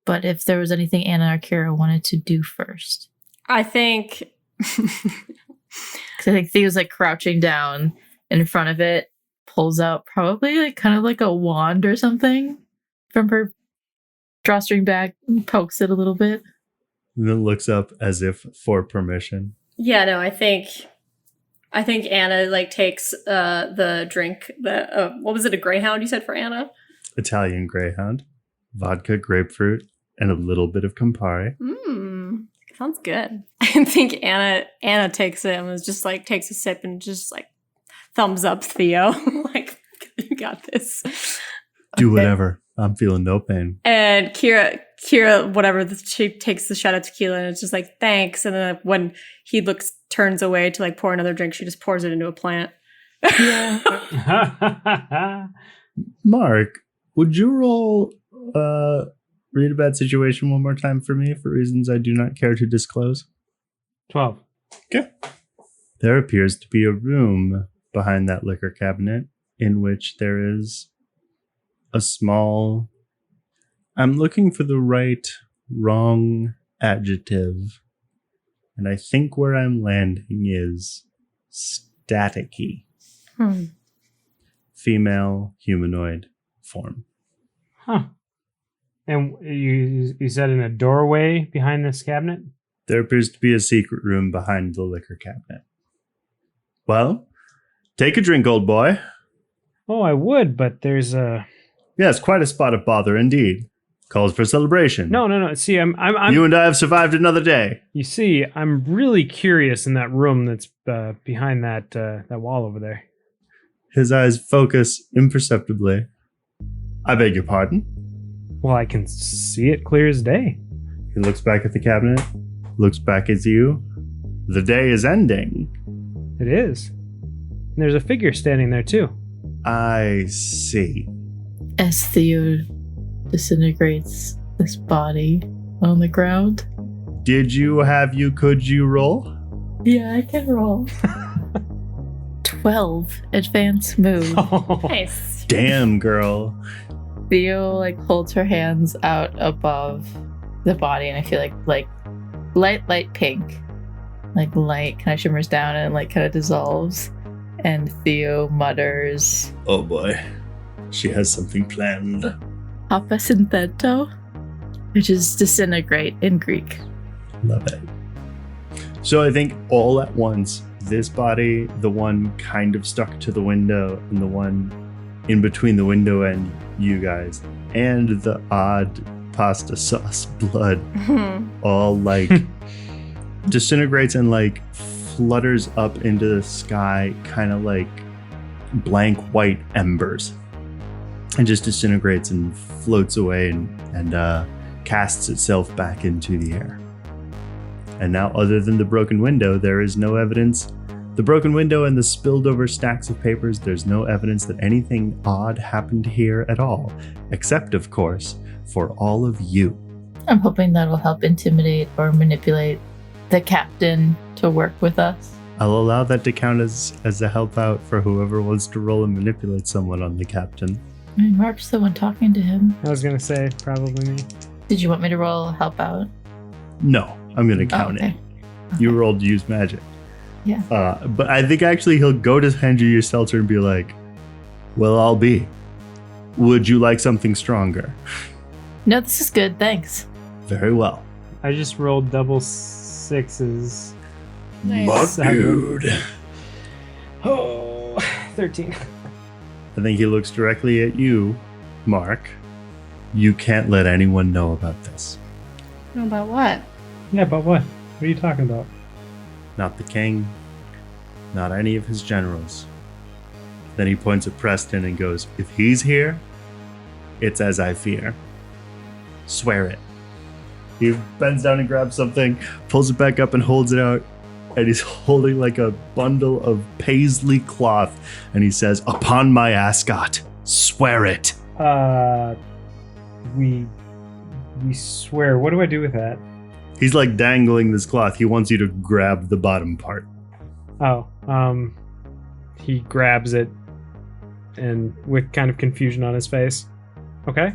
D: But if there was anything Anna or Kira wanted to do first.
A: I think...
D: Because I think Theo's like crouching down in front of it, pulls out probably like kind of like a wand or something from her drawstring bag and pokes it a little bit.
B: And then looks up as if for permission.
A: Yeah, no, I think Anna like takes the drink that what was it, a Greyhound you said for Anna?
B: Italian Greyhound, vodka, grapefruit, and a little bit of Campari.
A: Sounds good. I think Anna takes it and was just like takes a sip and just like thumbs up Theo. Like, you got this.
B: Do whatever. I'm feeling no pain.
A: And Kira, whatever, she takes the shot of tequila and it's just like, thanks. And then when he turns away to like pour another drink, she just pours it into a plant.
C: Yeah.
B: Mark, would you roll read a bad situation one more time for me for reasons I do not care to disclose?
C: 12.
B: Okay. There appears to be a room behind that liquor cabinet in which there is a small... I'm looking for the wrong adjective. And I think where I'm landing is staticky. Female humanoid form.
C: Huh. And you said in a doorway behind this cabinet?
B: There appears to be a secret room behind the liquor cabinet. Well, take a drink, old boy.
C: Oh, I would, but there's a...
B: Yes, quite a spot of bother indeed. Calls for celebration.
C: No. See, I'm
B: You and I have survived another day.
C: You see, I'm really curious in that room that's behind that wall over there.
B: His eyes focus imperceptibly. I beg your pardon?
C: Well, I can see it clear as day.
B: He looks back at the cabinet, looks back at you. The day is ending.
C: It is. And there's a figure standing there, too.
B: I see.
D: As Theo disintegrates this body on the ground.
B: Could you roll?
D: Yeah, I can roll. 12 advanced move.
A: Nice.
B: Damn, girl.
D: Theo holds her hands out above the body, and I feel like light pink, light kind of shimmers down and kind of dissolves. And Theo mutters,
B: "Oh boy, she has something planned."
D: "Papa Synthento," which is disintegrate in Greek.
B: Love it. So I think all at once, this body, the one kind of stuck to the window, and the one in between the window and you guys, and the odd pasta sauce blood, all disintegrates and flutters up into the sky, kind of like blank white embers, and just disintegrates and floats away and casts itself back into the air. And now, other than the broken window, there is no evidence. The broken window and the spilled over stacks of papers, there's no evidence that anything odd happened here at all, except, of course, for all of you.
D: I'm hoping that will help intimidate or manipulate the captain to work with us.
B: I'll allow that to count as a help out for whoever wants to roll and manipulate someone on the captain.
D: I mean, Mark's the one talking to him.
C: I was going to say, probably me.
D: Did you want me to roll help out?
B: No, I'm going to count it. You rolled use magic.
D: Yeah.
B: But I think actually he'll go to hand you your seltzer and be like, "Well, I'll be. Would you like something stronger?"
D: No, this is good, thanks.
B: Very well.
C: I just rolled double sixes.
A: Nice.
B: Dude.
C: Oh, 13.
B: I think he looks directly at you, Mark. You can't let anyone know about this.
A: Know about what?
C: Yeah, about what? What are you talking about?
B: Not the king, not any of his generals. Then he points at Preston and goes, "If he's here, it's as I fear. Swear it." He bends down and grabs something, pulls it back up and holds it out, and he's holding a bundle of paisley cloth, and he says, "Upon my ascot, swear it."
C: We swear. What do I do with that?
B: He's dangling this cloth. He wants you to grab the bottom part.
C: Oh, he grabs it and with kind of confusion on his face. Okay.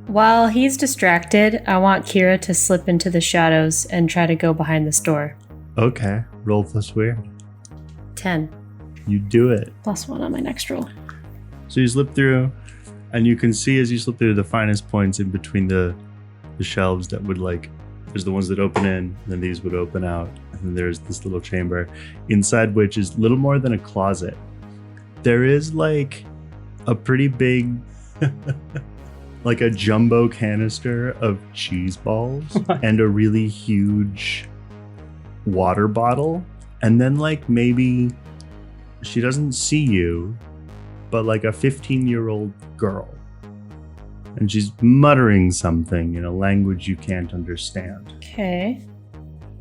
A: While he's distracted, I want Kira to slip into the shadows and try to go behind this door.
B: Okay, roll plus weird.
A: 10.
B: You do it.
A: +1 on my next roll.
B: So you slip through, and you can see as you slip through the finest points in between the shelves that would there's the ones that open in, and then these would open out, and then there's this little chamber, inside which is little more than a closet. There is a pretty big, like a jumbo canister of cheese balls and a really huge water bottle, and then like maybe she doesn't see you, but like a 15-year-old girl. And she's muttering something in a language you can't understand.
A: Okay.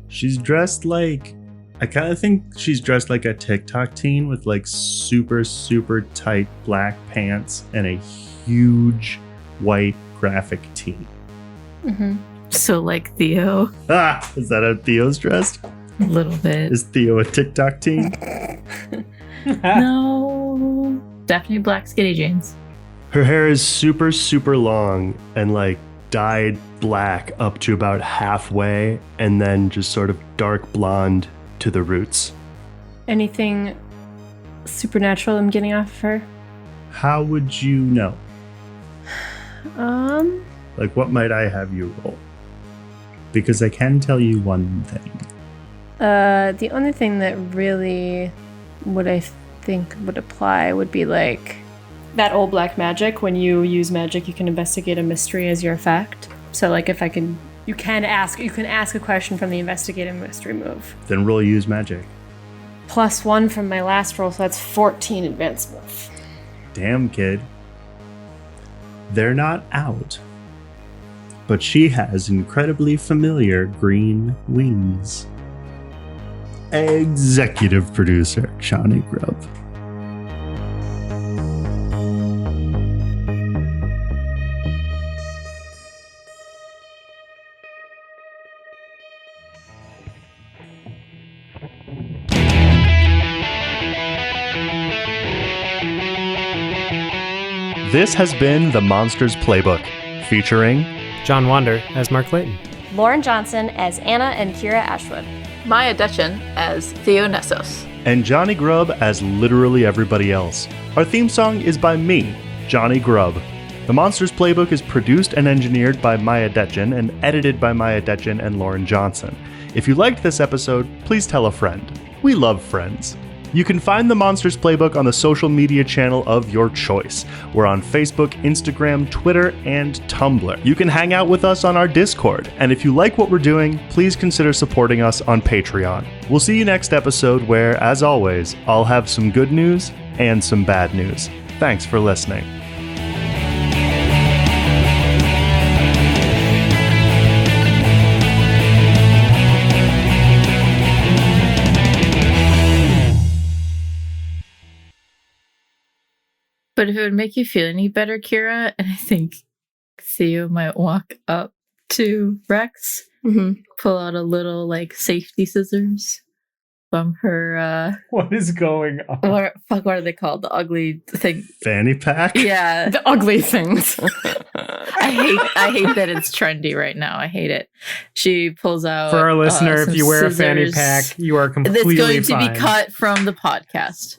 B: She's dressed like, I kind of think she's dressed like a TikTok teen with like super, super tight black pants and a huge white graphic tee.
A: Mm-hmm.
D: So like Theo.
B: Ah, is that how Theo's dressed?
D: A little bit.
B: Is Theo a TikTok teen?
D: No. Definitely black skinny jeans.
B: Her hair is super, super long and like dyed black up to about halfway and then just sort of dark blonde to the roots.
A: Anything supernatural I'm getting off of her?
B: How would you know?
A: Um,
B: Like, what might I have you roll? Because I can tell you one thing.
A: the only thing that really would I think would apply would be like that old black magic. When you use magic, you can investigate a mystery as your effect. So like if I can, you can ask a question from the investigate a mystery move.
B: Then roll use magic.
A: +1 from my last roll, so that's 14 advanced move.
B: Damn, kid. They're not out. But she has incredibly familiar green wings. Executive producer, Jonny Grubb. This has been The Monsters Playbook, featuring
C: John Wander as Mark Clayton.
J: Lauren Johnson as Anna and Kira Ashwood.
D: Miah Detjen as Theo Nessos.
B: and Jonny Grubb as literally everybody else. Our theme song is by me, Jonny Grubb. The Monsters Playbook is produced and engineered by Miah Detjen and edited by Miah Detjen and Lauren Johnson. If you liked this episode, please tell a friend. We love friends. You can find the Monsters Playbook on the social media channel of your choice. We're on Facebook, Instagram, Twitter, and Tumblr. You can hang out with us on our Discord. And if you like what we're doing, please consider supporting us on Patreon. We'll see you next episode where, as always, I'll have some good news and some bad news. Thanks for listening.
D: But if it would make you feel any better, Kira, and I think Theo might walk up to Rex, pull out a little like safety scissors from her.
C: What is going on?
D: What are they called? The ugly thing.
B: Fanny pack?
D: Yeah,
A: the ugly things.
D: I hate that it's trendy right now. I hate it. She pulls out.
C: For our listener, if you wear
D: scissors.
C: a fanny pack, you are completely
D: It's going
C: fine.
D: to be cut from the podcast.